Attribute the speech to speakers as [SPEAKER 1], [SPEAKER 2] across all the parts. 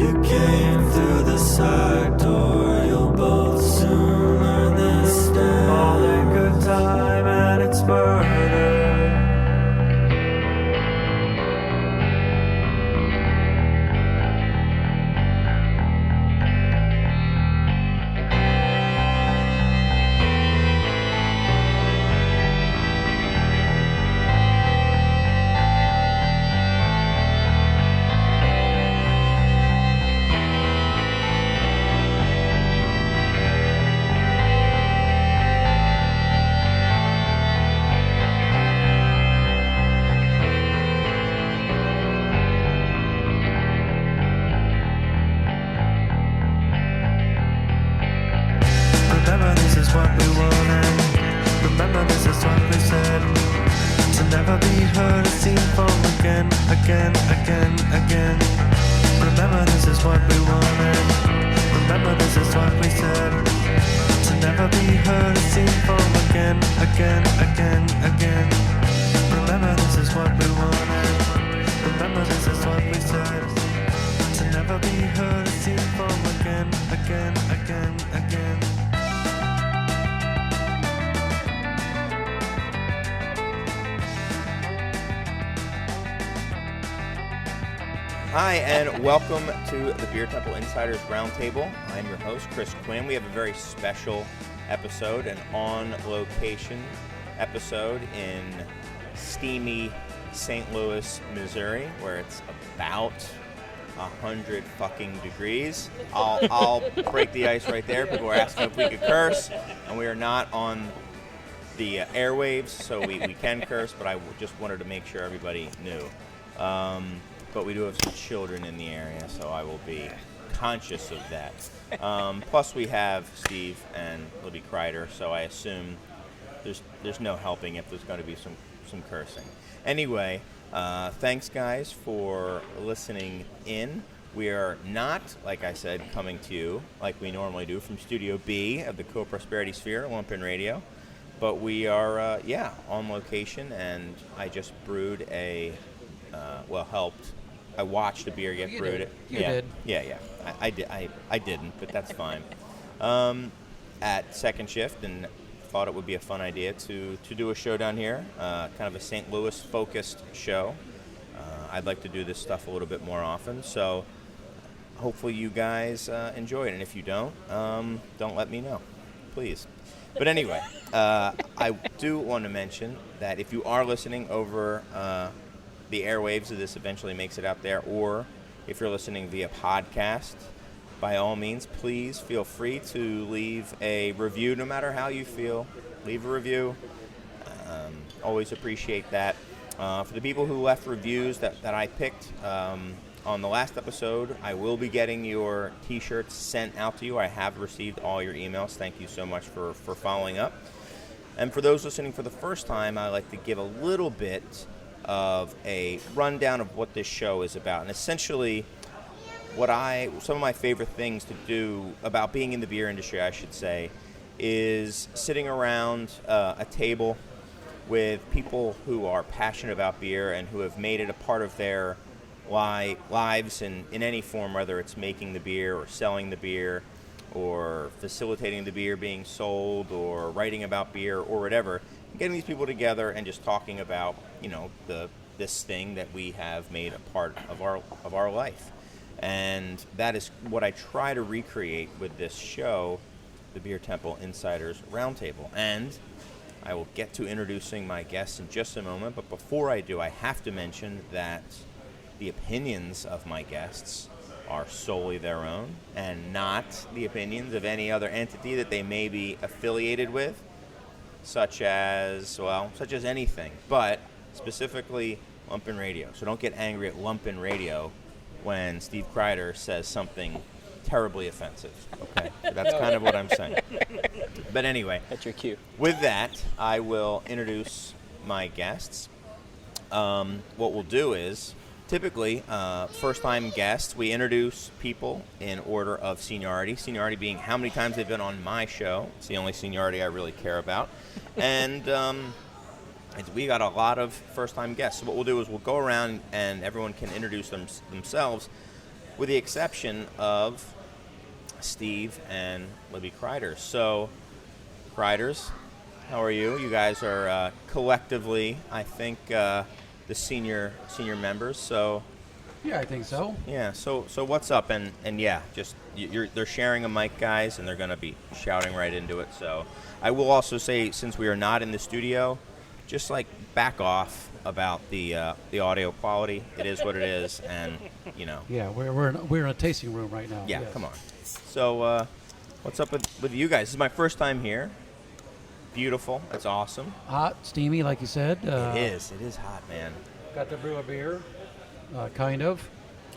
[SPEAKER 1] You came through the side door, you'll both soon learn this day. All in good time and it's murder. Remember this is what we wanted. Remember this is what we said. To never be heard or seen from again. Remember this is what we wanted. Remember this is what we said. To never be heard or seen from again. Remember this is what we wanted. Remember this is what we said. To never be heard or seen from again.
[SPEAKER 2] Hi, and welcome to the Beer Temple Insiders Roundtable. I'm your host, Chris Quinn. We have a very special episode, an on-location episode in steamy St. Louis, Missouri, where it's about 100 fucking degrees. I'll break the ice right there. People were asking if we could curse, and we are not on the airwaves, so we can curse, but I just wanted to make sure everybody knew. But we do have some children in the area, so I will be conscious of that. Plus, we have Steve and Libby Crider, so I assume there's no helping if there's going to be some cursing. Anyway, thanks, guys, for listening in. We are not, like I said, coming to you like we normally do from Studio B of the Co-Prosperity Sphere, Lumpen Radio. But we are, on location, and I just brewed helped. I watched a beer get brewed.
[SPEAKER 3] You did.
[SPEAKER 2] Yeah. I didn't, but that's fine. At Second Shift, and thought it would be a fun idea to do a show down here, kind of a St. Louis-focused show. I'd like to do this stuff a little bit more often, so hopefully you guys enjoy it. And if you don't let me know, please. But anyway, I do want to mention that if you are listening over the airwaves of this eventually makes it out there, or if you're listening via podcast, by all means, please feel free to leave a review, no matter how you feel. Leave a review. Always appreciate that. For the people who left reviews that I picked on the last episode, I will be getting your t-shirts sent out to you. I have received all your emails. Thank you so much for following up. And for those listening for the first time, I'd like to give a little bit of a rundown of what this show is about. And essentially, some of my favorite things to do about being in the beer industry, I should say, is sitting around a table with people who are passionate about beer and who have made it a part of their lives in any form, whether it's making the beer or selling the beer or facilitating the beer being sold or writing about beer or whatever. Getting these people together and just talking about, this thing that we have made a part of our life. And that is what I try to recreate with this show, the Beer Temple Insiders Roundtable. And I will get to introducing my guests in just a moment, but before I do, I have to mention that the opinions of my guests are solely their own and not the opinions of any other entity that they may be affiliated with, such as anything, but specifically Lumpen Radio. So don't get angry at Lumpen Radio when Steve Crider says something terribly offensive. Okay, that's kind of what I'm saying. But anyway,
[SPEAKER 3] That's your cue.
[SPEAKER 2] With that, I will introduce my guests. What we'll do is, typically, first-time guests, we introduce people in order of seniority. Seniority being how many times they've been on my show. It's the only seniority I really care about. And we got a lot of first-time guests. So what we'll do is we'll go around and everyone can introduce themselves. with the exception of Steve and Libby Crider. So, Criders, how are you? You guys are collectively, I think, the senior members. So,
[SPEAKER 3] Yeah, I think so.
[SPEAKER 2] yeah. So what's up? And yeah, just they're sharing a mic, guys, and they're going to be shouting right into it. So, I will also say, since we are not in the studio, just like back off about the audio quality. It is what it is, and you know.
[SPEAKER 3] Yeah, we're in a tasting room right now.
[SPEAKER 2] Yeah,
[SPEAKER 3] yes.
[SPEAKER 2] come on. So, what's up with you guys? This is my first time here. Beautiful. It's awesome.
[SPEAKER 3] Hot, steamy, like you said.
[SPEAKER 2] It is. It is hot, man.
[SPEAKER 3] Got to brew a beer, kind of.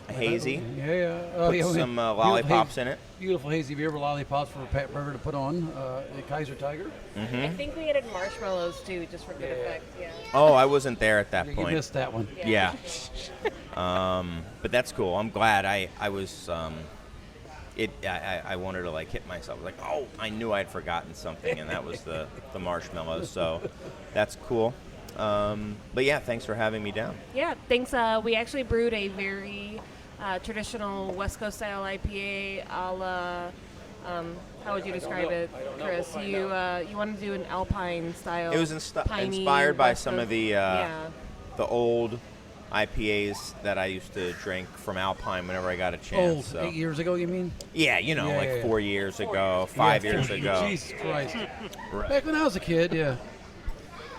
[SPEAKER 2] Hazy.
[SPEAKER 3] Yeah.
[SPEAKER 2] Put some lollipops in it.
[SPEAKER 3] Beautiful hazy beer with lollipops for Pat Burger to put on. The Kaiser Tiger.
[SPEAKER 2] Mm-hmm.
[SPEAKER 4] I think we added marshmallows too, just for good effect. Yeah.
[SPEAKER 2] Oh, I wasn't there at that
[SPEAKER 3] You
[SPEAKER 2] point.
[SPEAKER 3] missed that one.
[SPEAKER 2] Yeah. But that's cool. I'm glad I was. I wanted to like hit myself. Like, oh, I knew I'd forgotten something, and that was the marshmallows. So that's cool. But yeah, thanks for having me down.
[SPEAKER 4] Yeah, thanks. We actually brewed a very traditional West Coast style IPA a la, how would you describe it, Chris? You wanted to do an Alpine style.
[SPEAKER 2] It was
[SPEAKER 4] piney
[SPEAKER 2] inspired by
[SPEAKER 4] West
[SPEAKER 2] some
[SPEAKER 4] Coast-
[SPEAKER 2] of the
[SPEAKER 4] yeah.
[SPEAKER 2] old IPAs that I used to drink from Alpine whenever I got a chance.
[SPEAKER 3] Old,
[SPEAKER 2] So.
[SPEAKER 3] 8 years ago, you mean?
[SPEAKER 2] Yeah,
[SPEAKER 3] Yeah.
[SPEAKER 2] 4 years ago, 5 years ago.
[SPEAKER 3] Jesus Christ.
[SPEAKER 2] Right.
[SPEAKER 3] Back when I was a kid, yeah.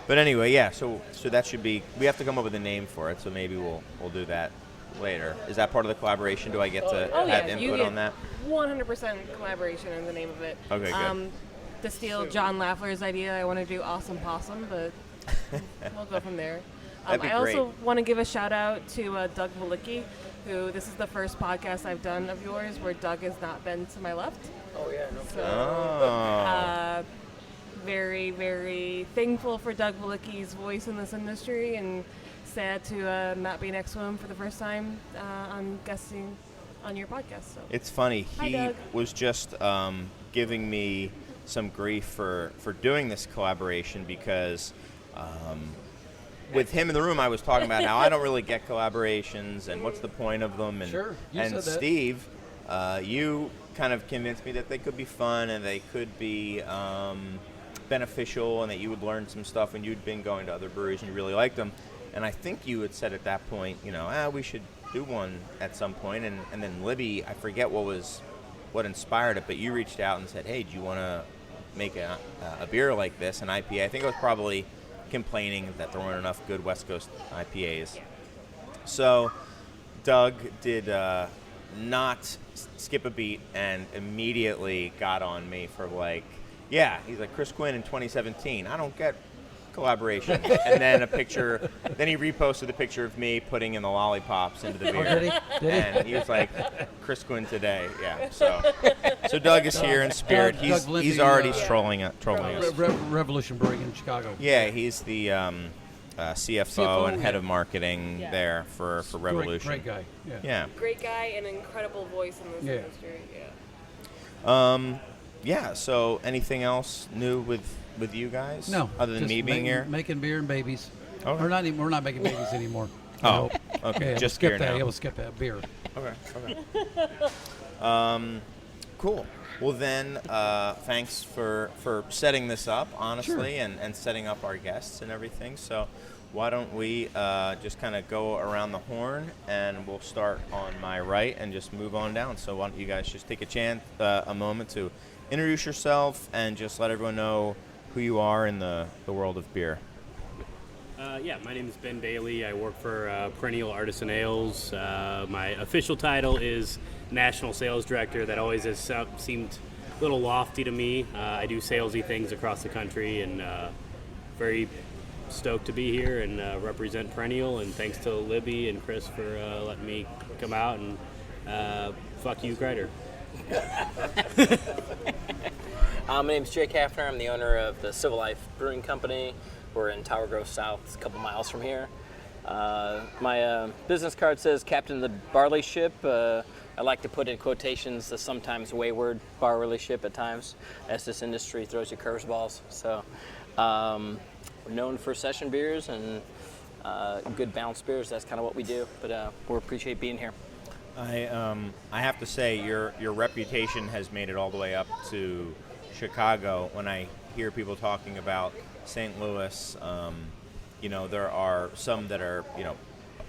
[SPEAKER 2] But anyway, yeah. So that should be. We have to come up with a name for it. So maybe we'll do that later. Is that part of the collaboration? Do I get to
[SPEAKER 4] Oh
[SPEAKER 2] have
[SPEAKER 4] yeah, you
[SPEAKER 2] input
[SPEAKER 4] get
[SPEAKER 2] on that?
[SPEAKER 4] 100% collaboration in the name of it.
[SPEAKER 2] Okay, good.
[SPEAKER 4] To steal John Laffler's idea, I want to do Awesome Possum, but we'll go from there.
[SPEAKER 2] That'd be
[SPEAKER 4] I also
[SPEAKER 2] great.
[SPEAKER 4] want to give a shout out to Doug Walicki, who this is the first podcast I've done of yours where Doug has not been to my left.
[SPEAKER 3] Oh, yeah. No.
[SPEAKER 4] So,
[SPEAKER 2] Oh.
[SPEAKER 4] very, very thankful for Doug Walicki's voice in this industry, and sad to not be next to him for the first time on guesting on your podcast. So.
[SPEAKER 2] It's funny.
[SPEAKER 4] Hi,
[SPEAKER 2] He
[SPEAKER 4] Doug.
[SPEAKER 2] was just giving me some grief for doing this collaboration because with him in the room, I was talking about how I don't really get collaborations and what's the point of them. And,
[SPEAKER 3] Sure, you
[SPEAKER 2] and
[SPEAKER 3] said that.
[SPEAKER 2] Steve, you kind of convinced me that they could be fun and they could be beneficial and that you would learn some stuff when you'd been going to other breweries and you really liked them. And I think you had said at that point, we should do one at some point. And then Libby, I forget what inspired it, but you reached out and said, hey, do you want to make a beer like this, an IPA? I think it was probably complaining that there weren't enough good West Coast IPAs. So Doug did not skip a beat and immediately got on me for he's like, Chris Quinn in 2017, I don't get collaboration. And then then he reposted the picture of me putting in the lollipops into the beer.
[SPEAKER 3] Oh, did he?
[SPEAKER 2] And he was like, Chris Quinn today. Yeah. So Doug is here in spirit.
[SPEAKER 3] Doug
[SPEAKER 2] He's
[SPEAKER 3] Limpy,
[SPEAKER 2] already trolling us.
[SPEAKER 3] Revolution Brewing in Chicago.
[SPEAKER 2] Yeah, he's the CFO
[SPEAKER 3] CFO,
[SPEAKER 2] and head
[SPEAKER 3] yeah.
[SPEAKER 2] of marketing there for Revolution.
[SPEAKER 3] Great guy. Yeah.
[SPEAKER 2] Yeah.
[SPEAKER 4] Great guy and incredible voice in this
[SPEAKER 3] Yeah.
[SPEAKER 4] industry. Yeah.
[SPEAKER 2] Yeah. So anything else new with you guys?
[SPEAKER 3] No.
[SPEAKER 2] Other than
[SPEAKER 3] just
[SPEAKER 2] me being here?
[SPEAKER 3] Making beer and babies.
[SPEAKER 2] Okay.
[SPEAKER 3] We're not making babies anymore.
[SPEAKER 2] Oh,
[SPEAKER 3] No.
[SPEAKER 2] okay.
[SPEAKER 3] Yeah,
[SPEAKER 2] Just
[SPEAKER 3] skip
[SPEAKER 2] beer
[SPEAKER 3] that.
[SPEAKER 2] now.
[SPEAKER 3] Yeah, we'll skip that beer.
[SPEAKER 2] Okay. Cool. Well then, thanks for setting this up, honestly, and setting up our guests and everything. So why don't we just kind of go around the horn, and we'll start on my right and just move on down. So why don't you guys just take a moment to introduce yourself and just let everyone know who you are in the world of beer.
[SPEAKER 5] My name is Ben Bailey. I work for Perennial Artisan Ales. My official title is National Sales Director. That always has seemed a little lofty to me. I do salesy things across the country, and very stoked to be here and represent Perennial. And thanks to Libby and Chris for letting me come out, and fuck you, Crider.
[SPEAKER 6] My name's Jake Hafner. I'm the owner of the Civil Life Brewing Company. We're in Tower Grove South, it's a couple miles from here. My business card says Captain of the Barley Ship. I like to put in quotations the sometimes wayward barley ship at times, as this industry throws you curveballs. So we're known for session beers and good balanced beers. That's kind of what we do, but we appreciate being here.
[SPEAKER 2] I have to say your reputation has made it all the way up to Chicago. When I hear people talking about St. Louis, there are some that are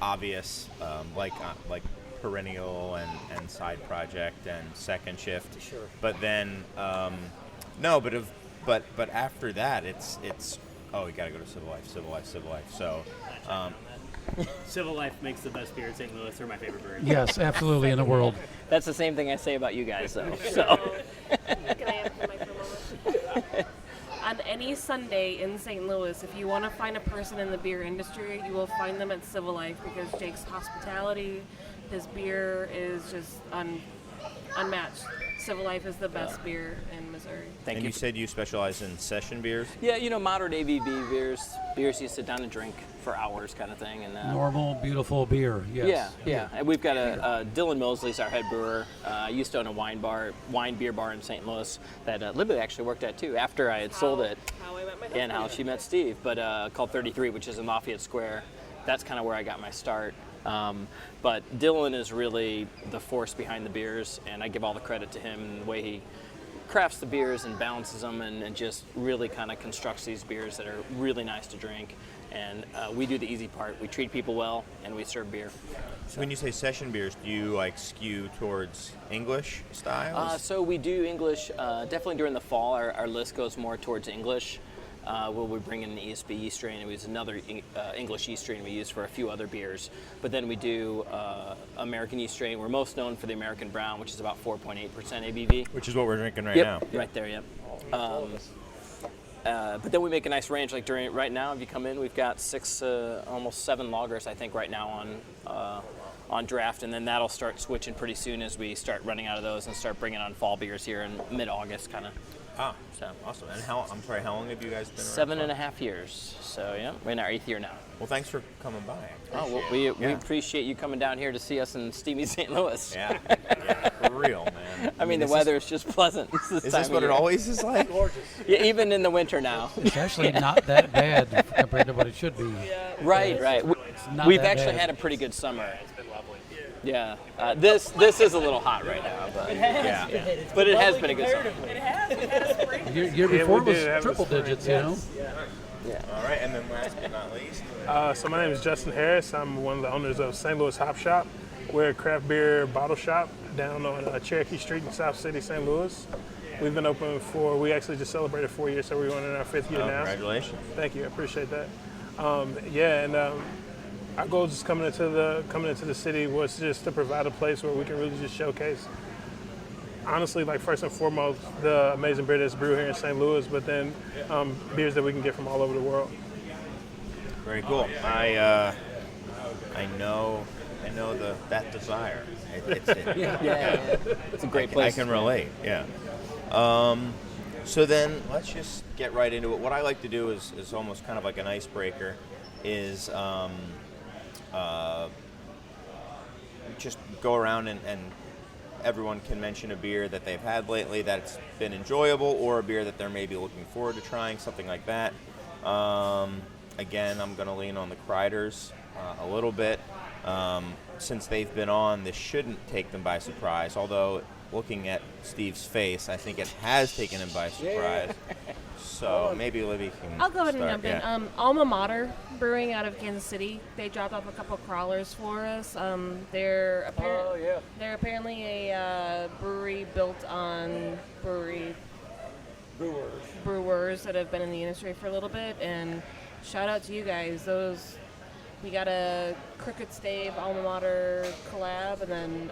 [SPEAKER 2] obvious, like Perennial and Side Project and Second Shift.
[SPEAKER 6] Sure.
[SPEAKER 2] But then but after that it's we got to go to Civil Life. So.
[SPEAKER 5] Civil Life makes the best beer in St. Louis. They're my favorite brewery.
[SPEAKER 3] Yes, absolutely, in the world.
[SPEAKER 6] That's the same thing I say about you guys, though. So.
[SPEAKER 4] Can I have the mic for a moment? On any Sunday in St. Louis, if you want to find a person in the beer industry, you will find them at Civil Life because Jake's hospitality, his beer is just unmatched. Civil Life is the best beer in Missouri.
[SPEAKER 6] Thank
[SPEAKER 2] And
[SPEAKER 6] you.
[SPEAKER 2] you said you specialize in session beers?
[SPEAKER 6] Yeah, moderate ABV beers you sit down and drink for hours, kind of thing. And
[SPEAKER 3] Normal, beautiful beer. Yes.
[SPEAKER 6] Yeah. And we've got Dylan Mosley's our head brewer. I used to own a wine beer bar in St. Louis that Libby actually worked at too. After I had sold it,
[SPEAKER 4] How I met my
[SPEAKER 6] and how
[SPEAKER 4] husband.
[SPEAKER 6] she met Steve, but called 33, which is in Lafayette Square. That's kind of where I got my start. But Dylan is really the force behind the beers, and I give all the credit to him and the way he crafts the beers and balances them and just really kind of constructs these beers that are really nice to drink. And we do the easy part. We treat people well, and we serve beer.
[SPEAKER 2] So when you say session beers, do you skew towards English styles?
[SPEAKER 6] So we do English, definitely during the fall. Our list goes more towards English. We bring in an ESB yeast strain, and we use another English yeast strain we use for a few other beers. But then we do American yeast strain. We're most known for the American Brown, which is about 4.8% ABV.
[SPEAKER 2] Which is what we're drinking right now.
[SPEAKER 6] Right there, yep. But then we make a nice range. Like right now, if you come in, we've got 6, almost 7 lagers, I think, right now on draft, and then that'll start switching pretty soon as we start running out of those and start bringing on fall beers here in mid-August, kind of.
[SPEAKER 2] Ah,
[SPEAKER 6] So
[SPEAKER 2] awesome. And how long have you guys been around?
[SPEAKER 6] 7.5 years. So yeah, we're in our 8th year now.
[SPEAKER 2] Well, thanks for coming by.
[SPEAKER 6] Oh, well, we appreciate you coming down here to see us in steamy St. Louis.
[SPEAKER 2] Yeah, for real, man.
[SPEAKER 6] I mean, the weather is just pleasant.
[SPEAKER 2] Is this what it always is like?
[SPEAKER 6] Yeah, even in the winter now.
[SPEAKER 3] It's actually not that bad compared to what it should be.
[SPEAKER 6] Right.
[SPEAKER 3] not
[SPEAKER 6] We've
[SPEAKER 3] that
[SPEAKER 6] actually
[SPEAKER 3] bad.
[SPEAKER 6] had a pretty good summer. It's been lovely. Yeah. This is a little hot right now, but
[SPEAKER 2] Yeah.
[SPEAKER 6] but it has been a good summer.
[SPEAKER 3] Year before
[SPEAKER 7] we
[SPEAKER 3] was
[SPEAKER 7] did have
[SPEAKER 3] triple
[SPEAKER 7] a spring,
[SPEAKER 3] digits,
[SPEAKER 7] yes.
[SPEAKER 2] All right, and then last but not least.
[SPEAKER 7] So my name is Justin Harris. I'm one of the owners of St. Louis Hop Shop. We're a craft beer bottle shop down on Cherokee Street in South City, St. Louis. We've been open we actually just celebrated 4 years, so we're going in our 5th year now.
[SPEAKER 2] Congratulations.
[SPEAKER 7] Thank you, I appreciate that. Our goal just coming into the city was just to provide a place where we can really just showcase, honestly, like first and foremost, the amazing beer that's brewed here in St. Louis, but then beers that we can get from all over the world.
[SPEAKER 2] Very cool. I know that desire. It's
[SPEAKER 6] It's a great
[SPEAKER 2] I
[SPEAKER 6] place.
[SPEAKER 2] can relate. Yeah. So then let's just get right into it. What I like to do is almost kind of like an icebreaker, is just go around and everyone can mention a beer that they've had lately that's been enjoyable, or a beer that they're maybe looking forward to trying, something like that. Again, I'm going to lean on the Criders a little bit. Since they've been on, this shouldn't take them by surprise, although looking at Steve's face, I think it has taken him by surprise. So maybe Libby can
[SPEAKER 4] I'll go ahead and
[SPEAKER 2] start.
[SPEAKER 4] jump in.
[SPEAKER 2] Yeah.
[SPEAKER 4] Alma Mater Brewing out of Kansas City. They dropped off a couple crawlers for us. They're apparently a brewery built on brewers that have been in the industry for a little bit. And shout out to you guys. We got a Crooked Stave Alma Mater collab, and then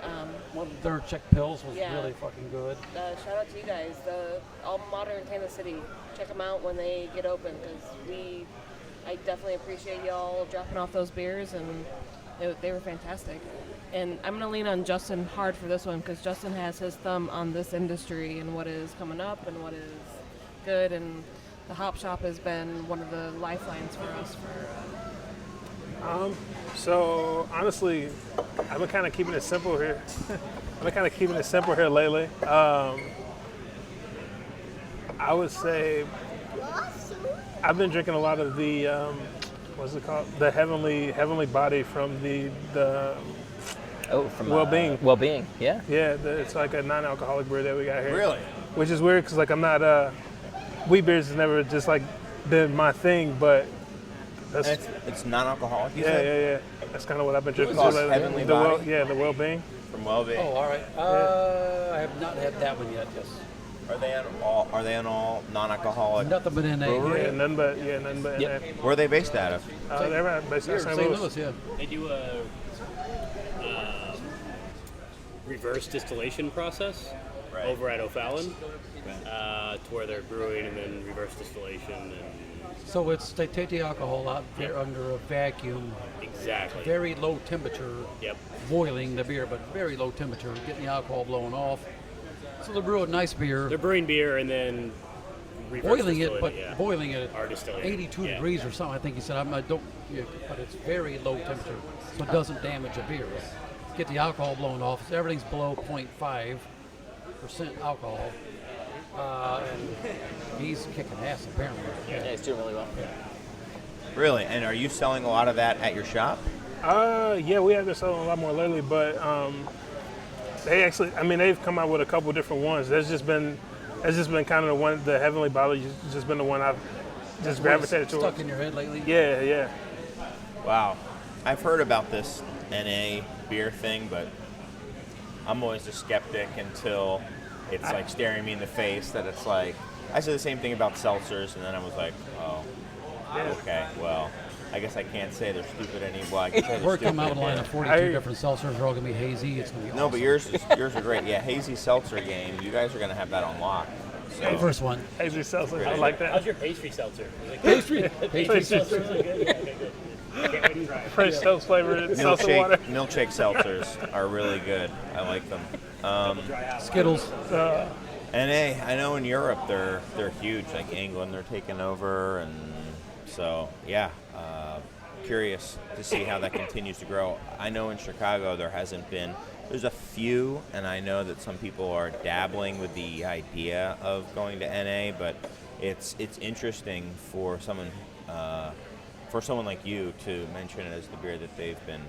[SPEAKER 3] One of their Czech pills was
[SPEAKER 4] Yeah.
[SPEAKER 3] really fucking good.
[SPEAKER 4] shout out to you guys. The Alma Mater in Kansas City. Check them out when they get open, because I definitely appreciate y'all dropping off those beers, and they were fantastic. And I'm going to lean on Justin hard for this one, because Justin has his thumb on this industry and what is coming up and what is good. And the Hop Shop has been one of the lifelines for us
[SPEAKER 7] So honestly, I've been kind of keeping it simple here. Lately. I would say I've been drinking a lot of the what's it called? The heavenly body from the
[SPEAKER 6] Oh, from
[SPEAKER 7] Well-Being.
[SPEAKER 6] Well-Being, yeah.
[SPEAKER 7] Yeah, it's like a non-alcoholic beer that we got here.
[SPEAKER 2] Really?
[SPEAKER 7] Which is weird because like I'm not wheat beers has never just like been my thing, but that's
[SPEAKER 2] And it's non-alcoholic. You
[SPEAKER 7] yeah,
[SPEAKER 2] said?
[SPEAKER 7] yeah, yeah. That's kind of what I've been drinking.
[SPEAKER 2] called?
[SPEAKER 7] lately.
[SPEAKER 2] Heavenly
[SPEAKER 7] the
[SPEAKER 2] Body?
[SPEAKER 7] the Well-Being.
[SPEAKER 2] From Well-Being.
[SPEAKER 3] Oh, all right. I have not had that one yet. Yes.
[SPEAKER 2] Are they on all non-alcoholic?
[SPEAKER 3] Nothing but NA.
[SPEAKER 2] Brewery?
[SPEAKER 7] Yeah, nothing but
[SPEAKER 6] Yep.
[SPEAKER 2] Where are they based out of?
[SPEAKER 7] they're right based in
[SPEAKER 3] Here,
[SPEAKER 7] St.
[SPEAKER 3] St.
[SPEAKER 7] Louis.
[SPEAKER 3] Louis, yeah.
[SPEAKER 5] They do a reverse distillation process
[SPEAKER 2] Right.
[SPEAKER 5] over at O'Fallon, to where they're brewing and then reverse distillation. And
[SPEAKER 3] So they take the alcohol out there under a vacuum,
[SPEAKER 5] exactly.
[SPEAKER 3] very low temperature,
[SPEAKER 5] Yep.
[SPEAKER 3] boiling the beer, but very low temperature, getting the alcohol blown off. So they brew a nice beer,
[SPEAKER 5] They're brewing beer and then reverse
[SPEAKER 3] boiling it,
[SPEAKER 5] distilling
[SPEAKER 3] but
[SPEAKER 5] yeah.
[SPEAKER 3] boiling it
[SPEAKER 5] Or
[SPEAKER 3] at
[SPEAKER 5] distilling.
[SPEAKER 3] 82
[SPEAKER 5] Yeah.
[SPEAKER 3] degrees or something. I think he said. I don't, yeah, but it's very low temperature, so it doesn't damage the beer. Get the alcohol blown off. So everything's below 0.5% alcohol, and he's kicking ass apparently.
[SPEAKER 6] Yeah, he's doing really well.
[SPEAKER 2] Really? And are you selling a lot of that at your shop?
[SPEAKER 7] Yeah, we have been selling a lot more lately, but they've come out with a couple different ones. That's just been kind of the one. The Heavenly Body has just been the one I've just gravitated
[SPEAKER 3] Stuck
[SPEAKER 7] towards.
[SPEAKER 3] in your head lately?
[SPEAKER 7] Yeah, yeah.
[SPEAKER 2] Wow. I've heard about this NA beer thing, but I'm always a skeptic until it's like staring me in the face that it's like, I said the same thing about seltzers, and then I was like, oh, okay, well, I guess I can't say they're stupid anymore. I can say they're
[SPEAKER 3] We're
[SPEAKER 2] stupid.
[SPEAKER 3] coming out with a line of 42
[SPEAKER 7] I-
[SPEAKER 3] different seltzers. They're all going to be hazy. It's going to be
[SPEAKER 2] No,
[SPEAKER 3] awesome.
[SPEAKER 2] but yours are great. Yeah, hazy seltzer game. You guys are going to have that on lock.
[SPEAKER 3] The first one.
[SPEAKER 7] Hazy seltzer, I like
[SPEAKER 5] How's
[SPEAKER 7] that.
[SPEAKER 5] your pastry seltzer? Is it
[SPEAKER 3] Pastry.
[SPEAKER 7] Pastry
[SPEAKER 5] seltzer? Is it good? Okay, good. I can't wait to try it.
[SPEAKER 7] Fresh toast flavored seltzer water.
[SPEAKER 2] Milkshake seltzers are really good. I like them.
[SPEAKER 3] Skittles.
[SPEAKER 2] NA, I know in Europe they're huge. Like England, they're taking over, and so yeah. Curious to see how that continues to grow. I know in Chicago there's a few, and I know that some people are dabbling with the idea of going to NA, but it's interesting for someone like you to mention it as the beer that they've been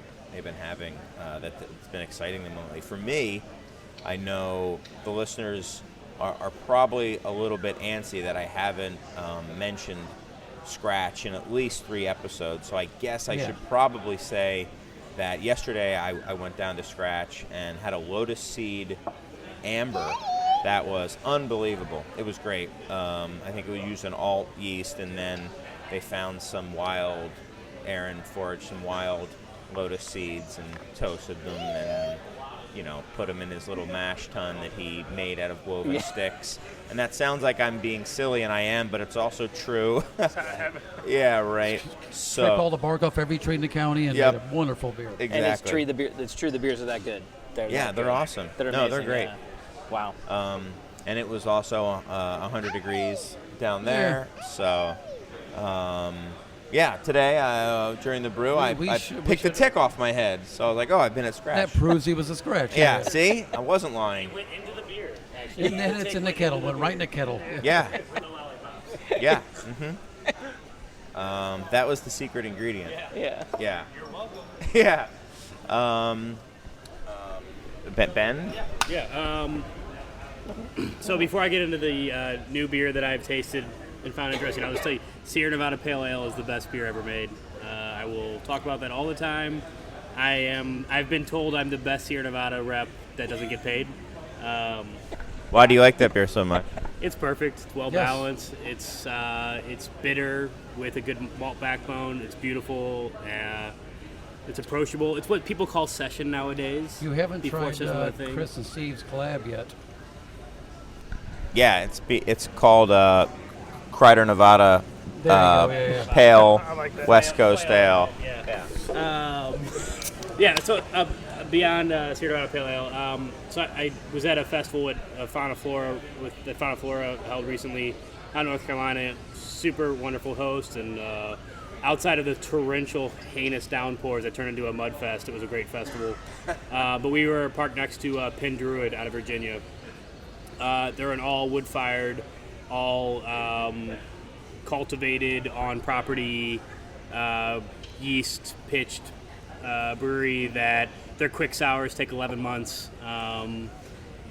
[SPEAKER 2] having that it's been exciting them lately. For me, I know the listeners are probably a little bit antsy that I haven't mentioned Scratch in at least 3 episodes, so I guess I should probably say that yesterday I went down to Scratch and had a Lotus Seed Amber that was unbelievable. It was great. I think it was used an alt yeast, and then they found Aaron foraged some wild Lotus seeds and toasted them and put them in his little mash tun that he made out of woven sticks. And that sounds like I'm being silly, and I am, but it's also true. Yeah, right.
[SPEAKER 3] Strip all the bark off every tree in the county and made a wonderful beer.
[SPEAKER 2] Exactly.
[SPEAKER 6] And it's true the beers are that good.
[SPEAKER 2] They're awesome.
[SPEAKER 6] They're
[SPEAKER 2] no,
[SPEAKER 6] amazing,
[SPEAKER 2] they're great.
[SPEAKER 6] Yeah. Wow.
[SPEAKER 2] And it was also 100 degrees down there. So, today during the brew, I picked the tick off my head. So I was like, oh, I've been at Scratch.
[SPEAKER 3] That proves he was a Scratch.
[SPEAKER 2] Yeah, see? I wasn't lying.
[SPEAKER 5] Went into the beer, actually.
[SPEAKER 3] And then it's in the kettle. Went right in the kettle.
[SPEAKER 2] Yeah. Yeah. That was the secret ingredient.
[SPEAKER 6] Yeah.
[SPEAKER 2] Yeah. You're welcome. Yeah. Ben?
[SPEAKER 5] Yeah. So before I get into the new beer that I've tasted and found interesting, I'll just tell you, Sierra Nevada Pale Ale is the best beer ever made. I will talk about that all the time. I've been told I'm the best Sierra Nevada rep that doesn't get paid.
[SPEAKER 2] Why do you like that beer so much?
[SPEAKER 5] It's perfect. It's well balanced. It's bitter with a good malt backbone. It's beautiful. It's approachable. It's what people call session nowadays.
[SPEAKER 3] You haven't
[SPEAKER 5] before
[SPEAKER 3] tried
[SPEAKER 5] it's just another thing.
[SPEAKER 3] Chris and Steve's collab yet.
[SPEAKER 2] Yeah, it's called Crider Nevada Pale
[SPEAKER 7] I like that.
[SPEAKER 2] West Coast Ale.
[SPEAKER 5] So beyond Sierra Nevada Pale Ale, so I was at a festival at Fauna Flora that Fauna Flora held recently out in North Carolina. Super wonderful host, and outside of the torrential, heinous downpours that turned into a mud fest, it was a great festival. But we were parked next to Penn Druid out of Virginia. They're an all wood-fired, all cultivated on property, yeast pitched brewery that their quick sours take 11 months.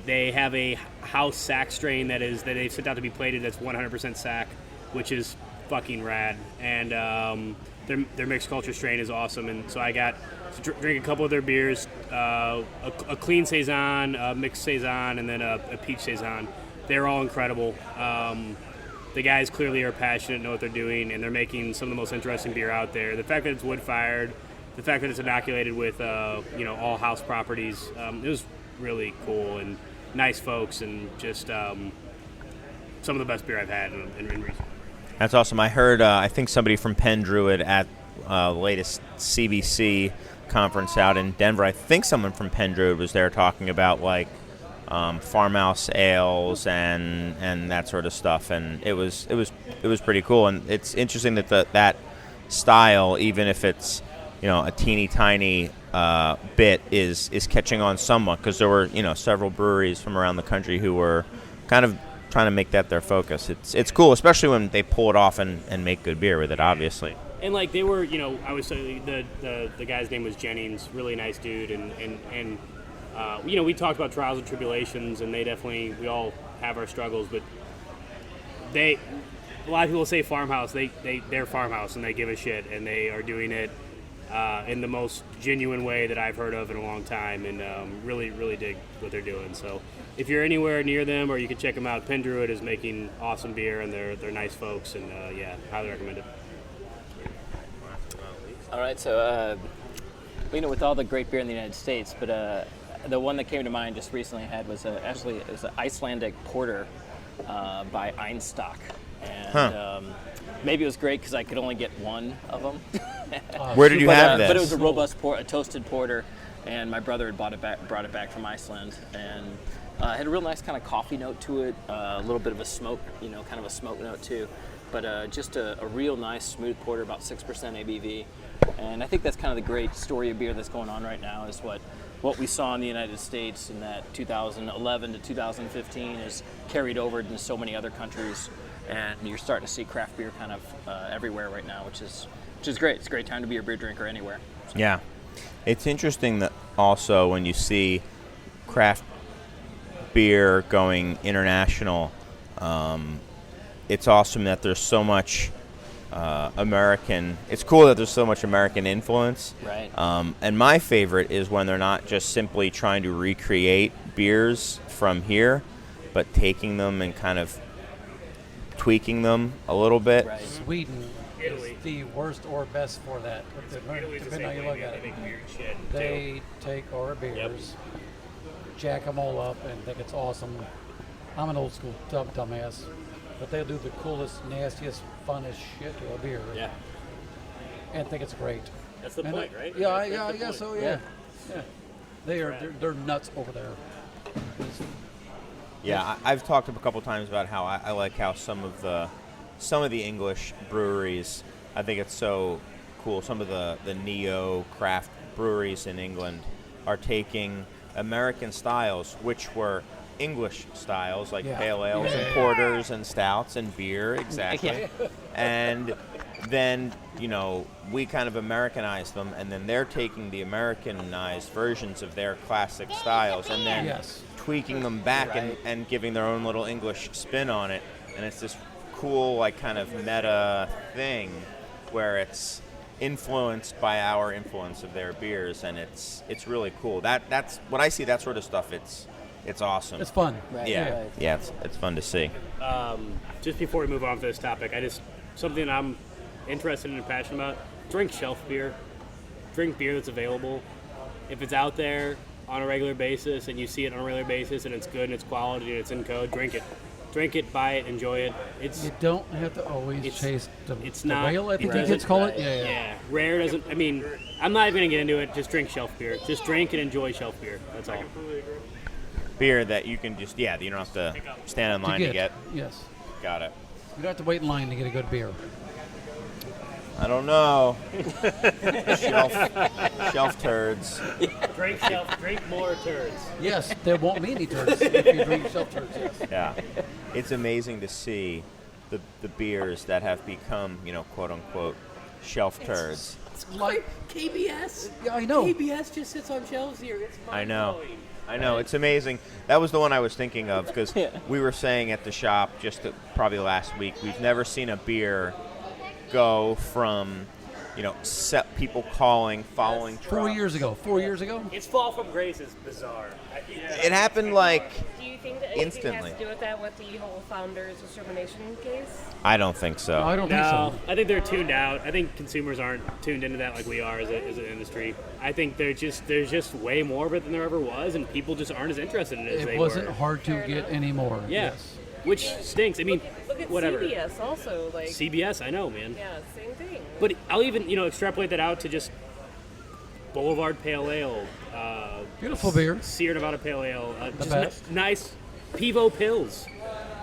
[SPEAKER 5] They have a house sack strain that they sent out to be plated that's 100% sack, which is fucking rad. And their mixed culture strain is awesome. And so I got to drink a couple of their beers, a clean saison, a mixed saison, and then a peach saison. They're all incredible. The guys clearly are passionate, know what they're doing, and they're making some of the most interesting beer out there. The fact that it's wood-fired, the fact that it's inoculated with all house properties, it was really cool and nice folks, and just some of the best beer I've had in recent.
[SPEAKER 2] That's awesome. I heard, I think somebody from Penn Druid at the latest CBC conference out in Denver. I think someone from Penn Druid was there talking about like farmhouse ales and that sort of stuff, and it was pretty cool. And it's interesting that that style, even if it's a teeny tiny bit, is catching on somewhat, because there were several breweries from around the country who were kind of trying to make that their focus. It's cool, especially when they pull it off and make good beer with it, obviously.
[SPEAKER 5] And like they were, I was the guy's name was Jennings, really nice dude, and we talked about trials and tribulations, and we all have our struggles, but a lot of people say farmhouse, they're farmhouse, and they give a shit, and they are doing it in the most genuine way that I've heard of in a long time, and really, really dig what they're doing. So if you're anywhere near them, or you can check them out, Penn Druid is making awesome beer, and they're nice folks, and highly recommend it.
[SPEAKER 6] All right, so with all the great beer in the United States, but the one that came to mind just recently I had was actually it was an Icelandic porter by Einstock, and maybe it was great because I could only get one of them.
[SPEAKER 2] Where did you have this?
[SPEAKER 6] But it was a robust a toasted porter, and my brother had brought it back from Iceland, and had a real nice kind of coffee note to it, a little bit of a smoke, kind of a smoke note too, but just a real nice smooth porter, about 6% ABV, and I think that's kind of the great story of beer that's going on right now, is what we saw in the United States in that 2011 to 2015 is carried over into so many other countries, and you're starting to see craft beer kind of everywhere right now, which is great. It's a great time to be a beer drinker anywhere. So.
[SPEAKER 2] Yeah. It's interesting that also when you see craft beer going international, it's awesome that there's so much American. It's cool that there's so much American influence.
[SPEAKER 6] Right.
[SPEAKER 2] And my favorite is when they're not just simply trying to recreate beers from here, but taking them and kind of tweaking them a little bit.
[SPEAKER 6] Right.
[SPEAKER 3] Sweden is the worst or best for that. Depending on how you look at it. They take our beers, jack them all up, and think it's awesome. I'm an old school dumbass, but they do the coolest, nastiest, funnest shit to a beer.
[SPEAKER 5] Yeah.
[SPEAKER 3] And think it's great.
[SPEAKER 5] That's the point, right?
[SPEAKER 3] Yeah. So yeah. They're nuts over there.
[SPEAKER 2] Yeah, I've talked a couple times about how I like how some of the English breweries, I think it's so cool. Some of the neo craft breweries in England are taking American styles, which were English styles like pale ales and porters and stouts and beer, exactly. And then, we kind of Americanized them, and then they're taking the Americanized versions of their classic styles and then tweaking them back and giving their own little English spin on it. And it's this cool, like, kind of meta thing where it's influenced by our influence of their beers, and it's really cool. That's when I see that sort of stuff, it's awesome.
[SPEAKER 3] It's fun.
[SPEAKER 6] Right.
[SPEAKER 2] Yeah.
[SPEAKER 6] Right.
[SPEAKER 2] Yeah, it's fun to see.
[SPEAKER 5] Just before we move on to this topic, something I'm interested in and passionate about, drink shelf beer. Drink beer that's available. If it's out there on a regular basis and you see it on a regular basis and it's good and it's quality and it's in code, drink it. Drink it, buy it, enjoy it.
[SPEAKER 3] You don't have to always chase the whale, I think
[SPEAKER 5] it
[SPEAKER 3] you kids call it.
[SPEAKER 5] Yeah. Rare doesn't, I'm not even going to get into it. Just drink shelf beer. Just drink and enjoy shelf beer. That's all.
[SPEAKER 2] Beer that you can just, you don't have to stand in line to get.
[SPEAKER 3] Yes.
[SPEAKER 2] Got it.
[SPEAKER 3] You don't have to wait in line to get a good beer.
[SPEAKER 2] I don't know. Shelf turds.
[SPEAKER 5] Drink more turds.
[SPEAKER 3] Yes, there won't be any turds if you drink shelf turds. Yes.
[SPEAKER 2] Yeah. It's amazing to see the beers that have become, quote unquote, shelf turds.
[SPEAKER 3] like
[SPEAKER 8] KBS.
[SPEAKER 3] Yeah, I know.
[SPEAKER 8] KBS just sits on shelves here. It's
[SPEAKER 2] I know.
[SPEAKER 8] mind-blowing.
[SPEAKER 2] I know, it's amazing. That was the one I was thinking of because
[SPEAKER 6] Yeah.
[SPEAKER 2] we were saying at the shop probably last week, we've never seen a beer go from, people calling, following
[SPEAKER 3] 4 years ago. 4 years ago.
[SPEAKER 5] Its fall from grace is bizarre.
[SPEAKER 2] It happened like
[SPEAKER 4] Do you think that anything
[SPEAKER 2] instantly.
[SPEAKER 4] has to do with that with the whole founders discrimination case?
[SPEAKER 2] I don't think so.
[SPEAKER 3] No, I don't think
[SPEAKER 5] No,
[SPEAKER 3] so.
[SPEAKER 5] I think they're tuned out. I think consumers aren't tuned into that like we are as an industry. I think there's just way more of it than there ever was, and people just aren't as interested in it as they
[SPEAKER 3] It wasn't
[SPEAKER 5] were.
[SPEAKER 3] hard to
[SPEAKER 4] Fair
[SPEAKER 3] get
[SPEAKER 4] enough.
[SPEAKER 3] anymore.
[SPEAKER 5] Yeah,
[SPEAKER 3] Yes.
[SPEAKER 5] which stinks. I mean,
[SPEAKER 4] Look at
[SPEAKER 5] whatever.
[SPEAKER 4] CBS also, like,
[SPEAKER 5] CBS, I know, man.
[SPEAKER 4] yeah, same thing.
[SPEAKER 5] But I'll even extrapolate that out to just Boulevard Pale Ale,
[SPEAKER 3] Beautiful beer.
[SPEAKER 5] Sierra Nevada Pale Ale,
[SPEAKER 3] The
[SPEAKER 5] just
[SPEAKER 3] best.
[SPEAKER 5] nice Pivo pills,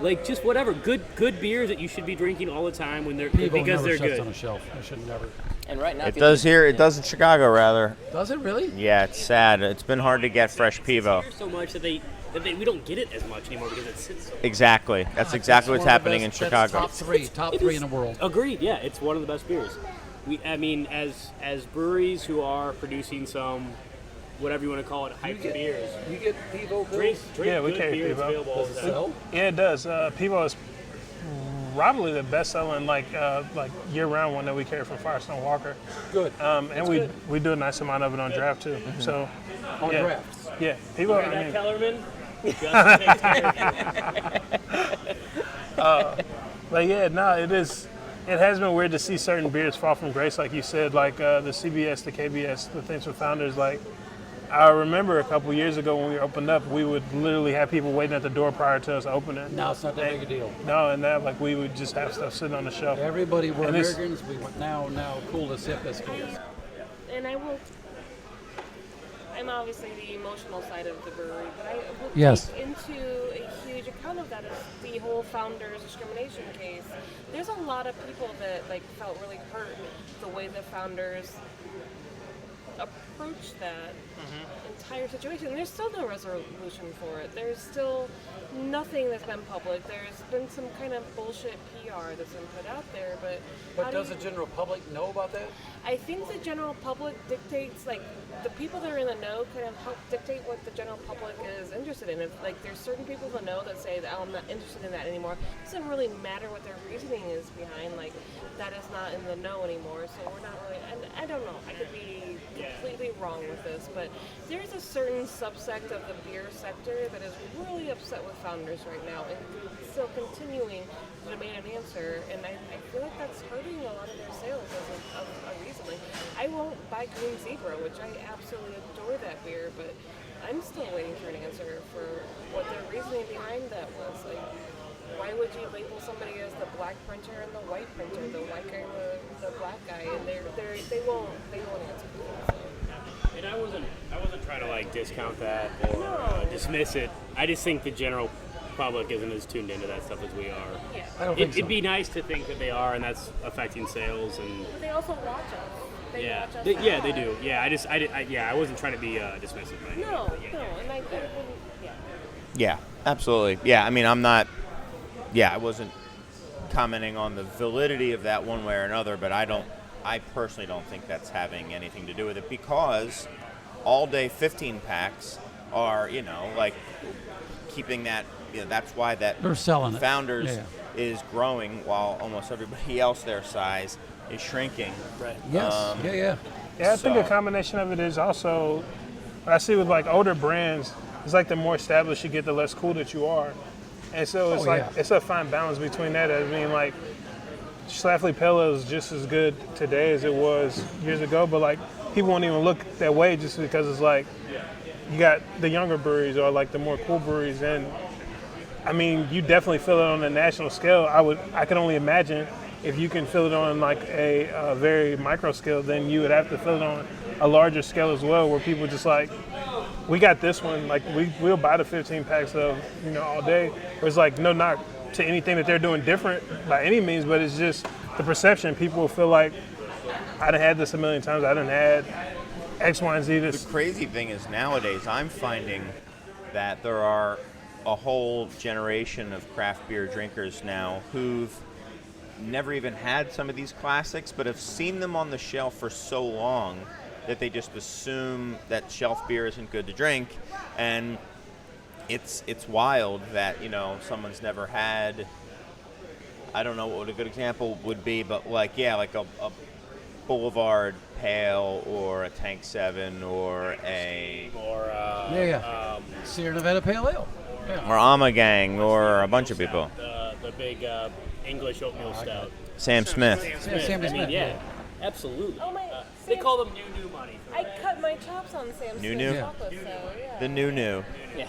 [SPEAKER 5] like just whatever good beers that you should be drinking all the time when they're
[SPEAKER 3] People
[SPEAKER 5] because
[SPEAKER 3] never
[SPEAKER 5] they're
[SPEAKER 3] shuts
[SPEAKER 5] good.
[SPEAKER 3] on a shelf. I should never.
[SPEAKER 6] And right now,
[SPEAKER 2] It does here. It does in Chicago, rather.
[SPEAKER 3] Does it really?
[SPEAKER 2] Yeah, it's sad. It's been hard to get fresh Pivo.
[SPEAKER 5] It's here so much that we don't get it as much anymore because it sits so.
[SPEAKER 2] Exactly. That's exactly what's
[SPEAKER 3] one of the
[SPEAKER 2] happening in
[SPEAKER 3] best- that's
[SPEAKER 2] Chicago.
[SPEAKER 3] Top
[SPEAKER 5] It
[SPEAKER 3] three
[SPEAKER 5] is-
[SPEAKER 3] in the world.
[SPEAKER 5] Agreed. Yeah, it's one of the best beers. As breweries who are producing some, whatever you want to call it, hyped beers,
[SPEAKER 3] You get Pivo
[SPEAKER 5] drink
[SPEAKER 7] Yeah, we
[SPEAKER 5] good
[SPEAKER 7] carry
[SPEAKER 5] beer that's
[SPEAKER 7] Pivo.
[SPEAKER 5] available all the time.
[SPEAKER 3] Sell?
[SPEAKER 7] Yeah, it does. Pivo is probably the best-selling like year-round one that we carry from Firestone Walker.
[SPEAKER 3] Good.
[SPEAKER 7] And we do a nice amount of it on draft too. So
[SPEAKER 3] On
[SPEAKER 7] yeah.
[SPEAKER 3] drafts.
[SPEAKER 7] Yeah, Pivo.
[SPEAKER 5] And
[SPEAKER 7] I
[SPEAKER 5] that
[SPEAKER 7] mean,
[SPEAKER 5] Kellerman just takes care of you.
[SPEAKER 7] but yeah, no, it is. It has been weird to see certain beers fall from grace, like you said, like the CBS, the KBS, the things with founders. Like I remember a couple years ago when we opened up, we would literally have people waiting at the door prior to us opening.
[SPEAKER 3] Now it's not that big a deal.
[SPEAKER 7] No, and that like we would just have stuff sitting on the shelf.
[SPEAKER 3] Everybody, we're
[SPEAKER 7] And it's-
[SPEAKER 3] Americans. We want now cool to sip as cool.
[SPEAKER 4] And I'm obviously the emotional side of the brewery, but I will
[SPEAKER 3] Yes.
[SPEAKER 4] take into a huge account of that is the whole founders discrimination case. There's a lot of people that felt really hurt the way the founders approached that entire situation. There's still no resolution for it. There's still nothing that's been public. There's been some kind of bullshit PR that's been put out there, but how
[SPEAKER 3] But
[SPEAKER 4] do
[SPEAKER 3] does
[SPEAKER 4] you-
[SPEAKER 3] the general public know about that?
[SPEAKER 4] I think the general public dictates, the people that are in the know kind of help dictate what the general public is interested in. If, there's certain people in the know that say that, oh, I'm not interested in that anymore. It doesn't really matter what their reasoning is behind, that is not in the know anymore, so we're not really, and I don't know, I could be completely wrong with this, but there's a certain subsect of the beer sector that is really upset with founders right now and still continuing to demand an answer, and I feel like that's hurting a lot of their sales of recently. I won't buy Green Zebra, which I absolutely adore that beer, but I'm still waiting for an answer for what their reasoning behind that was. Why would you label somebody as the black printer and the white printer, the white guy and the black guy, and they won't answer.
[SPEAKER 5] And I wasn't trying to discount that or dismiss it. I just think the general public isn't as tuned into that stuff as we are.
[SPEAKER 4] Yeah.
[SPEAKER 3] I don't think so.
[SPEAKER 5] It'd be nice to think that they are, and that's affecting sales. And
[SPEAKER 4] But they also watch us. They
[SPEAKER 5] yeah,
[SPEAKER 4] watch us.
[SPEAKER 5] they
[SPEAKER 4] a lot.
[SPEAKER 5] do. Yeah, I wasn't trying to be dismissive. By any means,
[SPEAKER 4] No,
[SPEAKER 5] but yeah.
[SPEAKER 4] and I wouldn't. Yeah.
[SPEAKER 2] Yeah, absolutely. Yeah, I mean, I'm not. Yeah, I wasn't commenting on the validity of that one way or another, but I personally don't think that's having anything to do with it because all day 15 packs are, keeping that. That's why that
[SPEAKER 3] They're selling it.
[SPEAKER 2] Founders
[SPEAKER 3] Yeah.
[SPEAKER 2] is growing while almost everybody else their size is shrinking.
[SPEAKER 5] Right.
[SPEAKER 3] Yes. Yeah.
[SPEAKER 7] Yeah, I think a
[SPEAKER 2] So-
[SPEAKER 7] combination of it is also what I see with older brands. It's the more established you get, the less cool that you are, and so it's
[SPEAKER 3] yeah.
[SPEAKER 7] it's a fine balance between that. I mean, Schlafly Pale Ale is just as good today as it was years ago, but people won't even look that way just because it's you got the younger breweries or the more cool breweries, and I mean, you definitely feel it on a national scale. I can only imagine if you can feel it on a very micro scale, then you would have to feel it on a larger scale as well, where people just we got this one, we'll buy the 15 packs of all day. It's no knock to anything that they're doing different by any means, but it's just the perception. People will feel I done had this a million times. I done had X, Y, and Z.
[SPEAKER 2] The crazy thing is nowadays I'm finding that there are a whole generation of craft beer drinkers now who've never even had some of these classics, but have seen them on the shelf for so long that they just assume that shelf beer isn't good to drink. And it's wild that, you know, someone's never had, I don't know what a good example would be, but like a Boulevard Pale or a Tank 7 or a
[SPEAKER 3] Sierra Nevada Pale Ale. Yeah.
[SPEAKER 2] or Amagang or a bunch of people.
[SPEAKER 5] The big English oatmeal stout.
[SPEAKER 2] Sam Smith.
[SPEAKER 3] Sam
[SPEAKER 5] I mean,
[SPEAKER 3] Smith.
[SPEAKER 5] yeah, absolutely.
[SPEAKER 4] Oh my!
[SPEAKER 5] They
[SPEAKER 4] Sam-
[SPEAKER 5] call them new money.
[SPEAKER 4] I cut my chops on Sam
[SPEAKER 2] New
[SPEAKER 4] Smith
[SPEAKER 2] New?
[SPEAKER 4] chocolate, so yeah.
[SPEAKER 2] The new.
[SPEAKER 5] Yeah.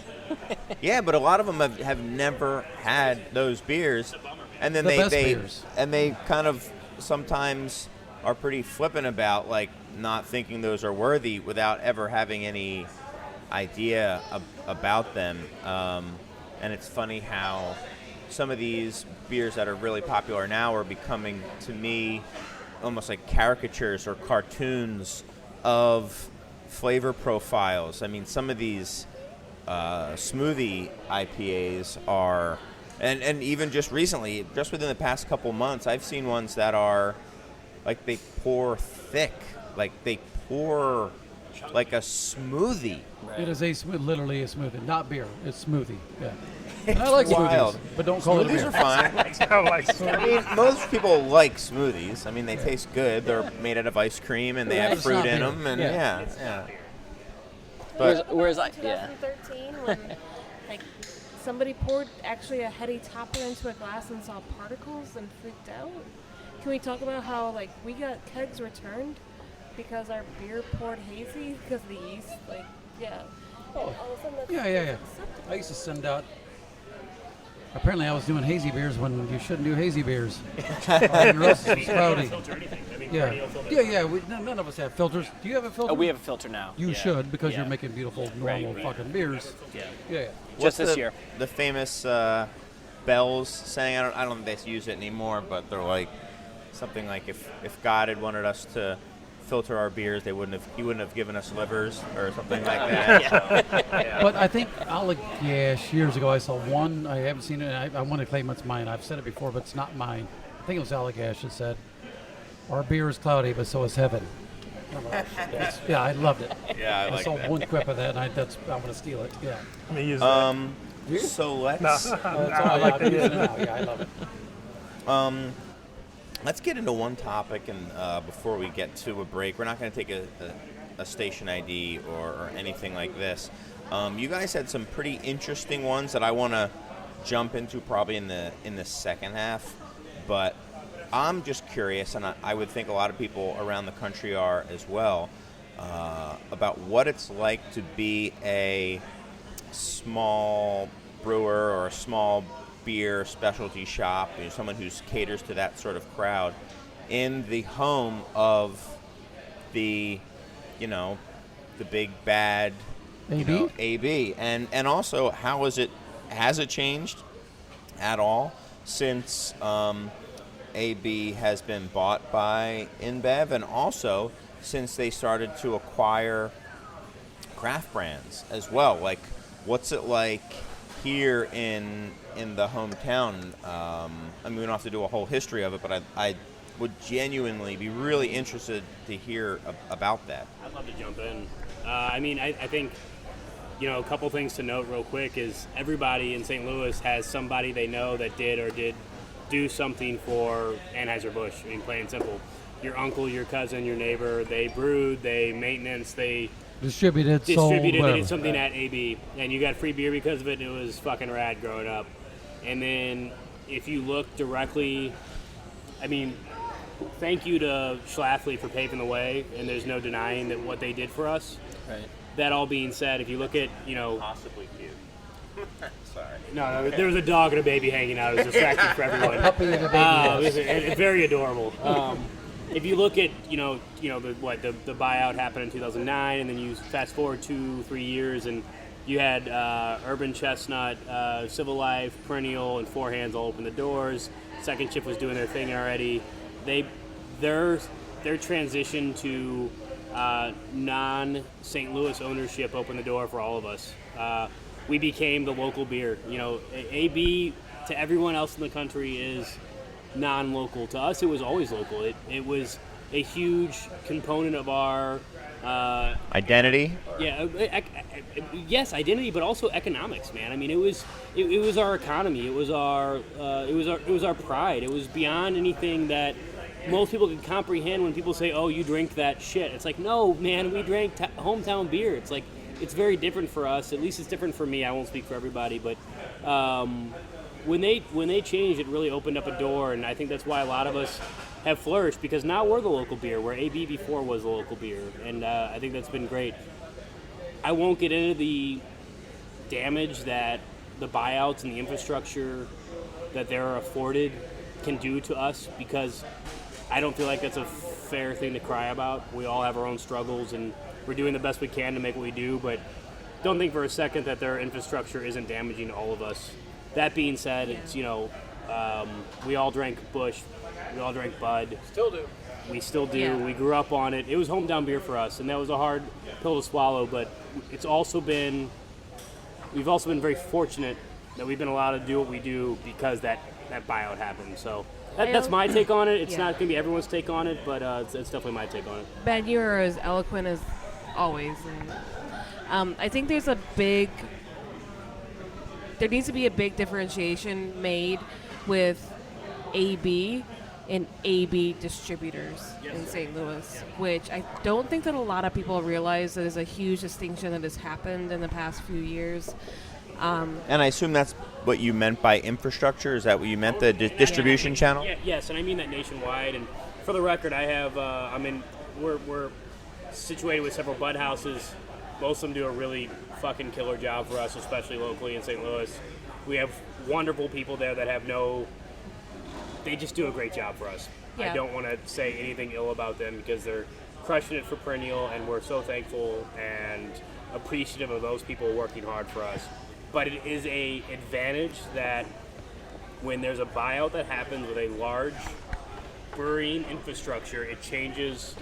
[SPEAKER 2] Yeah, but a lot of them have never had those beers, and then
[SPEAKER 3] The best
[SPEAKER 2] they
[SPEAKER 3] beers.
[SPEAKER 2] and they kind of sometimes are pretty flippant about like not thinking those are worthy without ever having any idea about them. And it's funny how some of these beers that are really popular now are becoming, to me, almost like caricatures or cartoons of flavor profiles. I mean, some of these smoothie IPAs are, and even just recently, just within the past couple months, I've seen ones that are like they pour thick, like they pour like a smoothie.
[SPEAKER 3] It is literally a smoothie, not beer. It's smoothie. Yeah. And I like
[SPEAKER 2] wild.
[SPEAKER 3] smoothies, but don't call it a
[SPEAKER 2] Smoothies
[SPEAKER 3] beer.
[SPEAKER 2] are fine.
[SPEAKER 7] I like
[SPEAKER 2] I mean, most people like smoothies. I mean, they taste good. They're made out of ice cream and they
[SPEAKER 3] Yeah,
[SPEAKER 2] have
[SPEAKER 3] it's
[SPEAKER 2] fruit
[SPEAKER 3] not
[SPEAKER 2] in
[SPEAKER 3] beer.
[SPEAKER 2] them. And
[SPEAKER 3] Yeah.
[SPEAKER 2] yeah. But
[SPEAKER 6] Whereas
[SPEAKER 4] 2013 when like somebody poured actually a heady topper into a glass and saw particles and freaked out. Can we talk about how like we got kegs returned because our beer poured hazy because of the yeast? Like, yeah. All of a sudden that's
[SPEAKER 3] Yeah.
[SPEAKER 4] acceptable.
[SPEAKER 3] I used to send out. Apparently, I was doing hazy beers when you shouldn't do hazy beers. Everyone else was cloudy.
[SPEAKER 5] Filter anything. I mean,
[SPEAKER 3] Yeah.
[SPEAKER 5] perennial filter.
[SPEAKER 3] None of us have filters. Do you have a filter?
[SPEAKER 6] we have a filter now.
[SPEAKER 3] You
[SPEAKER 6] Yeah.
[SPEAKER 3] should, because
[SPEAKER 6] Yeah.
[SPEAKER 3] you're making beautiful, normal
[SPEAKER 6] Right.
[SPEAKER 3] fucking beers.
[SPEAKER 6] Yeah.
[SPEAKER 3] Yeah.
[SPEAKER 2] what's
[SPEAKER 6] Just this
[SPEAKER 2] the,
[SPEAKER 6] year.
[SPEAKER 2] the famous Bells saying? I don't think they use it anymore, but they're like something like if God had wanted us to filter our beers, he wouldn't have given us livers or something like that.
[SPEAKER 3] But I think Allagash, years ago, I saw one. I haven't seen it. And I want to claim it's mine. I've said it before, but it's not mine. I think it was Allagash that said, "Our beer is cloudy, but so is heaven." Yeah, I loved it.
[SPEAKER 2] Yeah, I
[SPEAKER 3] I
[SPEAKER 2] like
[SPEAKER 3] saw
[SPEAKER 2] that.
[SPEAKER 3] one quip of that, and I'm going to steal it. Yeah.
[SPEAKER 7] Let me use that.
[SPEAKER 2] So let's
[SPEAKER 3] That's all I like. I'm using it now. Yeah, I love it.
[SPEAKER 2] let's get into one topic, and before we get to a break, we're not going to take a station ID or anything like this. You guys had some pretty interesting ones that I want to jump into probably in the second half, but I'm just curious, and I would think a lot of people around the country are as well, about what it's like to be a small brewer or a small beer specialty shop, you know, someone who caters to that sort of crowd in the home of the, the big bad
[SPEAKER 3] AB?
[SPEAKER 2] AB. And also, has it changed at all since AB has been bought by InBev, and also since they started to acquire craft brands as well? Like, what's it like here in the hometown? I mean, we don't have to do a whole history of it, but I would genuinely be really interested to hear about that.
[SPEAKER 5] I'd love to jump in. I think, a couple things to note real quick is everybody in St. Louis has somebody they know that did or did do something for Anheuser-Busch. I mean, plain and simple. Your uncle, your cousin, your neighbor, they brewed, they maintenance, they
[SPEAKER 3] Distributed, sold,
[SPEAKER 5] they
[SPEAKER 3] whatever.
[SPEAKER 5] did something at AB, and you got free beer because of it, and it was fucking rad growing up. And then if you look directly, I mean, thank you to Schlafly for paving the way, and there's no denying that what they did for us.
[SPEAKER 6] Right.
[SPEAKER 5] That all being said, if you look at,
[SPEAKER 2] Possibly cute. Sorry.
[SPEAKER 5] no, there was a dog and a baby hanging out. It was distracting for everyone.
[SPEAKER 3] Puppy and a baby. Yes.
[SPEAKER 5] It's very adorable. If you look at, the buyout happened in 2009, and then you fast forward 2-3 years, and you had Urban Chestnut, Civil Life, Perennial, and Four Hands all open the doors. Second Shift was doing their thing already. Their transition to non-St. Louis ownership opened the door for all of us. We became the local beer. AB to everyone else in the country is non-local. To us, it was always local. It was a huge component of our
[SPEAKER 2] Identity?
[SPEAKER 5] yeah, yes, identity, but also economics, man. I mean, it was our economy. It was our pride. It was beyond anything that most people can comprehend when people say, "Oh, you drink that shit." It's like, no, man, we drank hometown beer. It's like it's very different for us. At least it's different for me. I won't speak for everybody, but when they changed, it really opened up a door, and I think that's why a lot of us have flourished, because now we're the local beer, where AB before was the local beer, and I think that's been great. I won't get into the damage that the buyouts and the infrastructure that they're afforded can do to us, because I don't feel like that's a fair thing to cry about. We all have our own struggles, and we're doing the best we can to make what we do, but don't think for a second that their infrastructure isn't damaging all of us. That being said, it's, we all drank Busch, we all drank Bud.
[SPEAKER 6] Still do.
[SPEAKER 5] We still do.
[SPEAKER 4] Yeah.
[SPEAKER 5] We grew up on it. It was hometown beer for us, and that was a hard pill to swallow, but we've also been very fortunate that we've been allowed to do what we do because that buyout happened. So that's my take on it. It's not going to be everyone's take on it, but it's definitely my take on it.
[SPEAKER 4] Ben, you are as eloquent as always. And, I think there needs to be a big differentiation made with AB and AB distributors in St. Louis, which I don't think that a lot of people realize that is a huge distinction that has happened in the past few years.
[SPEAKER 2] And I assume that's what you meant by infrastructure? Is that what you meant, the distribution channel?
[SPEAKER 5] Yeah, yes, and I mean that nationwide. And for the record, I have, we're situated with several bud houses. Most of them do a really fucking killer job for us, especially locally in St. Louis. We have wonderful people there that have they just do a great job for us.
[SPEAKER 4] Yeah.
[SPEAKER 5] I don't want to say anything ill about them because they're crushing it for Perennial, and we're so thankful and appreciative of those people working hard for us. But it is a advantage that when there's a buyout that happens with a large brewing infrastructure, it changes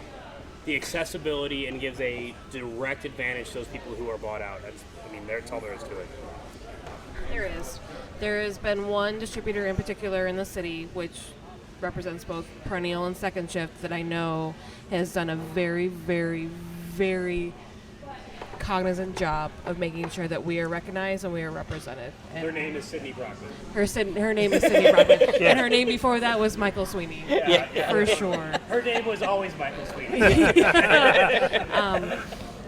[SPEAKER 5] the accessibility and gives a direct advantage to those people who are bought out. That's all there is to it.
[SPEAKER 4] There is. There has been one distributor in particular in the city, which represents both Perennial and Second Shift, that I know has done a very, very, very cognizant job of making sure that we are recognized and we are represented. And
[SPEAKER 5] Their name is Sydney Brockman.
[SPEAKER 4] her name is Sydney Brockman. And her name before that was Michael Sweeney.
[SPEAKER 5] Yeah.
[SPEAKER 4] For sure.
[SPEAKER 5] Her name was always Michael Sweet.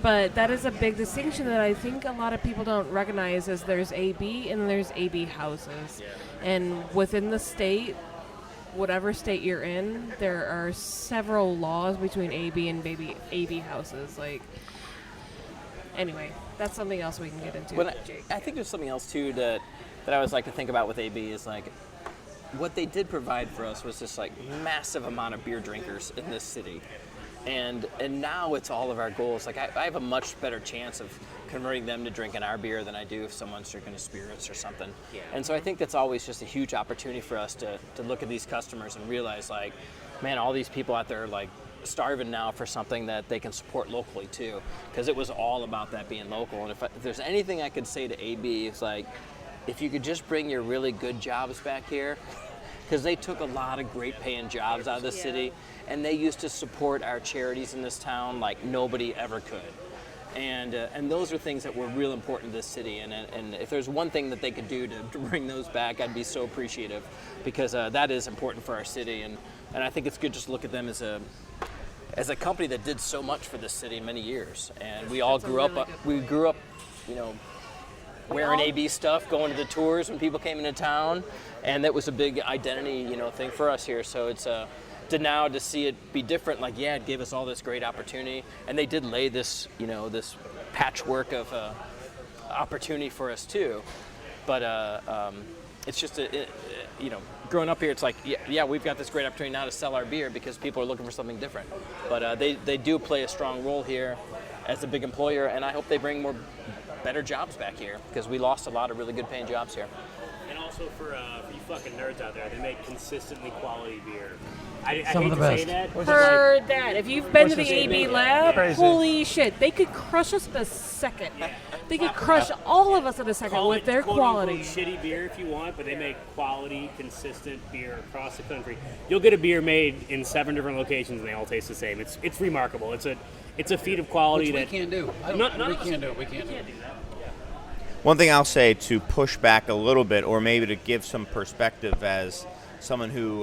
[SPEAKER 4] But that is a big distinction that I think a lot of people don't recognize, is there's AB and there's AB houses. And within the state, whatever state you're in, there are several laws between AB and AB houses. Anyway, that's something else we can get into. Jake.
[SPEAKER 6] I think there's something else too that I always like to think about with AB is what they did provide for us was this massive amount of beer drinkers in this city. And now it's all of our goals. I have a much better chance of converting them to drinking our beer than I do if someone's drinking a spirits or something. Yeah. And so I think that's always just a huge opportunity for us to look at these customers and realize, man, all these people out there are starving now for something that they can support locally too. Because it was all about that being local. And if there's anything I could say to AB, it's if you could just bring your really good jobs back here, because they took a lot of great paying jobs out of the city, and they used to support our charities in this town like nobody ever could. And those are things that were real important to this city, and if there's one thing that they could do to bring those back, I'd be so appreciative, because that is important for our city, and I think it's good just to look at them as a company that did so much for this city many years, and we all grew up, wearing AB stuff, going to the tours when people came into town, and that was a big identity, thing for us here. So it's to see it be different. It gave us all this great opportunity, and they did lay this, this patchwork of opportunity for us too. But it's just growing up here, it's we've got this great opportunity now to sell our beer because people are looking for something different. But they do play a strong role here as a big employer, and I hope they bring more better jobs back here, because we lost a lot of really good paying jobs here.
[SPEAKER 5] And also for you fucking nerds out there, they make consistently quality beer. I
[SPEAKER 3] Some
[SPEAKER 5] hate
[SPEAKER 3] of
[SPEAKER 5] to
[SPEAKER 3] the
[SPEAKER 5] say
[SPEAKER 3] best.
[SPEAKER 5] that.
[SPEAKER 4] Heard that. If you've been to the AB lab,
[SPEAKER 7] Crazy.
[SPEAKER 4] holy shit, they could crush us in a second. They could crush all of us in a second
[SPEAKER 5] Call
[SPEAKER 4] with
[SPEAKER 5] it
[SPEAKER 4] their
[SPEAKER 5] quote-unquote
[SPEAKER 4] quality.
[SPEAKER 5] shitty beer if you want, but they make quality, consistent beer across the country. You'll get a beer made in 7 different locations, and they all taste the same. It's remarkable. It's a feat of quality
[SPEAKER 3] Which
[SPEAKER 5] that
[SPEAKER 3] we can't do. We can't do it. We can't do it.
[SPEAKER 2] One thing I'll say to push back a little bit, or maybe to give some perspective as someone whose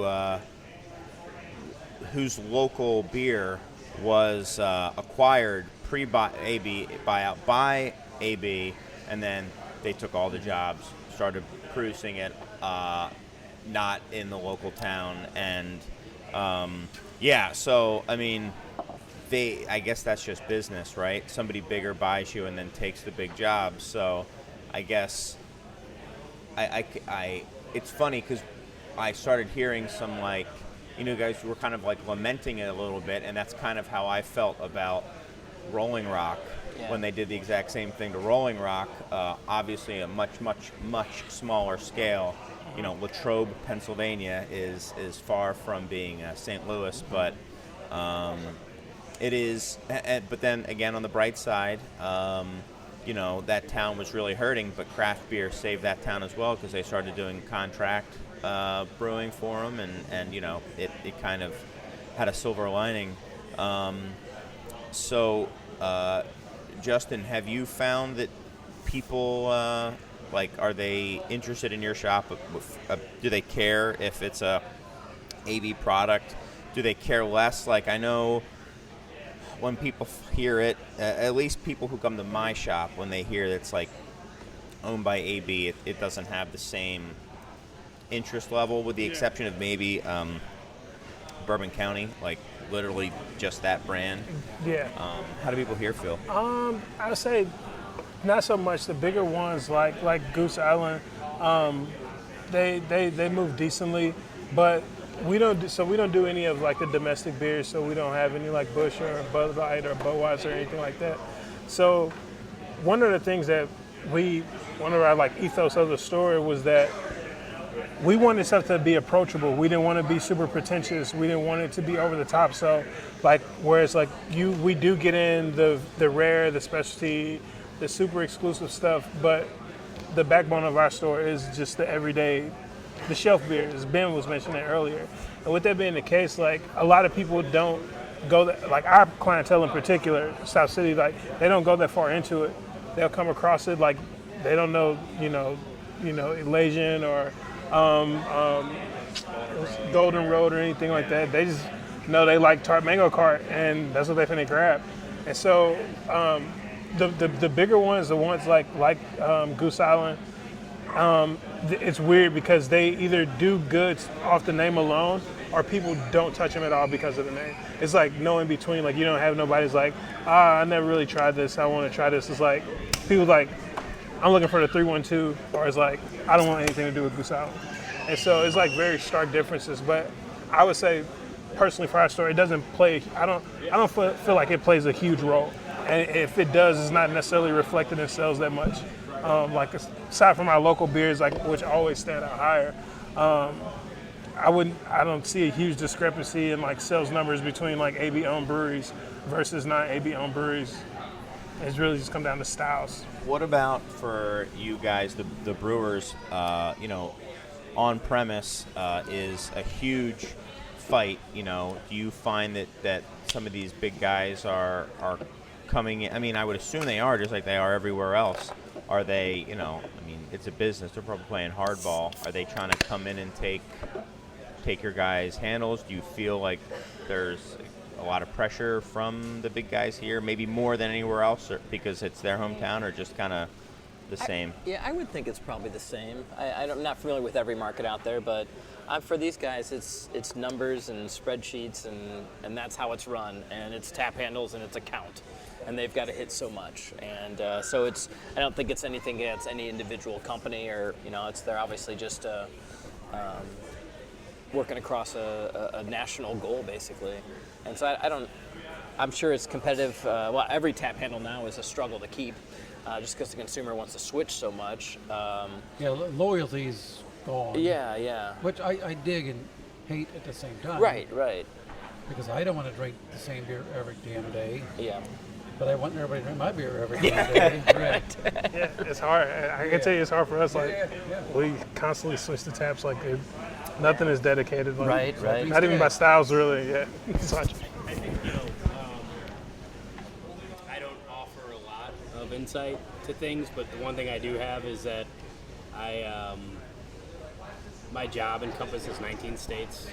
[SPEAKER 2] local beer was acquired buyout by AB, and then they took all the jobs, started producing it not in the local town, and so I mean, I guess that's just business, right? Somebody bigger buys you and then takes the big job. So I guess I it's funny because I started hearing some, like, you guys were kind of like lamenting it a little bit, and that's kind of how I felt about Rolling Rock when they did the exact same thing to Rolling Rock. Obviously a much smaller scale. Latrobe, Pennsylvania is far from being St. Louis, but it is. But then again, on the bright side, that town was really hurting, but craft beer saved that town as well because they started doing contract brewing for them, and it kind of had a silver lining. So, Justin, have you found that people are they interested in your shop? Do they care if it's a AB product? Do they care less? Like, I know when people hear it, at least people who come to my shop, when they hear that it's like owned by AB, it doesn't have the same interest level, with the exception of maybe Bourbon County, like literally just that brand.
[SPEAKER 7] Yeah.
[SPEAKER 2] How do people here feel?
[SPEAKER 7] I would say not so much. The bigger ones like Goose Island, they move decently, but we don't do any of like the domestic beers. So we don't have any like Busch or Bud Light or Budweiser or anything like that. So one of the things that one of our like ethos of the store was that we wanted stuff to be approachable. We didn't want to be super pretentious. We didn't want it to be over the top. So, like, whereas like we do get in the rare, the specialty, the super exclusive stuff, but the backbone of our store is just the everyday, the shelf beer, as Ben was mentioning earlier. And with that being the case, like, a lot of people don't go like our clientele in particular, South City, like, they don't go that far into it. They'll come across it like they don't know, Elasian or Golden Road or anything like that. They just know they like Tart Mango Cart, and that's what they finna grab. And so the bigger ones, the ones like Goose Island, it's weird because they either do good off the name alone, or people don't touch them at all because of the name. It's like no in between. Like, you don't have nobody's like, I never really tried this, I want to try this. It's like people like, I'm looking for the 312, or it's like, I don't want anything to do with Goose Island. And so it's like very stark differences. But I would say, personally, for our store, it doesn't play. I don't feel like it plays a huge role. And if it does, it's not necessarily reflected in sales that much. Like, aside from our local beers, like, which always stand out higher, I don't see a huge discrepancy in like sales numbers between like AB owned breweries versus non AB owned breweries. It's really just come down to styles.
[SPEAKER 2] What about for you guys, the brewers? On premise is a huge fight. Do you find that some of these big guys are coming in? I mean, I would assume they are, just like they are everywhere else. Are they? It's a business. They're probably playing hardball. Are they trying to come in and take your guys' handles? Do you feel like there's a lot of pressure from the big guys here, maybe more than anywhere else, or because it's their hometown, or just kind of the same?
[SPEAKER 6] I would think it's probably the same. I'm not familiar with every market out there, but for these guys, it's numbers and spreadsheets, and that's how it's run, and it's tap handles and it's a count, and they've got to hit so much, and so I don't think it's anything against any individual company, or they're obviously just working across a national goal basically. And so I'm sure it's competitive. Every tap handle now is a struggle to keep, just because the consumer wants to switch so much.
[SPEAKER 3] Loyalty's gone.
[SPEAKER 6] Yeah.
[SPEAKER 3] Which I dig and hate at the same time.
[SPEAKER 6] Right.
[SPEAKER 3] Because I don't want to drink the same beer every damn day.
[SPEAKER 6] Yeah.
[SPEAKER 3] But I want everybody to drink my beer every day. Right.
[SPEAKER 7] Yeah, it's hard. I can tell you it's hard for us. Like,
[SPEAKER 3] Yeah.
[SPEAKER 7] we constantly switch the taps. Like, nothing is dedicated. Like,
[SPEAKER 6] Right.
[SPEAKER 7] Not even by styles, really. Yeah. So
[SPEAKER 5] I think, I don't offer a lot of insight to things, but the one thing I do have is that my job encompasses 19 states,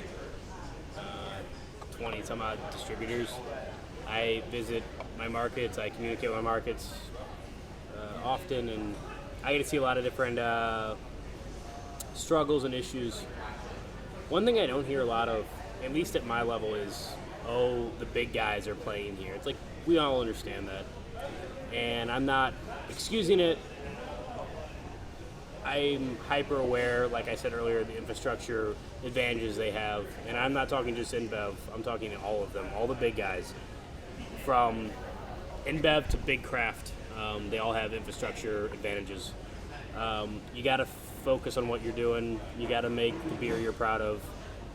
[SPEAKER 5] 20 some odd distributors. I visit my markets, I communicate with my markets often, and I get to see a lot of different struggles and issues. One thing I don't hear a lot of, at least at my level, is, oh, the big guys are playing here. It's like, we all understand that. And I'm not excusing it. I'm hyper aware, like I said earlier, the infrastructure advantages they have. And I'm not talking just InBev, I'm talking all of them, all the big guys. From InBev to Big Craft, they all have infrastructure advantages. You got to focus on what you're doing. You got to make the beer you're proud of,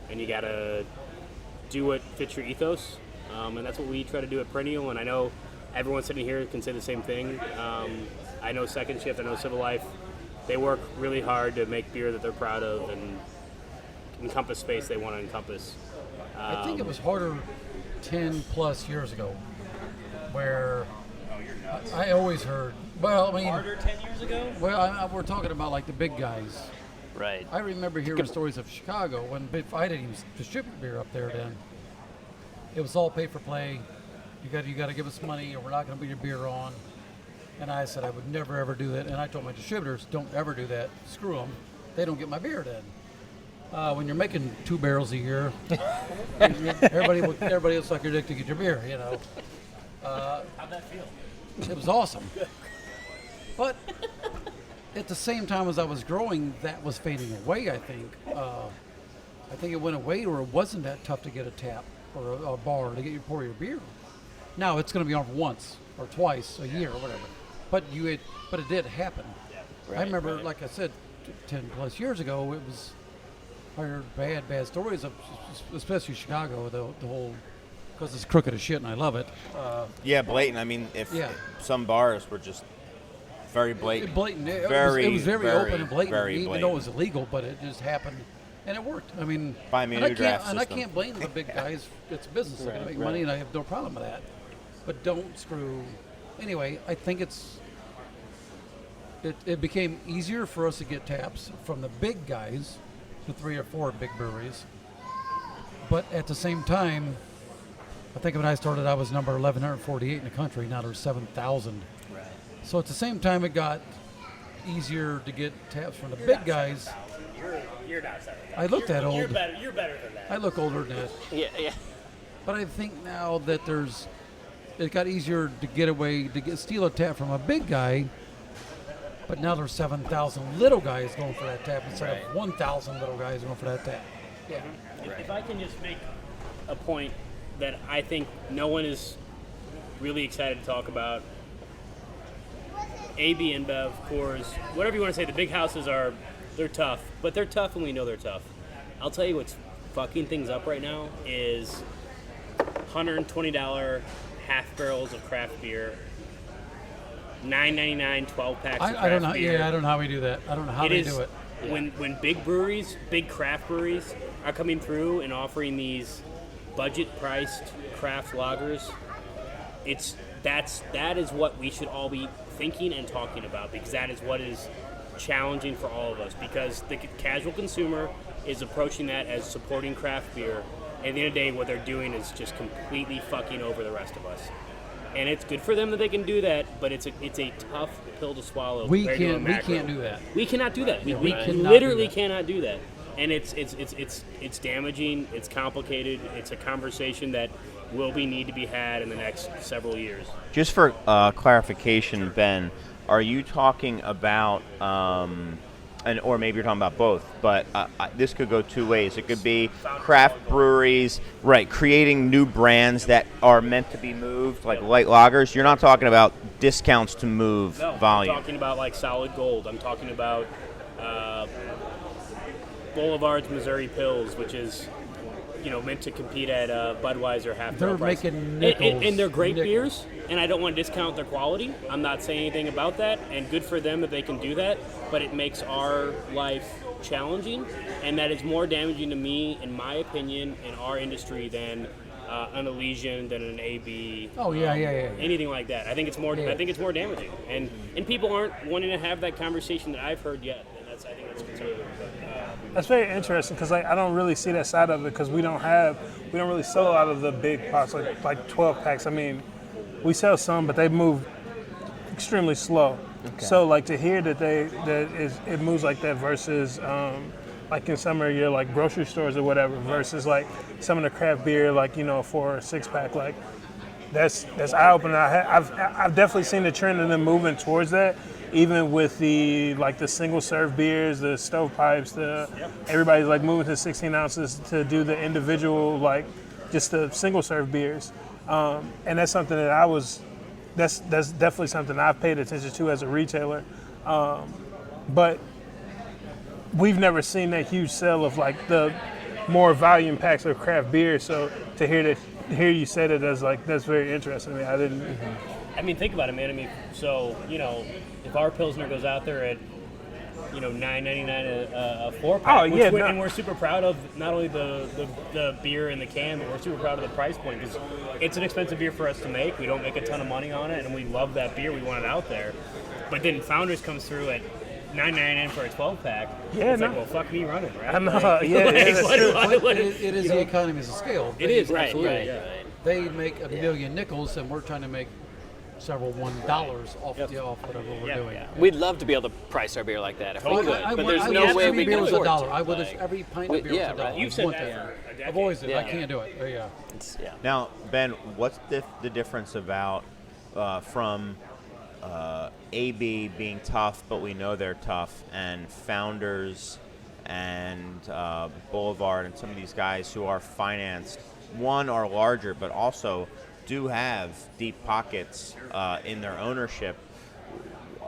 [SPEAKER 5] and you got to do what fits your ethos. And that's what we try to do at Perennial. And I know everyone sitting here can say the same thing. I know Second Shift, I know Civil Life. They work really hard to make beer that they're proud of and encompass space they want to encompass.
[SPEAKER 3] I think it was harder 10 plus years ago, where I always heard, well, I mean,
[SPEAKER 6] Harder 10 years ago?
[SPEAKER 3] well, we're talking about like the big guys.
[SPEAKER 6] Right.
[SPEAKER 3] I remember hearing stories of Chicago when I didn't even distribute beer up there then. It was all pay for play. You got to give us money, or we're not going to put your beer on. And I said I would never ever do that. And I told my distributors, don't ever do that. Screw them. They don't get my beer then. When you're making 2 barrels a year, everybody will suck your dick to get your beer. You know.
[SPEAKER 5] How'd that feel?
[SPEAKER 3] It was awesome. But at the same time as I was growing, that was fading away, I think. I think it went away, or it wasn't that tough to get a tap or a bar to get you pour your beer. Now it's going to be on once or twice a year or whatever. But it did happen. I remember, like I said, 10 plus years ago, it was, I heard bad stories of, especially Chicago, the whole, because it's crooked as shit and I love it.
[SPEAKER 2] Yeah, blatant. I mean, if some bars were just very blatant.
[SPEAKER 3] It was very open and blatant,
[SPEAKER 2] very
[SPEAKER 3] even
[SPEAKER 2] blatant.
[SPEAKER 3] though it was illegal, but it just happened, and it worked. I mean,
[SPEAKER 2] Buy me a
[SPEAKER 3] and I
[SPEAKER 2] new draft
[SPEAKER 3] can't, and I
[SPEAKER 2] system.
[SPEAKER 3] can't blame the big guys. It's a business; they're gonna make money, and I have no problem with that. But don't screw. Anyway, I think it became easier for us to get taps from the big guys, the 3 or 4 big breweries. But at the same time, I think when I started, I was number 1148 in the country. Now there's 7,000.
[SPEAKER 6] Right.
[SPEAKER 3] So at the same time, it got easier to get taps from the big guys.
[SPEAKER 5] You're not sorry.
[SPEAKER 3] I look that old.
[SPEAKER 5] You're better than that.
[SPEAKER 3] I look older than that.
[SPEAKER 6] Yeah.
[SPEAKER 3] But I think now that it got easier to get away, to steal a tap from a big guy. But now there's 7,000 little guys going for that tap instead of 1,000 little guys going for that tap. Yeah.
[SPEAKER 5] If I can just make a point that I think no one is really excited to talk about. AB, InBev, Coors, whatever you want to say, the big houses they're tough, but they're tough and we know they're tough. I'll tell you what's fucking things up right now is $120 half barrels of craft beer, $9.99 12 packs of craft
[SPEAKER 3] I don't know.
[SPEAKER 5] beer.
[SPEAKER 3] Yeah, I don't know how we do that. I don't know how they do it.
[SPEAKER 5] When big breweries, big craft breweries are coming through and offering these budget-priced craft lagers, that is what we should all be thinking and talking about, because that is what is challenging for all of us, because the casual consumer is approaching that as supporting craft beer, and at the end of the day what they're doing is just completely fucking over the rest of us. And it's good for them that they can do that, but it's a tough pill to swallow.
[SPEAKER 3] We
[SPEAKER 5] compared to a
[SPEAKER 3] can't
[SPEAKER 5] macro.
[SPEAKER 3] do that.
[SPEAKER 5] We cannot do that. We
[SPEAKER 3] cannot
[SPEAKER 5] literally
[SPEAKER 3] do that.
[SPEAKER 5] cannot do that. And it's damaging. It's complicated. It's a conversation that will need to be had in the next several years.
[SPEAKER 2] Just for clarification, Ben, are you talking about, or maybe you're talking about both, but this could go 2 ways. It could be craft breweries, right, creating new brands that are meant to be moved, like light lagers. You're not talking about discounts to move volume.
[SPEAKER 5] I'm talking about like Solid Gold. I'm talking about Boulevard's Missouri Pills, which is meant to compete at Budweiser half.
[SPEAKER 3] They're
[SPEAKER 5] price.
[SPEAKER 3] making nickels.
[SPEAKER 5] And they're great
[SPEAKER 3] Nickels.
[SPEAKER 5] beers. and I don't want to discount their quality. I'm not saying anything about that, and good for them that they can do that, but it makes our life challenging, and that is more damaging to me, in my opinion, in our industry than an Elysian, than an AB.
[SPEAKER 3] Oh yeah.
[SPEAKER 5] Anything like that. I think it's more.
[SPEAKER 3] Yeah.
[SPEAKER 5] I think it's more damaging, and people aren't wanting to have that conversation that I've heard yet, and I think that's concerning.
[SPEAKER 7] That's very interesting because I don't really see that side of it because we don't really sell a lot of the big pots like 12 packs. I mean, we sell some, but they move extremely slow. Okay. So like to hear that it moves like that versus like in some of your like grocery stores or whatever versus like some of the craft beer like 4 or 6 pack, like that's eye opening. I've definitely seen the trend of them moving towards that. Even with the single serve beers, the stovepipes, everybody's like moving to 16 ounces to do the individual just the single serve beers, and that's something that that's definitely something I've paid attention to as a retailer, but we've never seen that huge sale of like the more volume packs of craft beer. So to hear you say that that's very interesting. I didn't.
[SPEAKER 5] I mean, think about it, man. I mean, so if our Pilsner goes out there at $9.99 a 4-pack, and we're super proud of not only the beer in the can, but we're super proud of the price point because it's an expensive beer for us to make. We don't make a ton of money on it, and we love that beer. We want it out there. But then Founders comes through at $9.99 for a 12-pack.
[SPEAKER 7] Yeah,
[SPEAKER 5] it's like, well, fuck me running, right?
[SPEAKER 7] I know.
[SPEAKER 3] It is the economies of scale.
[SPEAKER 5] It is, right.
[SPEAKER 3] They make $1 million nickels, and we're trying to make several $1 off whatever we're doing.
[SPEAKER 6] Yeah. We'd love to be able to price our beer like that if we could, but there's
[SPEAKER 3] I
[SPEAKER 6] no
[SPEAKER 3] wish
[SPEAKER 6] way
[SPEAKER 3] every
[SPEAKER 6] we
[SPEAKER 3] beer
[SPEAKER 6] can
[SPEAKER 3] was
[SPEAKER 6] afford
[SPEAKER 3] $1.
[SPEAKER 6] to.
[SPEAKER 3] I wish every pint of beer was $1.
[SPEAKER 6] right.
[SPEAKER 5] You've said that for a decade.
[SPEAKER 3] I've always did. I can't do it.
[SPEAKER 6] Yeah.
[SPEAKER 2] Now, Ben, what's the difference about from AB being tough, but we know they're tough, and Founders and Boulevard and some of these guys who are financed, one, are larger, but also do have deep pockets in their ownership.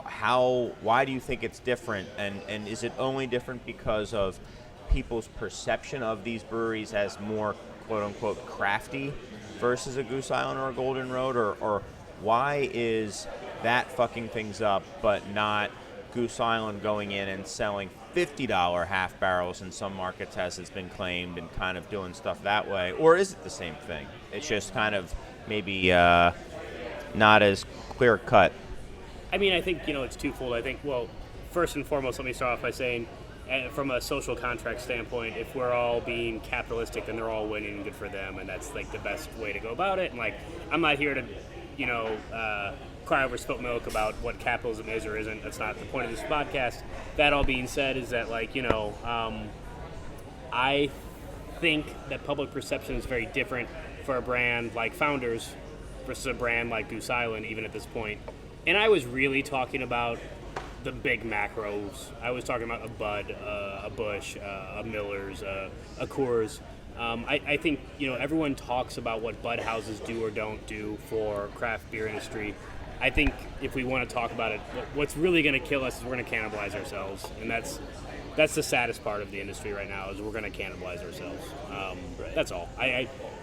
[SPEAKER 2] Why do you think it's different, and is it only different because of people's perception of these breweries as more quote-unquote crafty versus a Goose Island or a Golden Road, or why is that fucking things up but not Goose Island going in and selling $50 half barrels in some markets as it's been claimed and kind of doing stuff that way? Or is it the same thing? It's just kind of maybe not as clear cut.
[SPEAKER 5] I mean, I think, it's twofold. I think, well, first and foremost, let me start off by saying, from a social contract standpoint, if we're all being capitalistic, then they're all winning and good for them, and that's, like, the best way to go about it. And, I'm not here to, cry over spilt milk about what capitalism is or isn't. That's not the point of this podcast. That all being said is that, I think that public perception is very different for a brand like Founders versus a brand like Goose Island, even at this point. And I was really talking about the big macros. I was talking about a Bud, a Busch, a Miller's, a Coors. I think, everyone talks about what Bud houses do or don't do for craft beer industry. I think if we want to talk about it, what's really going to kill us is we're going to cannibalize ourselves. And that's the saddest part of the industry right now, is we're going to cannibalize ourselves. That's all.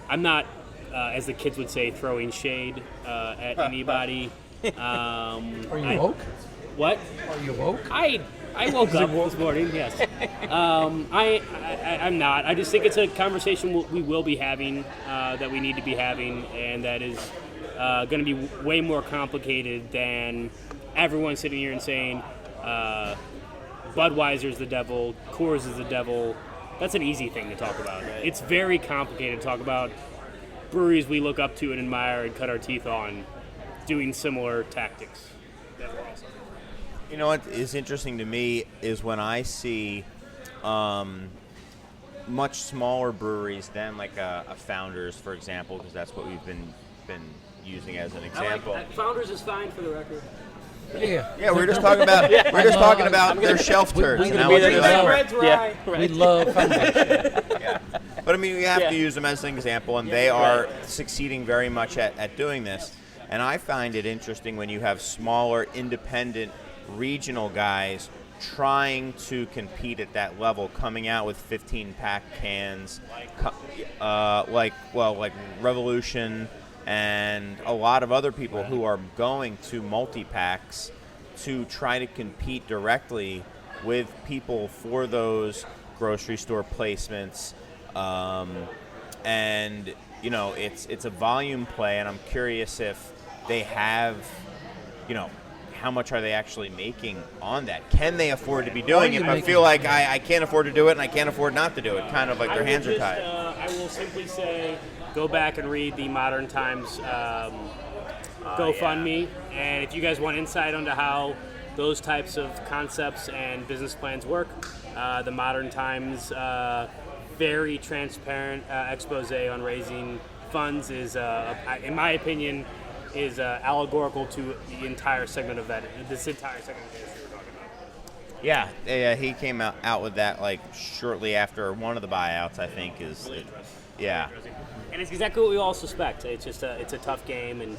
[SPEAKER 5] I'm not, as the kids would say, throwing shade at anybody.
[SPEAKER 3] Are you woke?
[SPEAKER 5] What?
[SPEAKER 3] Are you woke?
[SPEAKER 5] I woke up this morning, yes. I'm not. I just think it's a conversation we will be having, that we need to be having, and that is going to be way more complicated than everyone sitting here and saying Budweiser's the devil, Coors is the devil. That's an easy thing to talk about. It's very complicated to talk about breweries we look up to and admire and cut our teeth on doing similar tactics.
[SPEAKER 2] You know what is interesting to me is when I see much smaller breweries than like a Founders, for example, because that's what we've been using as an example.
[SPEAKER 5] Founders is fine, for the record.
[SPEAKER 2] Yeah, we're just talking about their shelf turds.
[SPEAKER 3] We love Founders.
[SPEAKER 2] Yeah. But I mean, we have to use them as an example, and they are succeeding very much at doing this. And I find it interesting when you have smaller, independent, regional guys trying to compete at that level, coming out with 15-pack cans, like Revolution and a lot of other people who are going to multi-packs to try to compete directly with people for those grocery store placements. And, you know, it's a volume play, and I'm curious if they have, you know, how much are they actually making on that? Can they afford to be doing it? I feel like I can't afford to do it, and I can't afford not to do it. Kind of like their hands are tied.
[SPEAKER 5] I will simply say, go back and read the Modern Times GoFundMe, and if you guys want insight into how those types of concepts and business plans work, the Modern Times very transparent expose on raising funds is, in my opinion, is allegorical to the entire segment of this entire segment of the industry we're talking about.
[SPEAKER 2] Yeah, he came out with that like shortly after one of the buyouts, I think. Yeah.
[SPEAKER 5] And it's exactly what we all suspect. It's just it's a tough game, and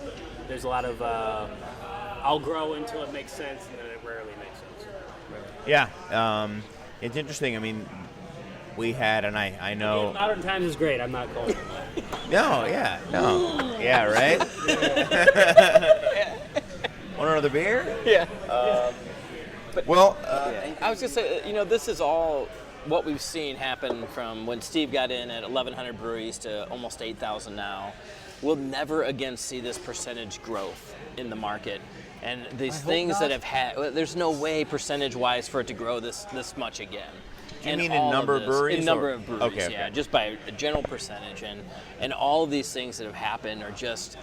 [SPEAKER 5] there's a lot of I'll grow until it makes sense, and then it rarely makes sense.
[SPEAKER 2] Yeah, it's interesting. I mean, we had, and I know.
[SPEAKER 5] Modern Times is great. I'm not calling it that.
[SPEAKER 2] No, right? Want another beer?
[SPEAKER 6] Yeah.
[SPEAKER 2] Well,
[SPEAKER 6] I was just saying, you know, this is all what we've seen happen from when Steve got in at 1,100 breweries to almost 8,000 now. We'll never again see this percentage growth in the market. And these things that have had, there's no way percentage-wise for it to grow this much again.
[SPEAKER 2] Do you mean in number of breweries?
[SPEAKER 6] In number of breweries,
[SPEAKER 2] okay.
[SPEAKER 6] Yeah, just by a general percentage. And all of these things that have happened are just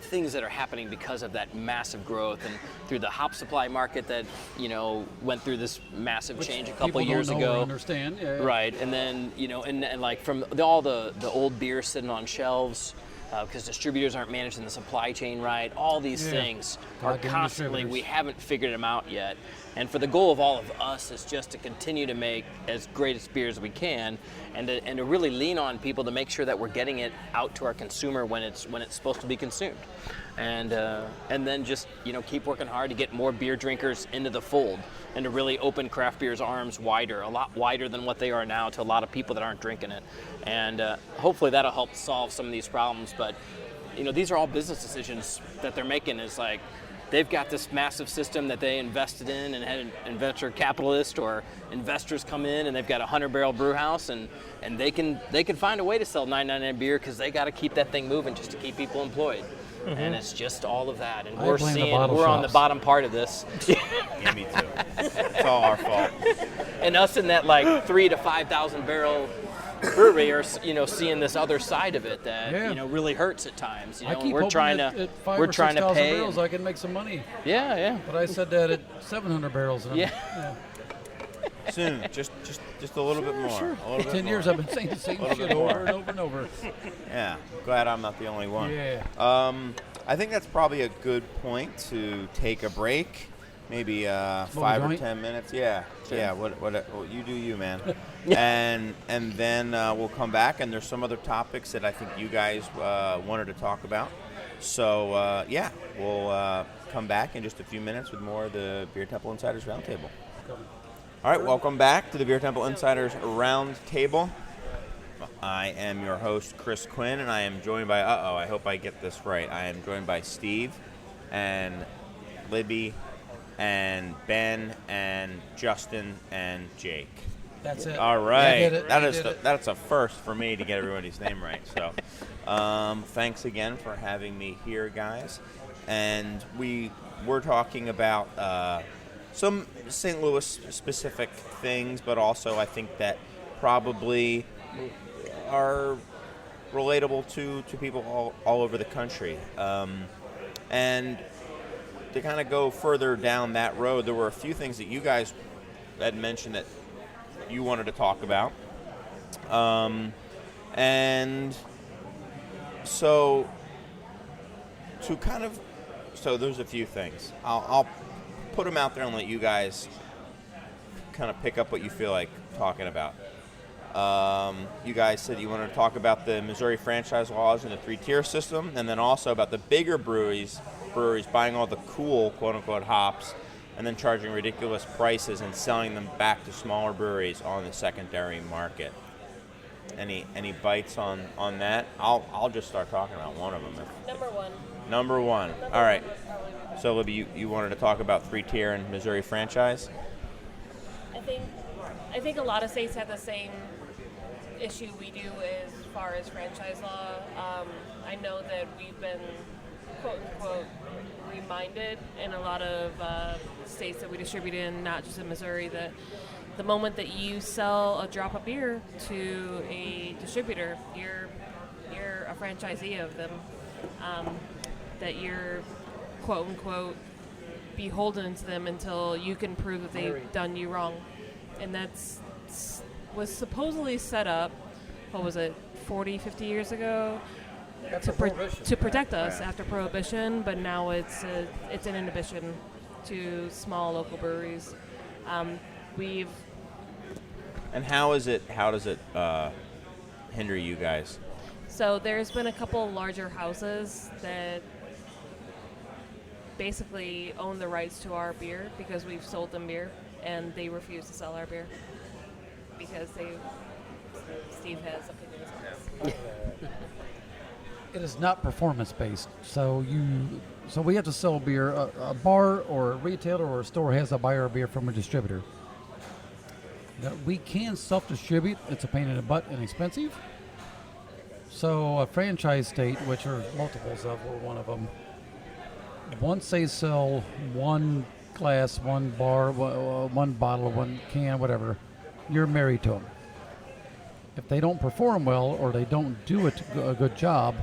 [SPEAKER 6] things that are happening because of that massive growth and through the hop supply market that, you know, went through this massive change a couple years ago.
[SPEAKER 3] People don't know or understand. Yeah.
[SPEAKER 6] Right, and then, you know, and like from all the old beer sitting on shelves, because distributors aren't managing the supply chain right. All these things are constantly, we haven't figured them out yet. And for the goal of all of us is just to continue to make as great as beer as we can, and to really lean on people to make sure that we're getting it out to our consumer when it's supposed to be consumed. And then just, you know, keep working hard to get more beer drinkers into the fold and to really open craft beer's arms wider, a lot wider than what they are now to a lot of people that aren't drinking it. And hopefully that'll help solve some of these problems. But, you know, these are all business decisions that they're making. Is like they've got this massive system that they invested in and had an venture capitalist or investors come in and they've got a 100-barrel brew house and they can find a way to sell $9.99 beer because they got to keep that thing moving just to keep people employed. Mm-hmm. And it's just all of that, and we're on the bottom part of this.
[SPEAKER 2] Yeah, me too. It's all our fault.
[SPEAKER 6] And us in that like 3,000 to 5,000 barrel brewery are, you know, seeing this other side of it that you know really hurts at times. You know,
[SPEAKER 3] I keep
[SPEAKER 6] we're trying to
[SPEAKER 3] at 5,000 or 6,000 barrels I can make some money.
[SPEAKER 6] Yeah.
[SPEAKER 3] But I said that at 700 barrels.
[SPEAKER 6] Yeah.
[SPEAKER 2] Soon, just a little bit more.
[SPEAKER 3] Sure.
[SPEAKER 2] A little bit
[SPEAKER 3] 10 years
[SPEAKER 2] more.
[SPEAKER 3] I've been saying the same shit over and over and over.
[SPEAKER 2] Yeah, glad I'm not the only one.
[SPEAKER 3] Yeah.
[SPEAKER 2] I think that's probably a good point to take a break. Maybe 5 or 10 minutes. Yeah, sure. Yeah. What you do, you man. and then we'll come back, and there's some other topics that I think you guys wanted to talk about. So we'll come back in just a few minutes with more of the Beer Temple Insiders Roundtable. All right, welcome back to the Beer Temple Insiders Roundtable. I am your host, Chris Quinn, and I am joined by, I hope I get this right. I am joined by Steve and Libby and Ben and Justin and Jake.
[SPEAKER 3] That's it.
[SPEAKER 2] All right.
[SPEAKER 3] Yeah,
[SPEAKER 2] that's a first for me to get everybody's name right. So thanks again for having me here, guys. And we're talking about some St. Louis specific things, but also I think that probably are relatable to people all over the country. And to kind of go further down that road, there were a few things that you guys had mentioned that you wanted to talk about. And so there's a few things. I'll put them out there and let you guys kind of pick up what you feel like talking about. You guys said you wanted to talk about the Missouri franchise laws and the 3-tier system, and then also about the bigger breweries buying all the cool, quote-unquote, hops and then charging ridiculous prices and selling them back to smaller breweries on the secondary market. Any bites on that? I'll just start talking about one of them.
[SPEAKER 4] Number one.
[SPEAKER 2] Number one. All right. So Libby, you wanted to talk about 3-tier and Missouri franchise?
[SPEAKER 4] I think a lot of states have the same issue we do as far as franchise law. I know that we've been quote unquote reminded in a lot of states that we distribute in, not just in Missouri, that the moment that you sell a drop of beer to a distributor, you're a franchisee of them. That you're quote unquote beholden to them until you can prove that they've done you wrong. And was supposedly set up, what was it, 40, 50 years ago? To protect us after Prohibition, but now it's an inhibition to small local breweries.
[SPEAKER 2] And how does it hinder you guys?
[SPEAKER 4] So there's been a couple larger houses that basically own the rights to our beer because we've sold them beer, and they refuse to sell our beer because Steve has opinions on this.
[SPEAKER 3] It is not performance based. So we have to sell beer. A bar or a retailer or a store has to buy our beer from a distributor. Now, we can self-distribute. It's a pain in the butt and expensive. So a franchise state, which are multiples of, we're one of them. Once they sell one glass, one bar, one bottle, one can, whatever, you're married to them. If they don't perform well or they don't do a good job,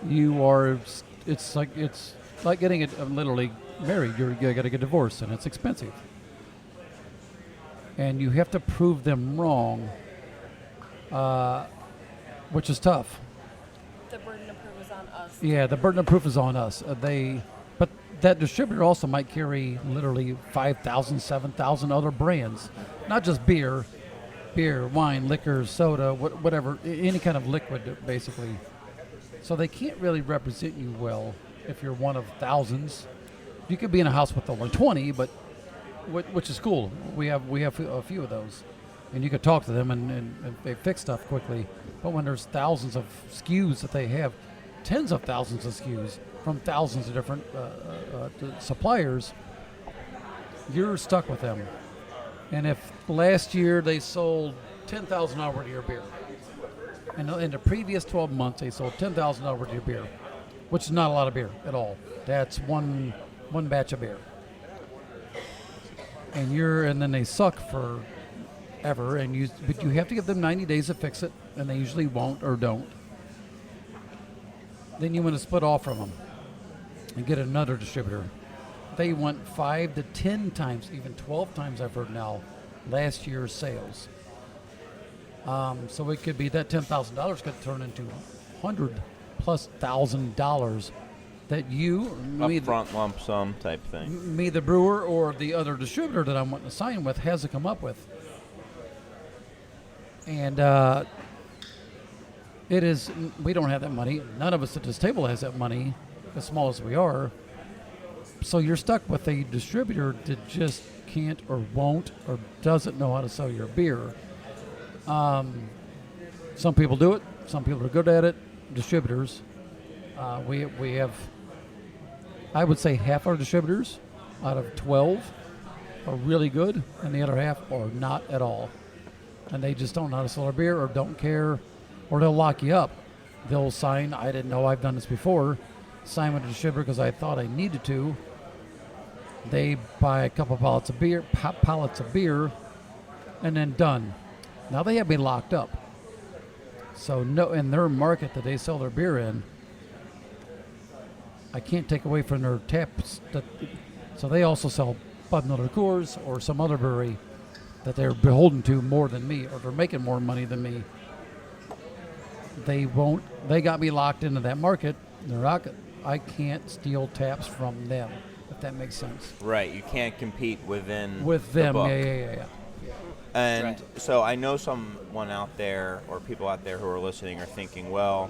[SPEAKER 3] it's like getting literally married. You got to get divorced, and it's expensive. And you have to prove them wrong, which is tough.
[SPEAKER 4] The burden of proof is on us.
[SPEAKER 3] Yeah, the burden of proof is on us. But that distributor also might carry literally 5,000, 7,000 other brands, not just beer, wine, liquor, soda, whatever, any kind of liquid, basically. So they can't really represent you well if you're one of thousands. You could be in a house with only 20, but which is cool. We have a few of those, and you could talk to them and they fix stuff quickly. But when there's thousands of SKUs that they have, tens of thousands of SKUs from thousands of different suppliers, you're stuck with them. And if last year they sold $10,000 worth of your beer, and in the previous 12 months they sold $10,000 worth of your beer, which is not a lot of beer at all. That's one batch of beer. And then they suck forever, but you have to give them 90 days to fix it, and they usually won't or don't. Then you want to split off from them and get another distributor. They want 5 to 10 times, even 12 times I've heard now, last year's sales. So it could be that $10,000 could turn into $100,000+ that you,
[SPEAKER 2] Upfront lump sum type thing.
[SPEAKER 3] me, the brewer, or the other distributor that I'm wanting to sign with has to come up with. And we don't have that money. None of us at this table has that money, as small as we are. So you're stuck with a distributor that just can't or won't or doesn't know how to sell your beer. Some people do it. Some people are good at it. Distributors. We have, I would say, half our distributors out of 12 are really good, and the other half are not at all. And they just don't know how to sell their beer or don't care, or they'll lock you up. They'll sign, I didn't know, I've done this before, sign with a distributor because I thought I needed to. They buy a couple pallets of beer, and then done. Now they have me locked up. So no, in their market that they sell their beer in, I can't take away from their taps. So they also sell Bud Miller Coors or some other brewery that they're beholden to more than me, or they're making more money than me. They got me locked into that market. I can't steal taps from them, if that makes sense.
[SPEAKER 2] Right, you can't compete with them.
[SPEAKER 3] The book. Yeah.
[SPEAKER 2] And
[SPEAKER 6] Right.
[SPEAKER 2] so I know someone out there, or people out there who are listening, are thinking, well,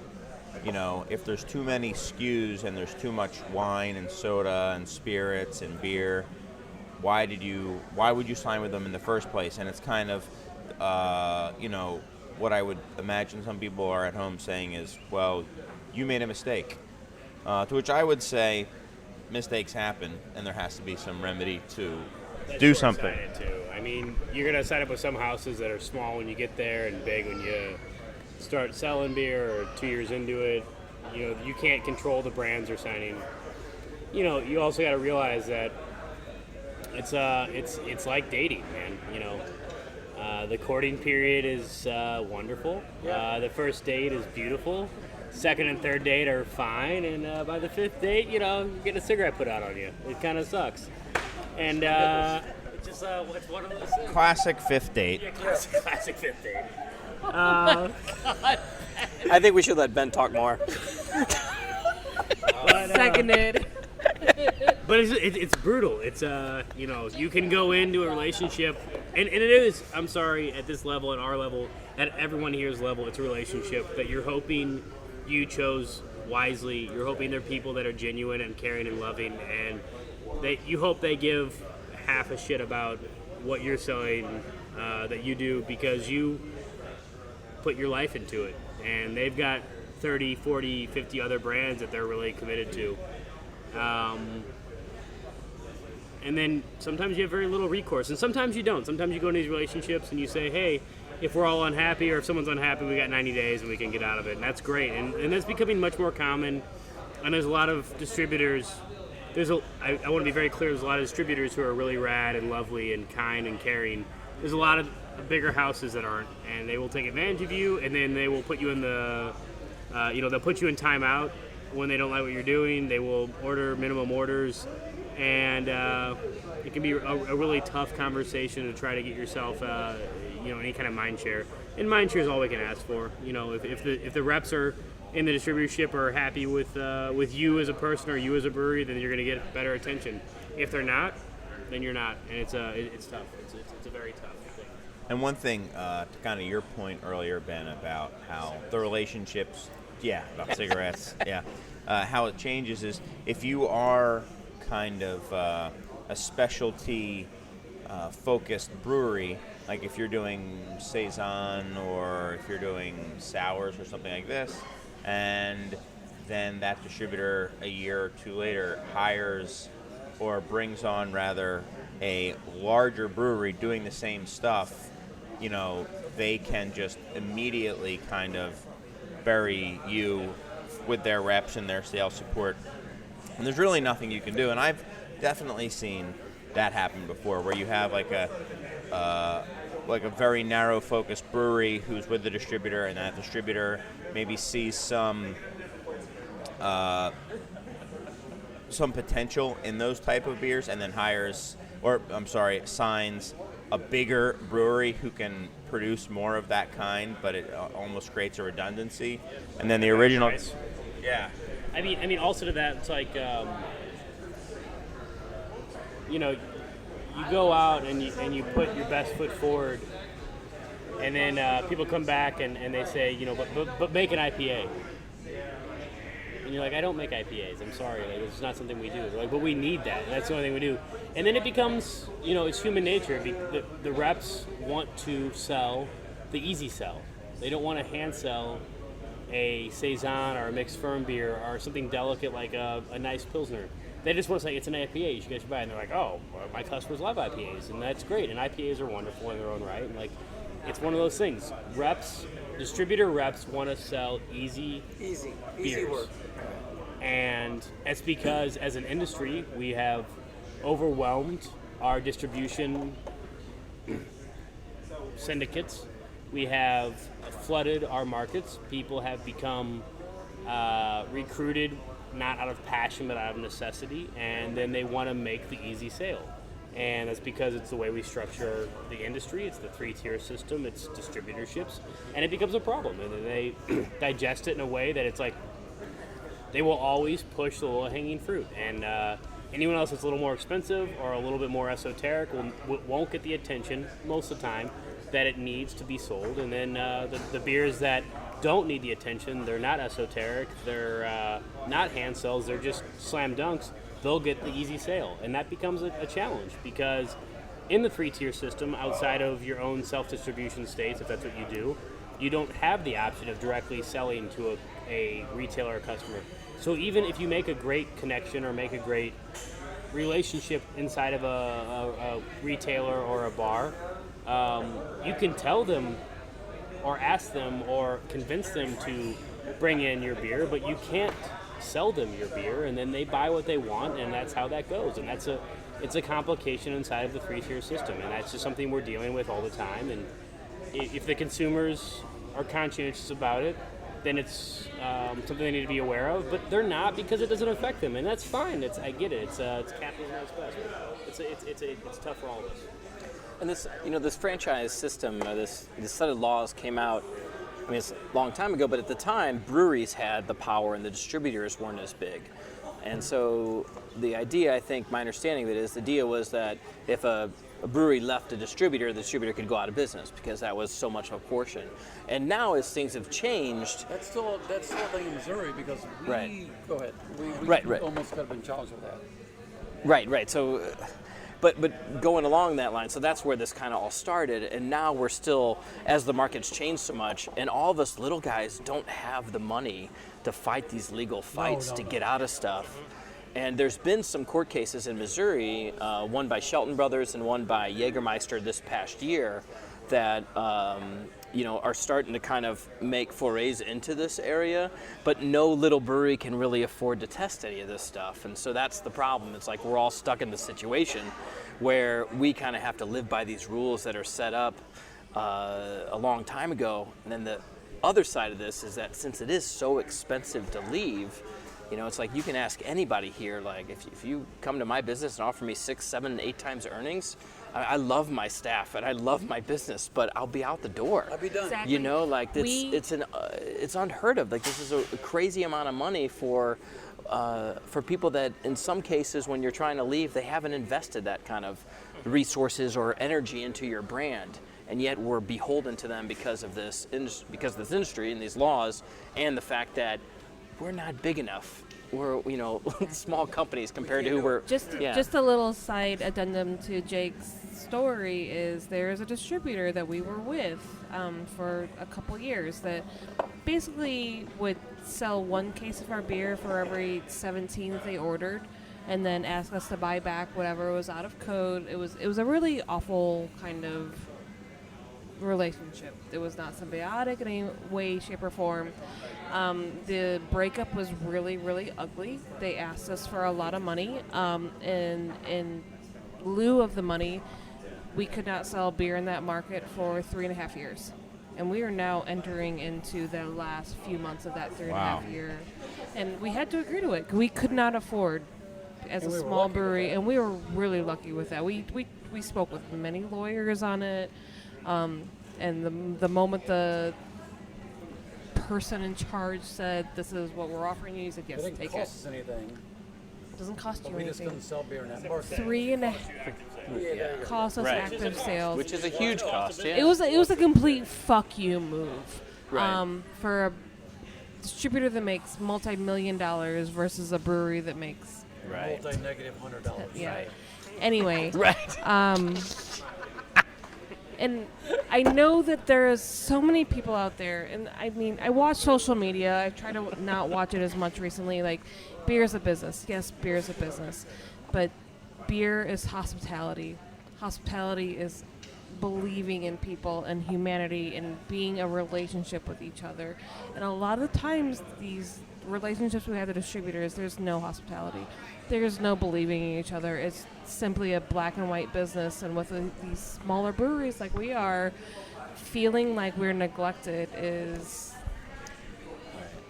[SPEAKER 2] if there's too many SKUs and there's too much wine and soda and spirits and beer, why would you sign with them in the first place? And it's kind of, what I would imagine some people are at home saying is, well, you made a mistake. To which I would say, mistakes happen, and there has to be some remedy to do something.
[SPEAKER 5] Too. I mean, you're gonna sign up with some houses that are small when you get there and big when you start selling beer or 2 years into it. You know, you can't control the brands you're signing. You know, you also got to realize that it's like dating, man. You know, the courting period is wonderful. The first date is beautiful. Second and third date are fine, and by the fifth date, you know, you get a cigarette put out on you. It kind of sucks. And it's just it's one of those things.
[SPEAKER 2] Classic fifth date.
[SPEAKER 5] Yeah, classic fifth date.
[SPEAKER 6] I think we should let Ben talk more.
[SPEAKER 4] Seconded.
[SPEAKER 5] But it's brutal. It's you know, you can go into a relationship, and it is. I'm sorry, at this level, at our level, at everyone here's level, it's a relationship that you're hoping you chose wisely. You're hoping they're people that are genuine and caring and loving, and you hope they give half a shit about what you're selling that you do because you put your life into it, and they've got 30, 40, 50 other brands that they're really committed to. And then sometimes you have very little recourse, and sometimes you don't. Sometimes you go into these relationships and you say, hey, if we're all unhappy or if someone's unhappy, we got 90 days and we can get out of it, and that's great. And that's becoming much more common, and there's a lot of distributors. I want to be very clear, there's a lot of distributors who are really rad and lovely and kind and caring. There's a lot of bigger houses that aren't, and they will take advantage of you, and then they will put you in the, they'll put you in timeout when they don't like what you're doing. They will order minimum orders, and it can be a really tough conversation to try to get yourself, any kind of mind share. And mind share is all we can ask for. You know, if the reps are in the distributorship are happy with you as a person or you as a brewery, then you're going to get better attention. If they're not, then you're not, and it's tough. It's a very tough thing.
[SPEAKER 2] And one thing, to kind of your point earlier, Ben, about how the relationships, about cigarettes, how it changes is if you are kind of a specialty focused brewery, like if you're doing Saison or if you're doing sours or something like this, and then that distributor a year or two later hires or brings on rather a larger brewery doing the same stuff, you know, they can just immediately kind of bury you with their reps and their sales support. And there's really nothing you can do. And I've definitely seen that happen before, where you have like a very narrow focused brewery who's with the distributor, and that distributor maybe sees some potential in those type of beers, and then signs a bigger brewery who can produce more of that kind, but it almost creates a redundancy. And then the original,
[SPEAKER 5] I mean, also to that, it's like, you go out and you put your best foot forward, and then people come back and they say, but make an IPA. And you're like, I don't make IPAs. I'm sorry. Like, it's not something we do. They're like, but we need that. And that's the only thing we do. And then it becomes, it's human nature. The reps want to sell the easy sell. They don't want to hand sell a Saison or a mixed firm beer or something delicate like a nice Pilsner. They just want to say, it's an IPA, you guys should buy it. And they're like, oh, well, my customers love IPAs. And that's great. And IPAs are wonderful in their own right. And like, it's one of those things. Distributor reps want to sell easy beers.
[SPEAKER 6] Work.
[SPEAKER 5] And it's because as an industry, we have overwhelmed our distribution syndicates. We have flooded our markets. People have become recruited not out of passion but out of necessity, and then they want to make the easy sale. And that's because it's the way we structure the industry. It's the 3-tier system. It's distributorships. And it becomes a problem. And then they digest it in a way that it's like they will always push the low-hanging fruit. And anyone else that's a little more expensive or a little bit more esoteric won't get the attention most of the time that it needs to be sold. And then the beers that don't need the attention, they're not esoteric, they're not hand sells, they're just slam dunks, they'll get the easy sale. And that becomes a challenge, because in the 3-tier system, outside of your own self-distribution states, if that's what you do, you don't have the option of directly selling to a retailer or customer. So even if you make a great connection or make a great relationship inside of a retailer or a bar, you can tell them or ask them or convince them to bring in your beer, but you can't sell them your beer, and then they buy what they want, and that's how that goes. And it's a complication inside of the 3-tier system, and that's just something we're dealing with all the time. And if the consumers are conscientious about it, then it's something they need to be aware of. But they're not, because it doesn't affect them, and that's fine. I get it. It's capitalism at its best. It's tough for all of us.
[SPEAKER 6] And this franchise system, this set of laws came out. I mean, it's a long time ago, but at the time, breweries had the power, and the distributors weren't as big. And so the idea, I think, my understanding of it is, the deal was that if a brewery left a distributor, the distributor could go out of business because that was so much of a portion. And now, as things have changed,
[SPEAKER 3] That's still a thing in Missouri because we
[SPEAKER 6] Right.
[SPEAKER 3] go ahead. We
[SPEAKER 6] Right.
[SPEAKER 3] almost could have been challenged with that.
[SPEAKER 6] right. So, but going along that line, so that's where this kind of all started. And now we're still, as the market's changed so much, and all of us little guys don't have the money to fight these legal fights to get out of stuff. And there's been some court cases in Missouri, one by Shelton Brothers and one by Jägermeister this past year, that are starting to kind of make forays into this area, but no little brewery can really afford to test any of this stuff. And so that's the problem. It's like we're all stuck in this situation where we kind of have to live by these rules that are set up a long time ago. And then the other side of this is that since it is so expensive to leave, it's like you can ask anybody here, like if you come to my business and offer me 6, 7, 8 times earnings, I love my staff and I love my business, but I'll be out the door.
[SPEAKER 3] I'll be done.
[SPEAKER 4] Exactly.
[SPEAKER 6] Like it's unheard of. Like, this is a crazy amount of money for people that, in some cases, when you're trying to leave, they haven't invested that kind of resources or energy into your brand, and yet we're beholden to them because of this industry and these laws, and the fact that we're not big enough. We're small companies compared to who we're.
[SPEAKER 4] Just a little side addendum to Jake's story is there's a distributor that we were with for a couple years that basically would sell one case of our beer for every 17 that they ordered, and then ask us to buy back whatever was out of code. It was a really awful kind of relationship. It was not symbiotic in any way, shape, or form. The breakup was really, really ugly. They asked us for a lot of money, and in lieu of the money, we could not sell beer in that market for 3.5 years. And we are now entering into the last few months of that 3.5 year. And we had to agree to it. We could not afford, as a small brewery, and we were really lucky with that. We spoke with many lawyers on it, and the moment the person in charge said, "This is what we're offering you," he said, "Yes,
[SPEAKER 3] It didn't
[SPEAKER 4] take
[SPEAKER 3] cost
[SPEAKER 4] it."
[SPEAKER 3] us anything.
[SPEAKER 4] It doesn't cost
[SPEAKER 3] But
[SPEAKER 4] you
[SPEAKER 3] we just
[SPEAKER 4] anything.
[SPEAKER 3] couldn't sell beer in that market.
[SPEAKER 4] 3.5 cost us active sales,
[SPEAKER 6] which is a huge cost. Yeah.
[SPEAKER 4] It was a complete fuck you move.
[SPEAKER 6] Right.
[SPEAKER 4] For a distributor that makes multi-million dollars versus a brewery that makes
[SPEAKER 3] Multi-negative $100.
[SPEAKER 4] yeah.
[SPEAKER 6] Right.
[SPEAKER 4] Anyway,
[SPEAKER 6] Right.
[SPEAKER 4] and I know that there's so many people out there, and I mean, I watch social media. I try to not watch it as much recently. Like, beer is a business. Yes, beer is a business, but beer is hospitality. Hospitality is believing in people and humanity and being a relationship with each other. And a lot of the times, these relationships we have with distributors, there's no hospitality. There's no believing in each other. It's simply a black and white business. And with these smaller breweries like we are, feeling like we're neglected is...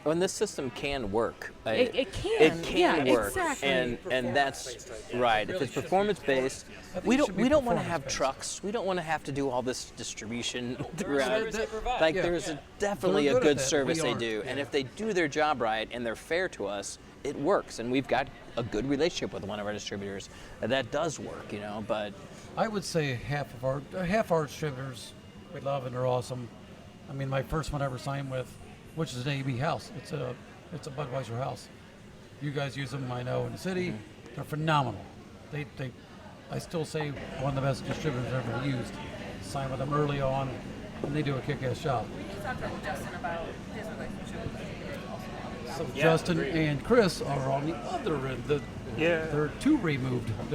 [SPEAKER 6] And this system can work.
[SPEAKER 4] It can.
[SPEAKER 6] It can
[SPEAKER 4] Yeah,
[SPEAKER 6] work,
[SPEAKER 4] exactly.
[SPEAKER 6] and that's right. If it's performance based, we don't want to have trucks. We don't want to have to do all this distribution throughout. Like, there's definitely
[SPEAKER 3] They're
[SPEAKER 6] a
[SPEAKER 3] good at
[SPEAKER 6] good
[SPEAKER 3] that.
[SPEAKER 6] service
[SPEAKER 3] We
[SPEAKER 6] they
[SPEAKER 3] aren't.
[SPEAKER 6] do, and if they do their job right and they're fair to us, it works. And we've got a good relationship with one of our distributors. That does work, But
[SPEAKER 3] I would say half our distributors we love and they're awesome. I mean, my first one I ever signed with, which is an AB house. It's a Budweiser house. You guys use them, I know, in the city. They're phenomenal. I still say one of the best distributors I've ever used. Signed with them early on. and they do a kick-ass job.
[SPEAKER 4] We need to talk to Justin about his relationship with the also.
[SPEAKER 3] So Justin and Chris are on the other end. They're two removed.
[SPEAKER 7] That's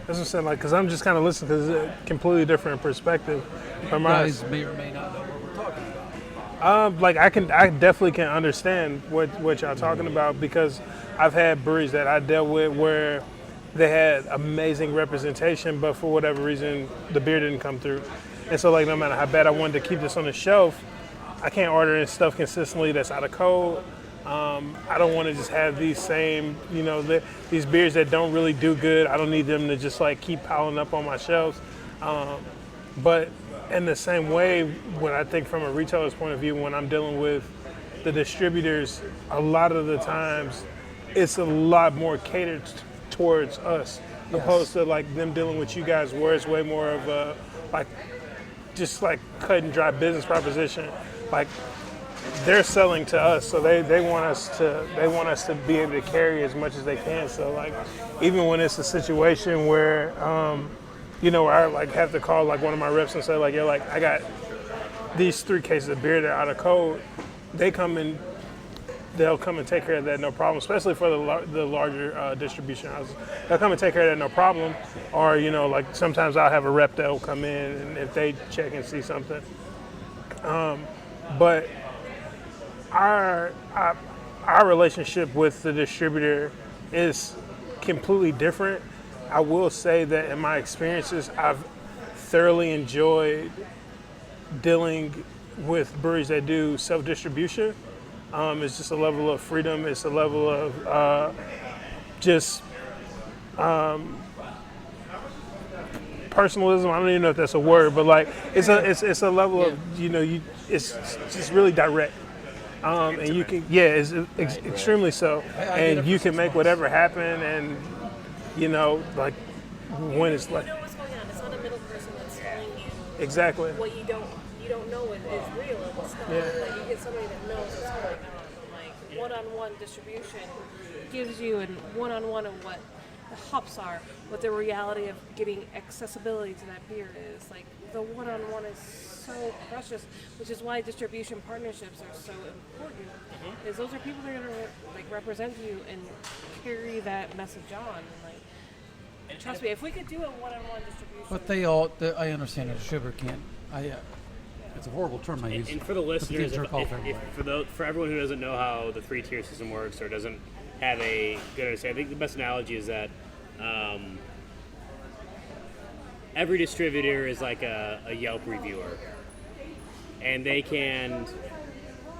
[SPEAKER 7] what I'm saying, like, because I'm just kind of listening because it's a completely different perspective from
[SPEAKER 3] You
[SPEAKER 7] us.
[SPEAKER 3] guys may or may not know what we're talking about.
[SPEAKER 7] Like I definitely can understand what y'all talking about because I've had breweries that I dealt with where they had amazing representation, but for whatever reason the beer didn't come through, and so like no matter how bad I wanted to keep this on the shelf, I can't order this stuff consistently that's out of code. I don't want to just have these same, these beers that don't really do good. I don't need them to just like keep piling up on my shelves. But in the same way, when I think from a retailer's point of view, when I'm dealing with the distributors, a lot of the times it's a lot more catered towards us, opposed to like them dealing with you guys, where it's way more of a just like cut and dry business proposition. Like they're selling to us, so they want us to be able to carry as much as they can. So like even when it's a situation where where I like have to call like one of my reps and say like, yo, like I got these 3 cases of beer that are out of code, they'll come and take care of that no problem, especially for the larger distribution houses. They'll come and take care of that no problem. Or like sometimes I'll have a rep that will come in and if they check and see something. But our relationship with the distributor is completely different. I will say that in my experiences, I've thoroughly enjoyed dealing with breweries that do self-distribution. It's just a level of freedom. It's a level of personalism. I don't even know if that's a word, but like it's a level of it's just really direct. And you can it's extremely so, and you can make whatever happen, and like when it's like
[SPEAKER 8] You know what's going on. It's not a middle person that's telling you
[SPEAKER 7] exactly.
[SPEAKER 8] what you don't know is real and what's not. Like you get somebody that knows what's going on. Like one-on-one distribution gives you an one-on-one of what the hops are, what the reality of getting accessibility to that beer is. Like the one-on-one is so precious, which is why distribution partnerships are so important. Is those are people that are gonna like represent you and carry that message on. Like, trust me, if we could do a one-on-one distribution,
[SPEAKER 3] But I understand a distributor can't. It's a horrible term I use.
[SPEAKER 5] And for the
[SPEAKER 3] But they
[SPEAKER 5] listeners,
[SPEAKER 3] jerk off everybody.
[SPEAKER 5] for everyone who doesn't know how the 3-tier system works or doesn't have a good understanding, I think the best analogy is that every distributor is like a Yelp reviewer, and they can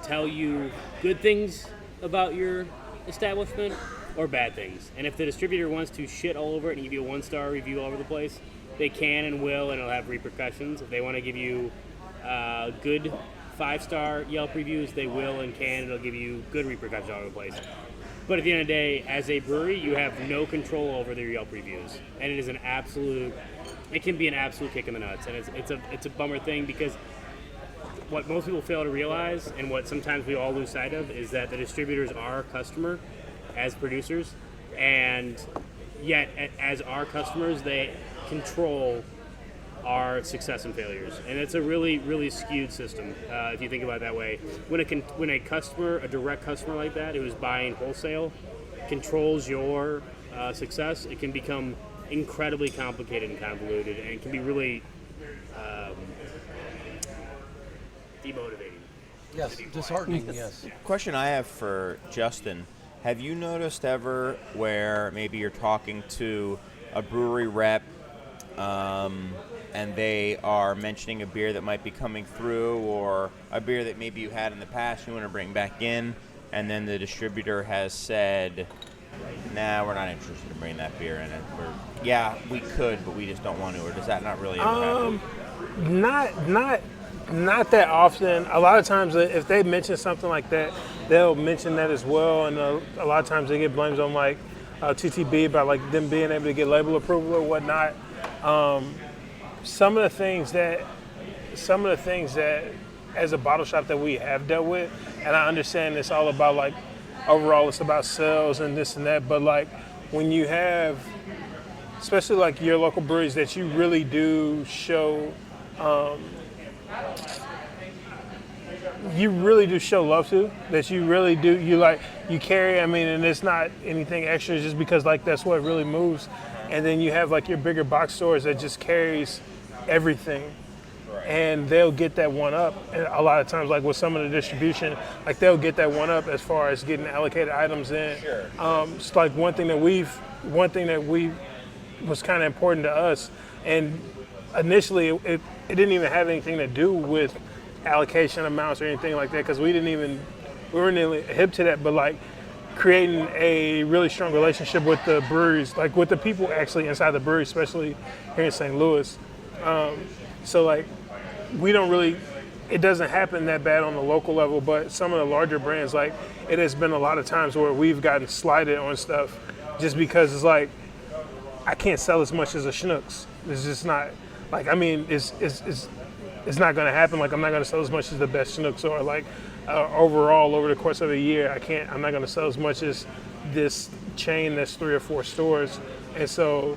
[SPEAKER 5] tell you good things about your establishment or bad things. And if the distributor wants to shit all over it and give you a 1-star review all over the place, they can and will, and it'll have repercussions. If they want to give you good 5-star Yelp reviews, they will and can, and it'll give you good repercussions all over the place. But at the end of the day, as a brewery, you have no control over their Yelp reviews, and it is it can be an absolute kick in the nuts, and it's a bummer thing because what most people fail to realize, and what sometimes we all lose sight of, is that the distributors are our customer as producers, and yet as our customers, they control our success and failures, and it's a really, really skewed system if you think about it that way. When a customer, a direct customer like that, who is buying wholesale, controls your success, it can become incredibly complicated and convoluted, and it can be really demotivating.
[SPEAKER 3] Yes, disheartening. Yes.
[SPEAKER 2] Question I have for Justin: have you noticed ever where maybe you're talking to a brewery rep? And they are mentioning a beer that might be coming through, or a beer that maybe you had in the past you want to bring back in, and then the distributor has said, nah, we're not interested in bringing that beer in it. We could, but we just don't want to. Or does that not really ever happen?
[SPEAKER 7] Not that often. A lot of times if they mention something like that, they'll mention that as well, and a lot of times they get blamed on like TTB about like them being able to get label approval or whatnot. Some of the things that as a bottle shop that we have dealt with, and I understand it's all about like overall it's about sales and this and that, but like when you have, especially like your local breweries that you really do show you really do show love to, that you really do, you carry, I mean, and it's not anything extra just because like that's what really moves. And then you have like your bigger box stores that just carries everything. And they'll get that one up. And a lot of times, like with some of the distribution, like they'll get that one up as far as getting allocated items in.
[SPEAKER 2] Sure.
[SPEAKER 7] It's like one thing that we was kind of important to us. And initially, it didn't even have anything to do with allocation amounts or anything like that, because we weren't really hip to that. But like creating a really strong relationship with the breweries, like with the people actually inside the brewery, especially here in St. Louis. So like, it doesn't happen that bad on the local level, but some of the larger brands, like it has been a lot of times where we've gotten slighted on stuff just because it's like, I can't sell as much as a Schnucks. It's just not, like, I mean, it's not going to happen. Like, I'm not going to sell as much as the best Schnucks, or like overall over the course of a year, I'm not going to sell as much as this chain that's 3 or 4 stores. And so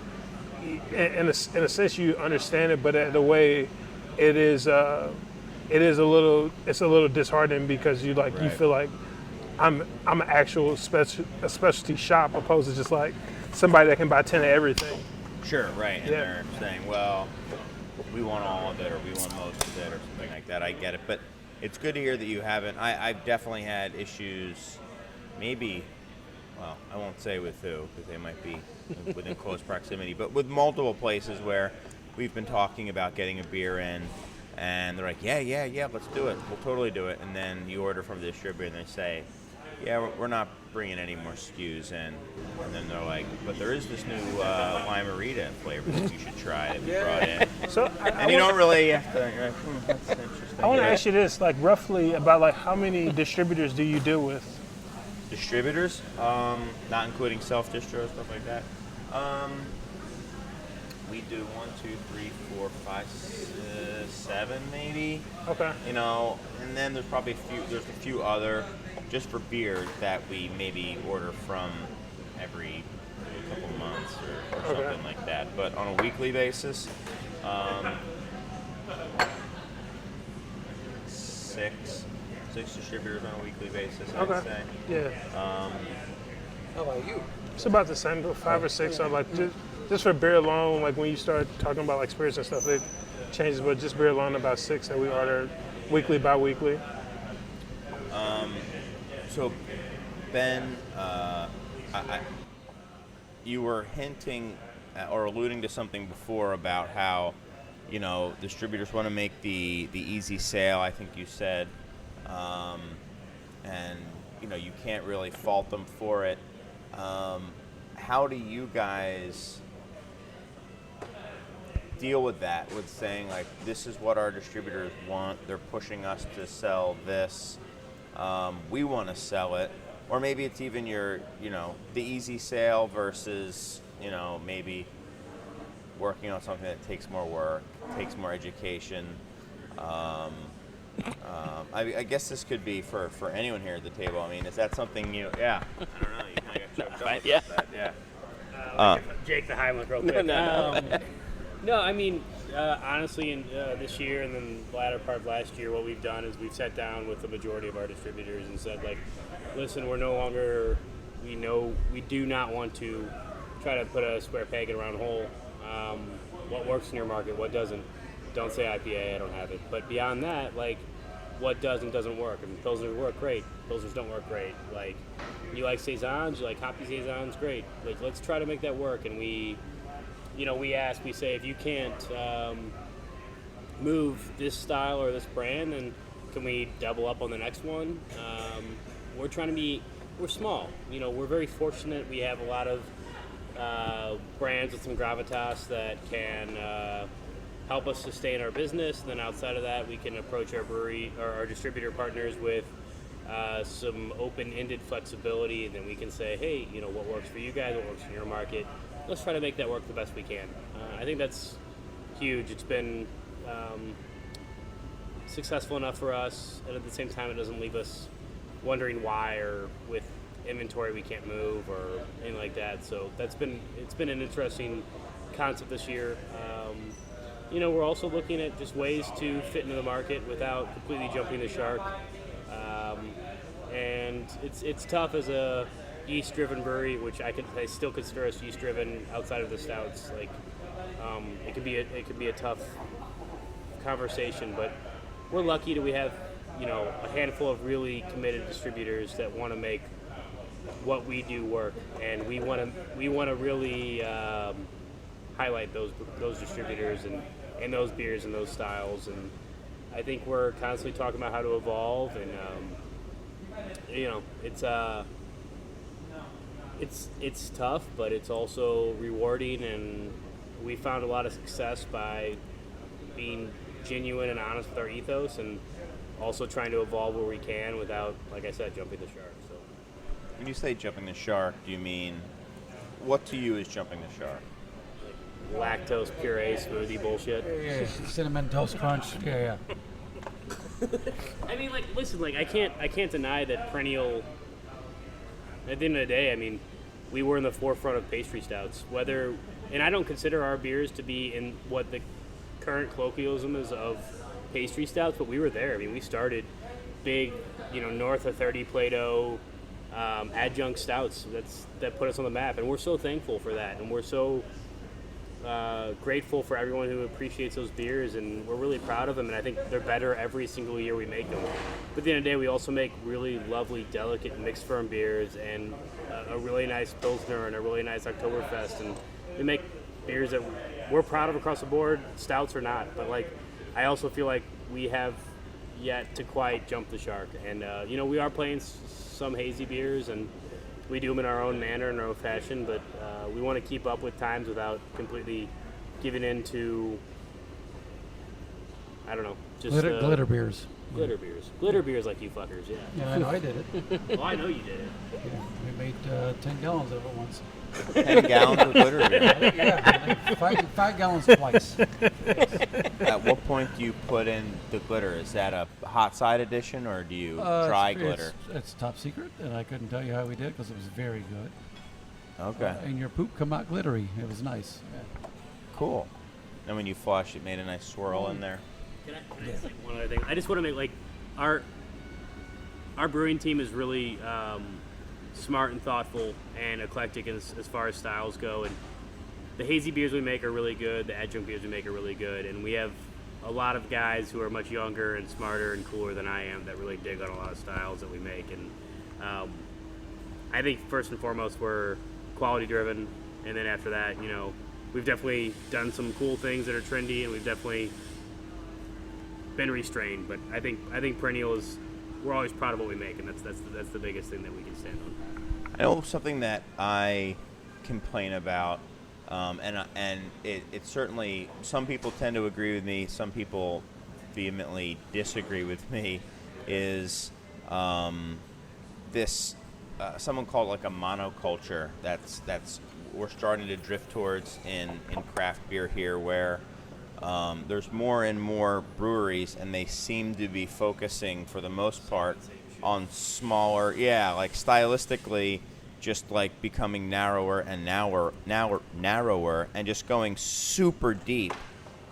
[SPEAKER 7] in a sense you understand it, but the way it is a little disheartening, because you feel like I'm an actual a specialty shop, opposed to just like somebody that can buy 10 of everything.
[SPEAKER 2] Sure, right. And they're saying, well, we want all of it, or we want most of it, or something like that. I get it, but it's good to hear that you haven't. I've definitely had issues, maybe, well, I won't say with who, because they might be within close proximity, but with multiple places where we've been talking about getting a beer in, and they're like, yeah, let's do it. We'll totally do it. And then you order from the distributor, and they say, yeah, we're not bringing any more SKUs in. And then they're like, but there is this new Limerita flavor that you should try that we brought in.
[SPEAKER 7] So
[SPEAKER 2] you don't really have to, that's interesting.
[SPEAKER 7] I want to ask you this, like roughly about like how many distributors do you deal with?
[SPEAKER 2] Distributors, not including self-distro, stuff like that. We do 1, 2, 3, 4, 5, 6, 7 maybe.
[SPEAKER 7] Okay.
[SPEAKER 2] You know, and then there's probably a few other, just for beer, that we maybe order from every couple months or something like that. But on a weekly basis, 6 distributors on a weekly basis, I'd say.
[SPEAKER 7] Yeah.
[SPEAKER 3] How about you?
[SPEAKER 7] It's about the same, 5 or 6. So like just for beer alone, like when you start talking about like spirits and stuff, it changes. But just beer alone, about 6 that we order weekly, bi-weekly.
[SPEAKER 2] So, Ben, you were hinting or alluding to something before about how, you know, distributors want to make the easy sale, I think you said, and, you know, you can't really fault them for it. How do you guys deal with that, with saying, like, this is what our distributors want, they're pushing us to sell this, we want to sell it, or maybe it's even your, you know, the easy sale versus, you know, maybe working on something that takes more work, takes more education. I guess this could be for anyone here at the table. I mean, is that something you? Yeah. I don't know. You kind of got choked up with that. Yeah.
[SPEAKER 5] Jake the Highland real quick.
[SPEAKER 6] No.
[SPEAKER 5] No, I mean, honestly, in this year and then the latter part of last year, what we've done is we've sat down with the majority of our distributors and said, like, listen, we do not want to try to put a square peg in a round hole. What works in your market, what doesn't? Don't say IPA, I don't have it. But beyond that, like, what does and doesn't work? I mean, Pilsners work great. Pilsners don't work great. Like, you like Saisons, you like hoppy Saisons, great. Like, let's try to make that work. And we say, if you can't move this style or this brand, then can we double up on the next one? We're small. You know, we're very fortunate. We have a lot of brands with some gravitas that can help us sustain our business. And then outside of that, we can approach our brewery or our distributor partners with some open-ended flexibility, and then we can say, hey, you know, what works for you guys, what works in your market, let's try to make that work the best we can. I think that's huge. It's been successful enough for us, and at the same time, it doesn't leave us wondering why, or with inventory we can't move or anything like that. So it's been an interesting concept this year. we're also looking at just ways to fit into the market without completely jumping the shark. And it's tough as a yeast-driven brewery, which I still consider us yeast-driven outside of the stouts. Like, it could be a tough conversation, but we're lucky that we have a handful of really committed distributors that want to make what we do work, and we want to really highlight those distributors and those beers and those styles. And I think we're constantly talking about how to evolve, and it's tough, but it's also rewarding, and we found a lot of success by being genuine and honest with our ethos, and also trying to evolve where we can without, like I said, jumping the shark. So,
[SPEAKER 2] When you say jumping the shark, do you mean, what to you is jumping the shark?
[SPEAKER 5] like lactose puree smoothie bullshit.
[SPEAKER 3] Yeah, cinnamon toast crunch. Yeah.
[SPEAKER 5] I mean, like, listen, like, I can't deny that Perennial, at the end of the day, I mean, we were in the forefront of pastry stouts. And I don't consider our beers to be in what the current colloquialism is of pastry stouts, but we were there. I mean, we started big, north of 30 Plato adjunct stouts. That put us on the map, and we're so thankful for that, and we're so grateful for everyone who appreciates those beers, and we're really proud of them, and I think they're better every single year we make them. But at the end of the day, we also make really lovely, delicate mixed firm beers, and a really nice Pilsner and a really nice Oktoberfest, and we make beers that we're proud of across the board, stouts or not. But, like, I also feel like we have yet to quite jump the shark, and we are playing some hazy beers, and we do them in our own manner, in our own fashion, but we want to keep up with times without completely giving in to, I don't know, just
[SPEAKER 3] Glitter beers.
[SPEAKER 5] Glitter beers. Glitter beers like you fuckers, yeah.
[SPEAKER 3] Yeah, I know I did it.
[SPEAKER 5] Well, I know you did it.
[SPEAKER 3] Yeah, we made 10 gallons of it once.
[SPEAKER 2] 10 gallons of glitter beer.
[SPEAKER 3] Yeah, like 5 gallons twice.
[SPEAKER 2] At what point do you put in the glitter? Is that a hot side edition, or do you try glitter?
[SPEAKER 3] It's top secret, and I couldn't tell you how we did because it was very good.
[SPEAKER 2] Okay.
[SPEAKER 3] And your poop come out glittery. It was nice. Yeah.
[SPEAKER 2] Cool. And when you flush, it made a nice swirl in there.
[SPEAKER 5] Can I say one other thing? I just want to make, like, our brewing team is really smart and thoughtful and eclectic as far as styles go, and the hazy beers we make are really good, the adjunct beers we make are really good, and we have a lot of guys who are much younger and smarter and cooler than I am that really dig on a lot of styles that we make, and I think first and foremost we're quality driven, and then after that, we've definitely done some cool things that are trendy, and we've definitely been restrained, but I think Perennial is, we're always proud of what we make, and that's the biggest thing that we can stand on.
[SPEAKER 2] I know something that I complain about, and it certainly, some people tend to agree with me, some people vehemently disagree with me, is this, someone called like a monoculture that's we're starting to drift towards in craft beer here, where there's more and more breweries, and they seem to be focusing, for the most part, on smaller, like stylistically, just like becoming narrower and narrower, and just going super deep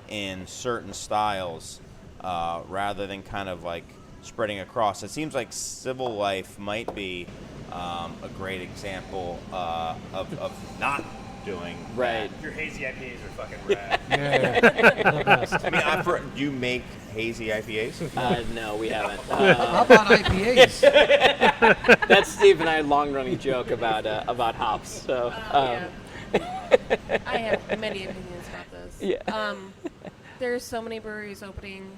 [SPEAKER 2] in certain styles, rather than kind of like spreading across. It seems like Civil Life might be a great example of not doing
[SPEAKER 6] Right.
[SPEAKER 5] Your hazy IPAs are fucking rad.
[SPEAKER 3] Yeah, the best.
[SPEAKER 2] I mean, do you make hazy IPAs?
[SPEAKER 6] No, we haven't.
[SPEAKER 3] How about IPAs?
[SPEAKER 6] That's Steve and I long-running joke about hops. So
[SPEAKER 4] Yeah. I have many opinions about this.
[SPEAKER 6] Yeah.
[SPEAKER 4] There's so many breweries opening,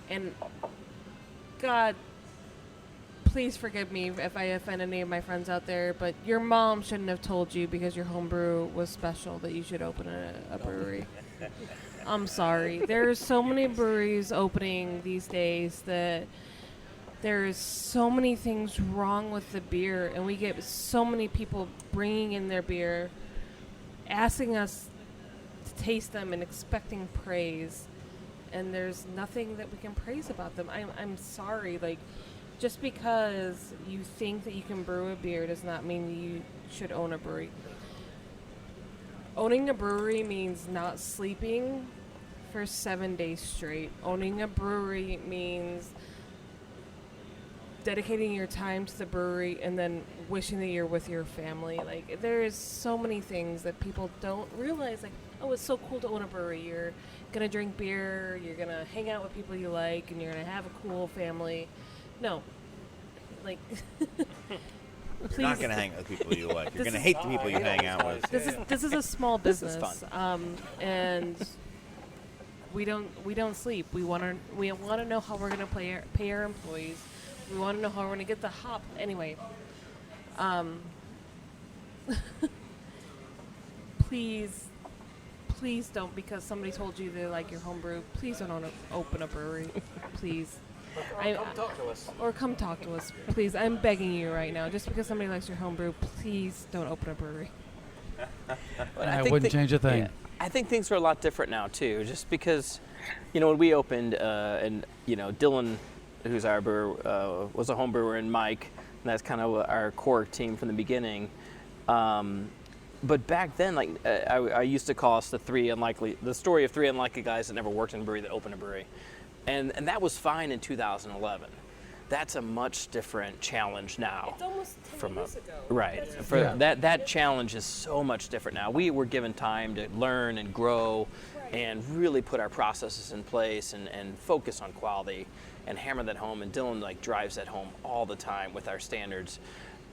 [SPEAKER 4] and God, please forgive me if I offend any of my friends out there, but your mom shouldn't have told you because your homebrew was special that you should open a brewery. I'm sorry. There's so many breweries opening these days that there's so many things wrong with the beer, and we get so many people bringing in their beer, asking us to taste them and expecting praise, and there's nothing that we can praise about them. I'm sorry. Like, just because you think that you can brew a beer does not mean that you should own a brewery. Owning a brewery means not sleeping for 7 days straight. Owning a brewery means dedicating your time to the brewery and then wishing that you're with your family. Like, there's so many things that people don't realize. Like, oh, it's so cool to own a brewery. You're gonna drink beer, you're gonna hang out with people you like, and you're gonna have a cool family. No, like,
[SPEAKER 2] You're not going to hang out with people you like. You're going to hate the people you hang out with.
[SPEAKER 4] this is a small business.
[SPEAKER 6] This is fun.
[SPEAKER 4] And we don't sleep. We want to know how we're gonna pay our employees. We want to know how we're gonna get the hop. Anyway, please don't, because somebody told you they like your homebrew. Please don't open a brewery. Please.
[SPEAKER 6] Come talk to us.
[SPEAKER 4] Or come talk to us, please. I'm begging you right now. Just because somebody likes your homebrew, please don't open a brewery.
[SPEAKER 3] I wouldn't change a thing.
[SPEAKER 6] Yeah, I think things are a lot different now too. Just because, when we opened, and Dylan, who's our brewer, was a home brewer, and Mike, and that's kind of our core team from the beginning. But back then, I used to call us the story of three unlikely guys that never worked in a brewery that opened a brewery. And that was fine in 2011. That's a much different challenge now.
[SPEAKER 8] It's almost 10 years ago.
[SPEAKER 6] Right. That challenge is so much different now. We were given time to learn and grow and really put our processes in place and focus on quality and hammer that home. And Dylan drives that home all the time with our standards.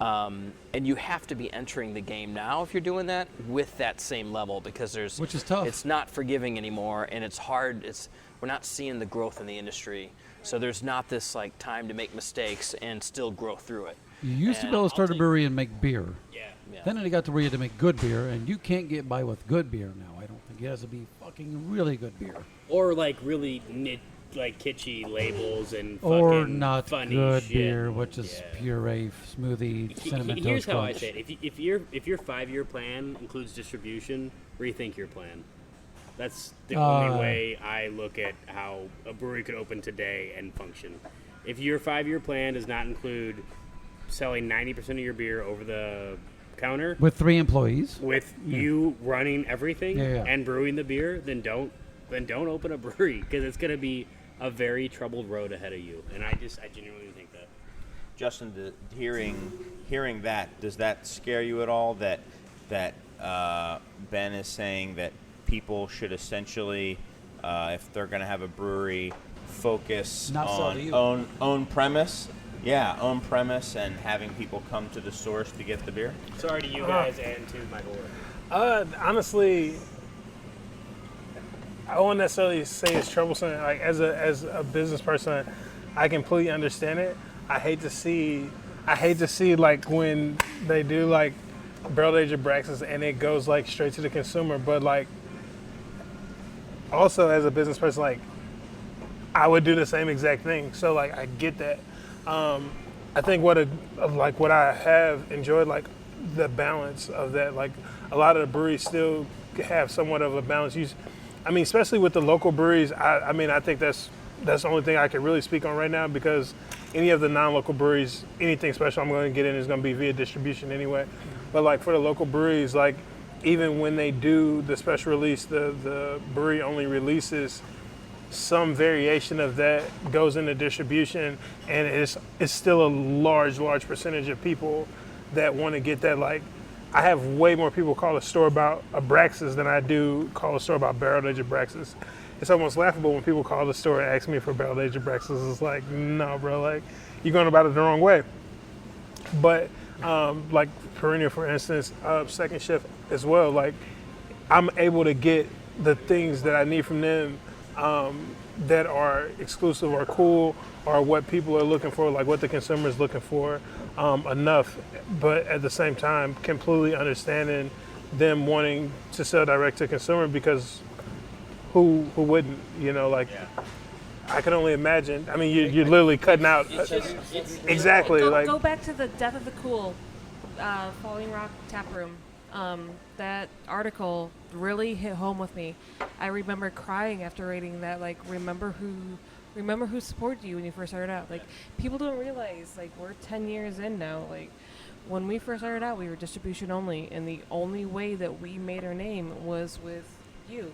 [SPEAKER 6] And you have to be entering the game now if you're doing that with that same level, because
[SPEAKER 3] which is tough.
[SPEAKER 6] It's not forgiving anymore, and it's hard. We're not seeing the growth in the industry, so there's not this time to make mistakes and still grow through it.
[SPEAKER 3] You used to be able to start a brewery and make beer.
[SPEAKER 6] Yeah.
[SPEAKER 3] Then it got to where you had to make good beer, and you can't get by with good beer now. I don't think it has to be fucking really good beer.
[SPEAKER 5] Or really kitschy labels and
[SPEAKER 3] or
[SPEAKER 5] fucking
[SPEAKER 3] not
[SPEAKER 5] funny
[SPEAKER 3] good
[SPEAKER 5] shit.
[SPEAKER 3] beer, which is puree, smoothie, cinnamon
[SPEAKER 5] Here's
[SPEAKER 3] toast
[SPEAKER 5] how I
[SPEAKER 3] crunch.
[SPEAKER 5] say it: if your 5-year plan includes distribution, rethink your plan. That's the only way I look at how a brewery could open today and function. If your 5-year plan does not include selling 90% of your beer over the counter
[SPEAKER 3] with 3 employees,
[SPEAKER 5] with you running everything
[SPEAKER 3] Yeah.
[SPEAKER 5] and brewing the beer, then don't open a brewery, because it's going to be a very troubled road ahead of you. And I genuinely think that.
[SPEAKER 2] Justin, hearing that, does that scare you at all? That Ben is saying that people should essentially, if they're going to have a brewery, focus
[SPEAKER 3] Not sell to you.
[SPEAKER 2] on own premise. Yeah, own premise and having people come to the source to get the beer.
[SPEAKER 5] Sorry to you guys and to Michael.
[SPEAKER 7] Honestly, I won't necessarily say it's troublesome. As a business person, I completely understand it. I hate to see when they do barrel aged Braxis and it goes straight to the consumer. But also as a business person, I would do the same exact thing. So I get that. I think what I have enjoyed, the balance of that. A lot of the breweries still have somewhat of a balance. Especially with the local breweries, I think that's the only thing I can really speak on right now, because any of the non-local breweries, anything special I'm going to get in is going to be via distribution anyway. But for the local breweries, even when they do the special release, the brewery only releases some variation of that goes into distribution, and it's still a large percentage of people that want to get that. I have way more people call a store about a Braxis than I do call a store about barrel-aged Braxis. It's almost laughable when people call the store and ask me for barrel-aged Braxis. It's no, bro, you're going about it the wrong way. But Perennial, for instance, Second Shift as well, I'm able to get the things that I need from them that are exclusive or cool, or what people are looking for, what the consumer is looking for, enough. But at the same time, completely understanding them wanting to sell direct to consumer, because who wouldn't? I can only imagine. You're literally cutting out. Exactly.
[SPEAKER 4] Go back to the Death of the Cool, Falling Rock Tap Room. That article really hit home with me. I remember crying after reading that. Remember who supported you when you first started out. People don't realize, we're 10 years in now. When we first started out, we were distribution only, and the only way that we made our name was with you.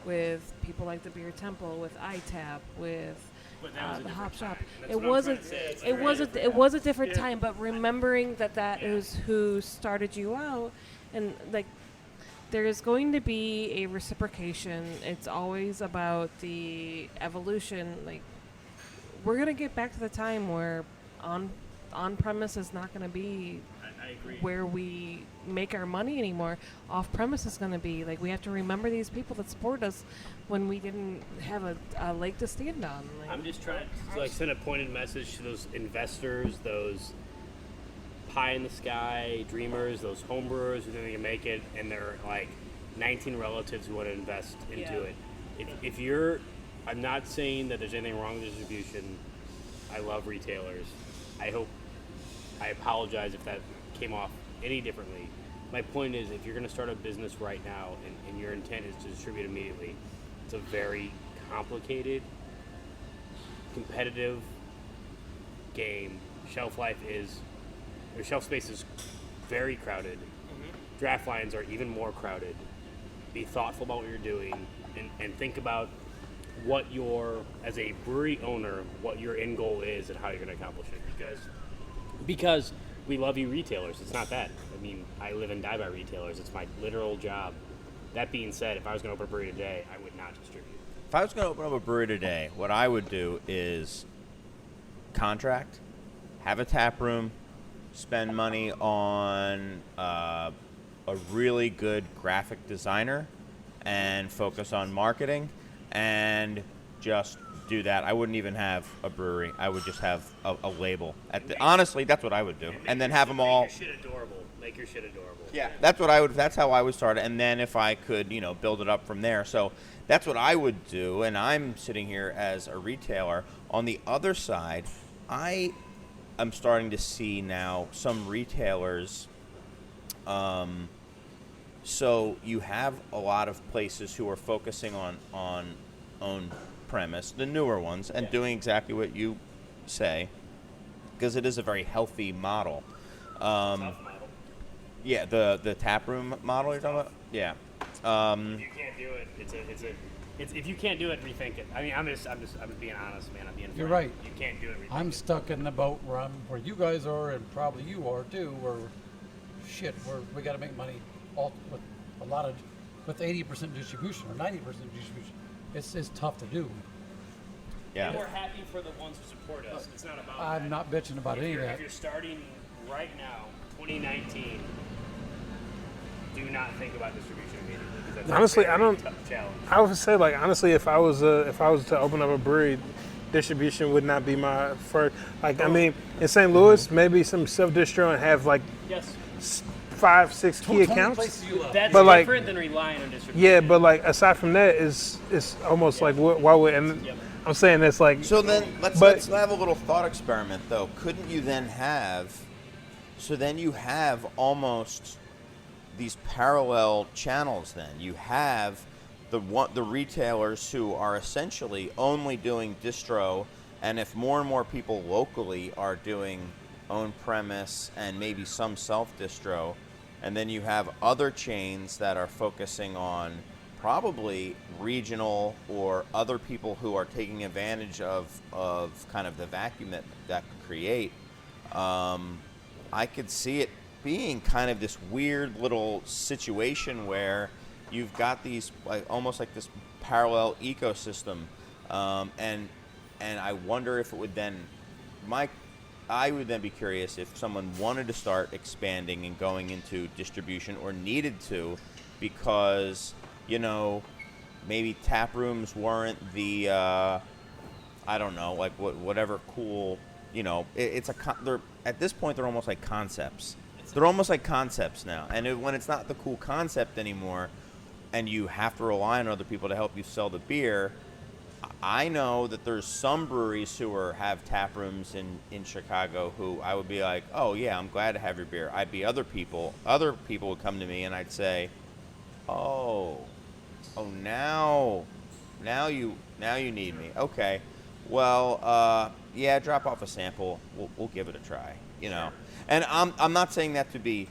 [SPEAKER 8] with people like the Beer Temple, with ITAP, with
[SPEAKER 5] But that was a
[SPEAKER 8] the
[SPEAKER 5] different
[SPEAKER 8] Hop Shop.
[SPEAKER 5] time. That's
[SPEAKER 8] It
[SPEAKER 5] what I'm
[SPEAKER 8] was
[SPEAKER 5] trying
[SPEAKER 8] a
[SPEAKER 5] to say. It's
[SPEAKER 8] it
[SPEAKER 5] very
[SPEAKER 8] was a
[SPEAKER 5] different.
[SPEAKER 8] it was a different
[SPEAKER 5] Yeah.
[SPEAKER 8] time, but remembering that is who started you out, and like there's going to be a reciprocation. It's always about the evolution. Like we're gonna get back to the time where on premise is not gonna be
[SPEAKER 5] I agree.
[SPEAKER 8] where we make our money anymore. Off premise is going to be like we have to remember these people that support us when we didn't have a leg to stand on. Like,
[SPEAKER 5] I'm just trying to like send a pointed message to those investors, those pie in the sky dreamers, those homebrewers who think they can make it, and they're like 19 relatives who want to invest into
[SPEAKER 8] Yeah.
[SPEAKER 5] it. If you're, I'm not saying that there's anything wrong with distribution. I love retailers. I apologize if that came off any differently. My point is, if you're going to start a business right now and your intent is to distribute immediately, it's a very complicated, competitive game. Shelf space is very crowded. Draft lines are even more crowded. Be thoughtful about what you're doing and think about what as a brewery owner, what your end goal is and how you're going to accomplish it. Because we love you retailers. It's not that. I mean, I live and die by retailers. It's my literal job. That being said, if I was going to open a brewery today, I would not distribute.
[SPEAKER 2] If I was going to open up a brewery today, what I would do is contract, have a tap room, spend money on a really good graphic designer, and focus on marketing, and just do that. I wouldn't even have a brewery. I would just have a label. Honestly, that's what I would do, and then have them all.
[SPEAKER 5] Make your shit adorable. Make your shit adorable.
[SPEAKER 2] Yeah, that's what I would. That's how I would start it, and then if I could, build it up from there. So that's what I would do. And I'm sitting here as a retailer. On the other side, I am starting to see now some retailers. So you have a lot of places who are focusing on own premise, the newer ones, and doing exactly what you say, because it is a very healthy model.
[SPEAKER 5] Tough model.
[SPEAKER 2] Yeah, the tap room model you're talking about. Yeah.
[SPEAKER 5] If you can't do it, if you can't do it, rethink it. I mean, I'm just being honest, man. I'm being.
[SPEAKER 3] You're
[SPEAKER 5] frank.
[SPEAKER 3] right.
[SPEAKER 5] You can't do it. Rethink
[SPEAKER 3] I'm
[SPEAKER 5] it.
[SPEAKER 3] stuck in the boat where you guys are, and probably you are too. Where we got to make money with 80% distribution or 90% distribution. It's tough to do.
[SPEAKER 2] Yeah.
[SPEAKER 5] And we're happy for the ones who support us. It's not about.
[SPEAKER 3] I'm not bitching about any of that.
[SPEAKER 5] If you're starting right now, 2019, do not think about distribution immediately. Because that's
[SPEAKER 7] Honestly,
[SPEAKER 5] a
[SPEAKER 7] I
[SPEAKER 5] very
[SPEAKER 7] don't-
[SPEAKER 5] tough challenge.
[SPEAKER 7] I would say, like, honestly, if I was to open up a brewery, distribution would not be my first. Like, I mean, in St. Louis, maybe some self-distro and have like
[SPEAKER 5] Yes.
[SPEAKER 7] 5-6 key
[SPEAKER 3] 20
[SPEAKER 7] accounts.
[SPEAKER 3] places you love.
[SPEAKER 5] That's
[SPEAKER 7] But, like-
[SPEAKER 5] different than relying on distribution.
[SPEAKER 7] Yeah, but like aside from that, it's almost like why would and
[SPEAKER 5] Yep.
[SPEAKER 7] I'm saying it's like
[SPEAKER 2] So then let's have a little thought experiment though. Couldn't you then have? So then you have almost these parallel channels. Then you have the retailers who are essentially only doing distro, and if more and more people locally are doing own premise and maybe some self distro, and then you have other chains that are focusing on probably regional or other people who are taking advantage of kind of the vacuum that could create. I could see it being kind of this weird little situation where you've got these almost like this parallel ecosystem, and I wonder if it would then I would then be curious if someone wanted to start expanding and going into distribution or needed to, because maybe tap rooms weren't the I don't know, like whatever cool, they're at this point they're almost like concepts. They're almost like concepts now, and when it's not the cool concept anymore, and you have to rely on other people to help you sell the beer. I know that there's some breweries who have tap rooms in Chicago who I would be like, oh yeah, I'm glad to have your beer. Other people would come to me and I'd say, oh now you need me. Okay, well yeah, drop off a sample. We'll give it a try. And I'm not saying that to be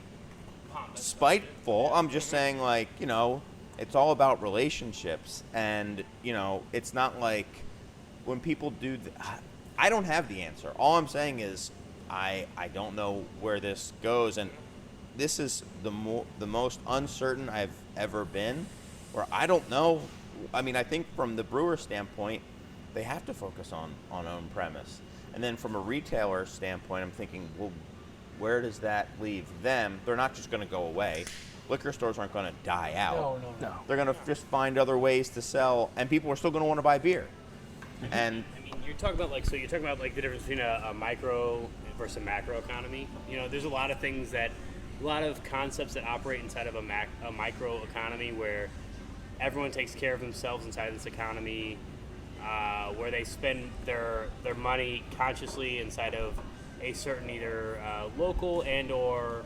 [SPEAKER 2] spiteful. I'm just saying, like, it's all about relationships, and it's not like when people do. I don't have the answer. All I'm saying is I don't know where this goes, and this is the most uncertain I've ever been, where I don't know. I mean, I think from the brewer standpoint, they have to focus on own premise, and then from a retailer standpoint, I'm thinking, well, where does that leave them? They're not just going to go away. Liquor stores aren't going to die out.
[SPEAKER 3] No.
[SPEAKER 2] They're going to just find other ways to sell, and people are still going to want to buy beer. And
[SPEAKER 5] I mean, you're talking about like the difference between a micro versus a macro economy. There's a lot of concepts that operate inside of a micro economy where everyone takes care of themselves inside this economy, where they spend their money consciously inside of a certain either local and or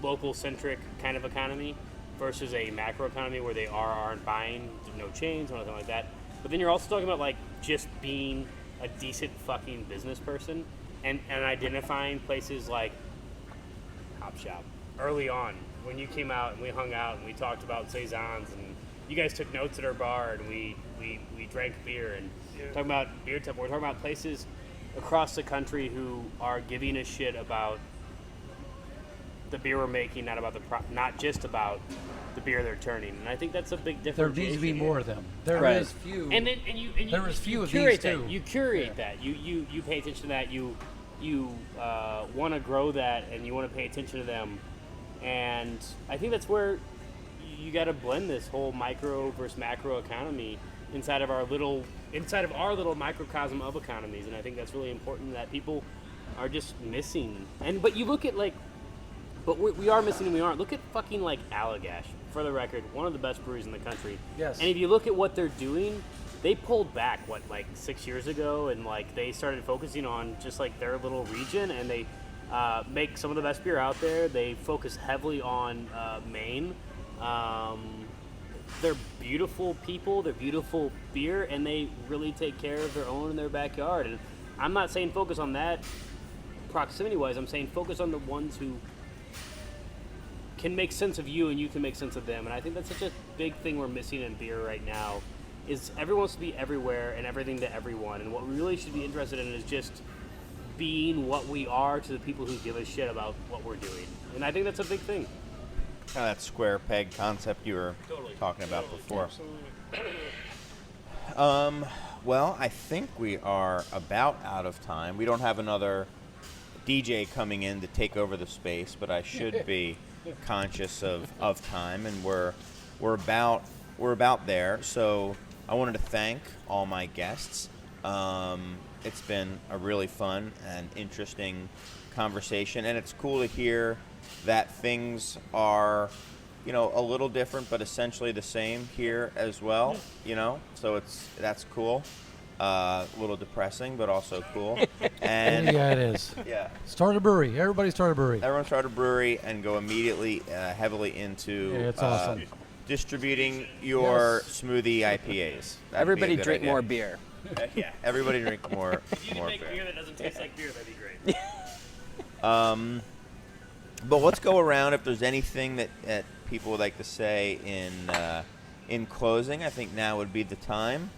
[SPEAKER 5] local centric kind of economy versus a macro economy where they aren't buying, no chains or nothing like that. But then you're also talking about like just being a decent fucking business person and identifying places like Hop Shop early on when you came out and we hung out and we talked about saisons and you guys took notes at our bar and we drank beer and talking about Beer Temple. We're talking about places across the country who are giving a shit about the beer we're making, not just about the beer they're turning, and I think that's a big difference.
[SPEAKER 3] There needs to be more of them. There
[SPEAKER 6] Right.
[SPEAKER 3] is few.
[SPEAKER 5] There
[SPEAKER 3] is few
[SPEAKER 5] you
[SPEAKER 3] of
[SPEAKER 5] curate
[SPEAKER 3] these
[SPEAKER 5] that.
[SPEAKER 3] too.
[SPEAKER 5] You curate that. You pay attention to that. You want to grow that, and you want to pay attention to them, and I think that's where you got to blend this whole micro versus macro economy inside of our little microcosm of economies, and I think that's really important that people are just missing. But you look at but we are missing and we aren't. Look at fucking like Allagash, for the record, one of the best breweries in the country.
[SPEAKER 3] Yes.
[SPEAKER 5] And if you look at what they're doing, they pulled back, 6 years ago, and they started focusing on just their little region, and they make some of the best beer out there. They focus heavily on Maine. They're beautiful people, they're beautiful beer, and they really take care of their own in their backyard. And I'm not saying focus on that proximity-wise, I'm saying focus on the ones who can make sense of you and you can make sense of them. And I think that's such a big thing we're missing in beer right now, is everyone wants to be everywhere and everything to everyone. And what we really should be interested in is just being what we are to the people who give a shit about what we're doing. And I think that's a big thing.
[SPEAKER 2] kind of that square peg concept you were talking about before. Well, I think we are about out of time. We don't have another DJ coming in to take over the space, but I should be conscious of time, and we're about there. So I wanted to thank all my guests. It's been a really fun and interesting conversation, and it's cool to hear that things are, a little different, but essentially the same here as well. So that's cool. A little depressing, but also cool. And
[SPEAKER 3] yeah, it is.
[SPEAKER 2] yeah,
[SPEAKER 3] Start a brewery. Everybody start a brewery.
[SPEAKER 2] everyone start a brewery and go immediately heavily into
[SPEAKER 3] Yeah, it's awesome.
[SPEAKER 2] distributing your smoothie IPAs. That'd be a
[SPEAKER 6] Everybody
[SPEAKER 2] good
[SPEAKER 6] drink
[SPEAKER 2] idea.
[SPEAKER 6] more beer.
[SPEAKER 2] Yeah, everybody drink more
[SPEAKER 5] If you
[SPEAKER 2] more
[SPEAKER 5] can make
[SPEAKER 2] beer.
[SPEAKER 5] beer that doesn't taste like beer, that'd be great.
[SPEAKER 2] But let's go around if there's anything that people would like to say in closing. I think now would be the time.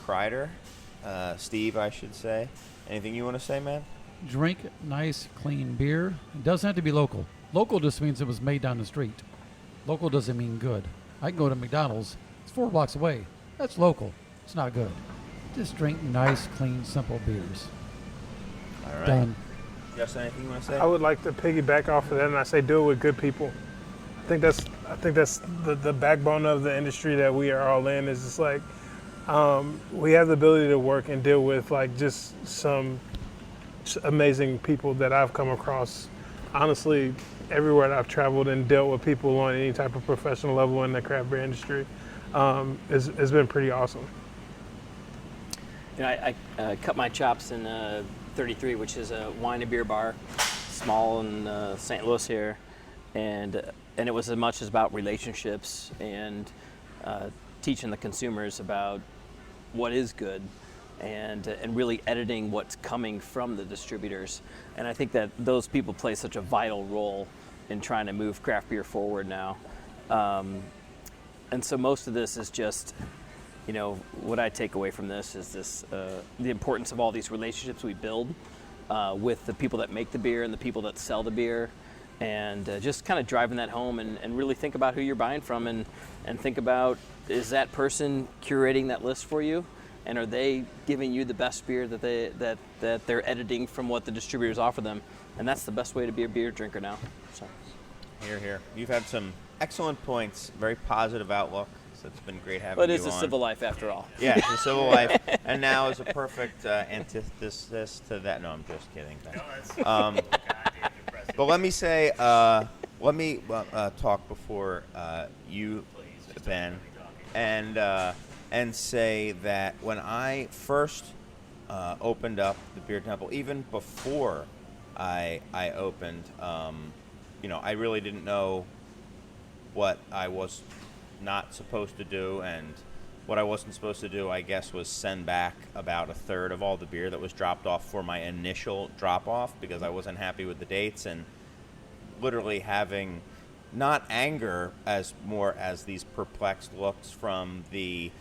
[SPEAKER 2] Crider, Steve, I should say. Anything you want to say, man?
[SPEAKER 3] Drink nice, clean beer. It doesn't have to be local. Local just means it was made down the street. Local doesn't mean good. I can go to McDonald's. It's 4 blocks away. That's local. It's not good. Just drink nice, clean, simple beers.
[SPEAKER 2] All right.
[SPEAKER 3] Done.
[SPEAKER 2] Justin, anything you want to say?
[SPEAKER 7] I would like to piggyback off of that, and I say do it with good people. I think that's the backbone of the industry that we are all in. Is just like we have the ability to work and deal with just some amazing people that I've come across. Honestly, everywhere that I've traveled and dealt with people on any type of professional level in the craft beer industry, has been pretty awesome.
[SPEAKER 6] I cut my chops in 33, which is a wine and beer bar, small in St. Louis here, and it was as much as about relationships and teaching the consumers about what is good, and really editing what's coming from the distributors. And I think that those people play such a vital role in trying to move craft beer forward now. And so most of this is just, what I take away from this is the importance of all these relationships we build with the people that make the beer and the people that sell the beer, and just kind of driving that home and really think about who you're buying from and think about, is that person curating that list for you, and are they giving you the best beer that they're editing from what the distributors offer them? And that's the best way to be a beer drinker now. So.
[SPEAKER 2] Hear, hear. You've had some excellent points, very positive outlook. So it's been great having
[SPEAKER 6] But
[SPEAKER 2] you
[SPEAKER 6] it is
[SPEAKER 2] on.
[SPEAKER 6] a civil life after all.
[SPEAKER 2] Yeah, it's a civil life, and now is a perfect antithesis to that. No, I'm just kidding. But let me say, talk before you, Ben, and say that when I first opened up the Beer Temple, even before I opened, I really didn't know what I was not supposed to do, and what I wasn't supposed to do, I guess, was send back about a third of all the beer that was dropped off for my initial drop-off, because I wasn't happy with the dates, and literally having not anger as more as these perplexed looks from the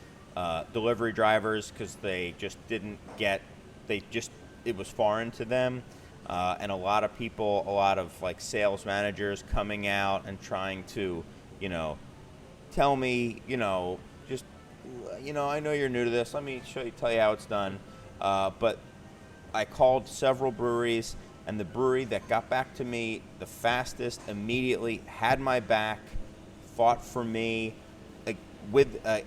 [SPEAKER 2] delivery drivers, because they just didn't get, it was foreign to them, and a lot of people, a lot of like sales managers coming out and trying to, tell me, just, I know you're new to this. Let me tell you how it's done. But I called several breweries, and the brewery that got back to me the fastest immediately had my back, fought for me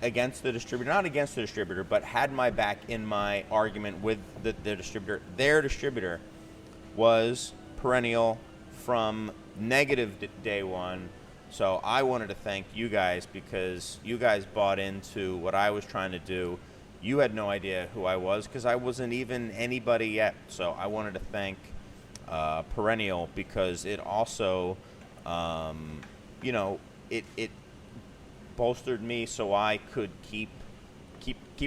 [SPEAKER 2] against the distributor, not against the distributor, but had my back in my argument with the distributor. Their distributor was Perennial from negative day one. So I wanted to thank you guys, because you guys bought into what I was trying to do. You had no idea who I was, because I wasn't even anybody yet. So I wanted to thank Perennial, because it also, it bolstered me so I could keep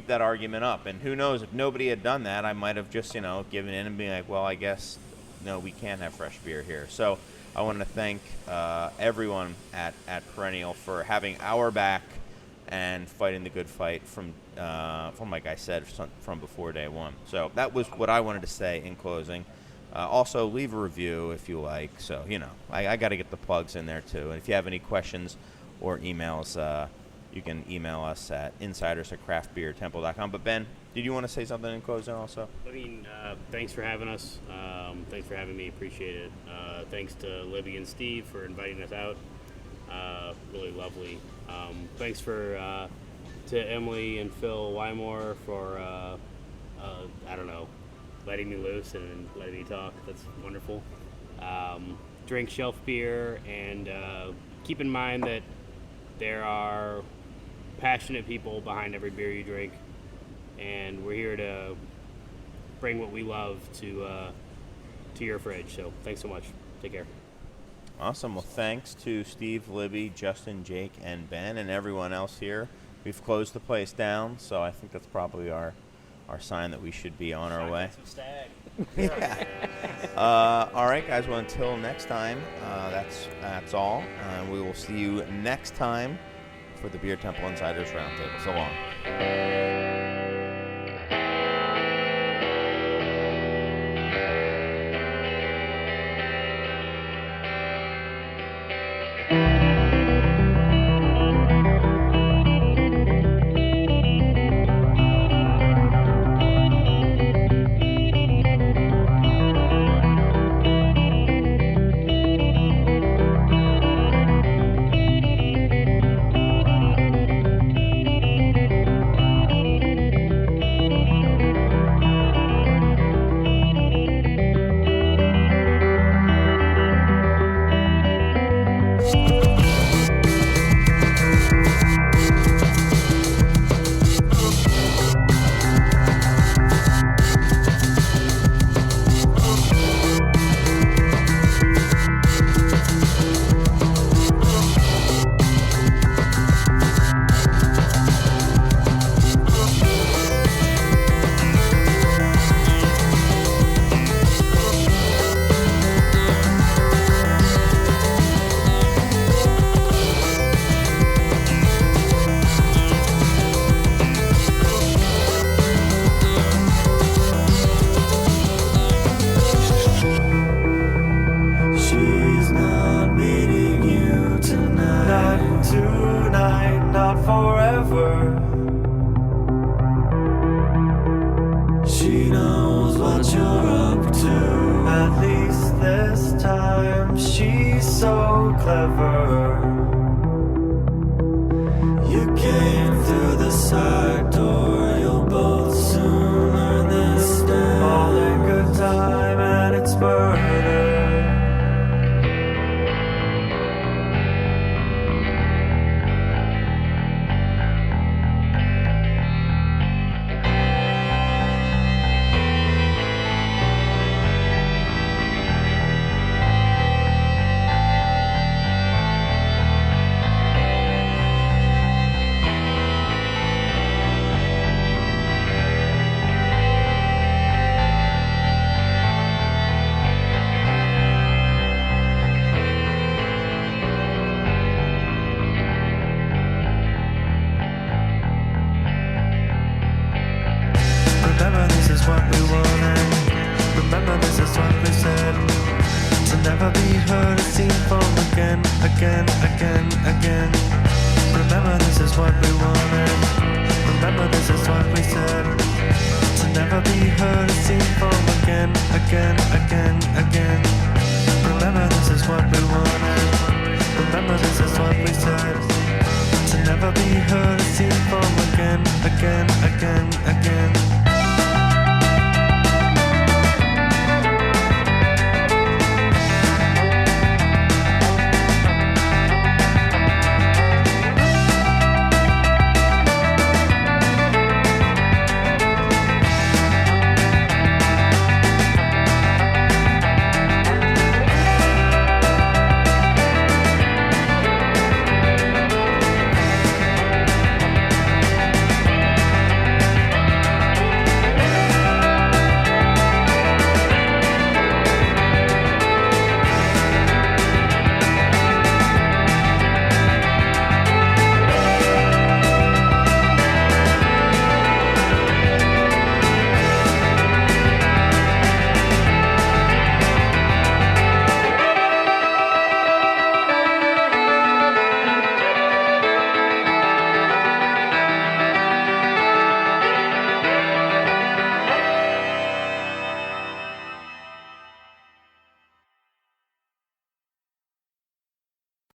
[SPEAKER 2] that argument up. And who knows, if nobody had done that, I might have just, given in and being like, well, I guess, no, we can't have fresh beer here. So I want to thank everyone at Perennial for having our back and fighting the good fight from like I said, from before day one. So that was what I wanted to say in closing. Also, leave a review if you like. So, I got to get the plugs in there too. And if you have any questions or emails, you can email us at insiders@craftbeertemple.com. But Ben, did you want to say something in closing also?
[SPEAKER 5] Thanks for having us. Thanks for having me. Appreciate it. Thanks to Libby and Steve for inviting us out. Really lovely. Thanks to Emily and Phil Wymore for, letting me loose and letting me talk. That's wonderful. Drink shelf beer, and keep in mind that there are passionate people behind every beer you drink, and we're here to bring what we love to your fridge. So thanks so much. Take care.
[SPEAKER 2] Awesome. Well, thanks to Steve, Libby, Justin, Jake, and Ben, and everyone else here. We've closed the place down, so I think that's probably our sign that we should be on our way. Yeah. All right, guys. Well, until next time, that's all. We will see you next time for the Beer Temple Insiders Roundtable. So long.
[SPEAKER 1] clever. You came through the side door. You'll both soon learn this day. All in good time and it's murder. Remember this is what we wanted. Remember this is what we said. To never be heard or seen from again, again, again, again. Remember this is what we wanted. Remember this is what we said. To never be heard or seen from again, again, again, again. Remember this is what we wanted. Remember this is what we said. To never be heard or seen from again, again, again,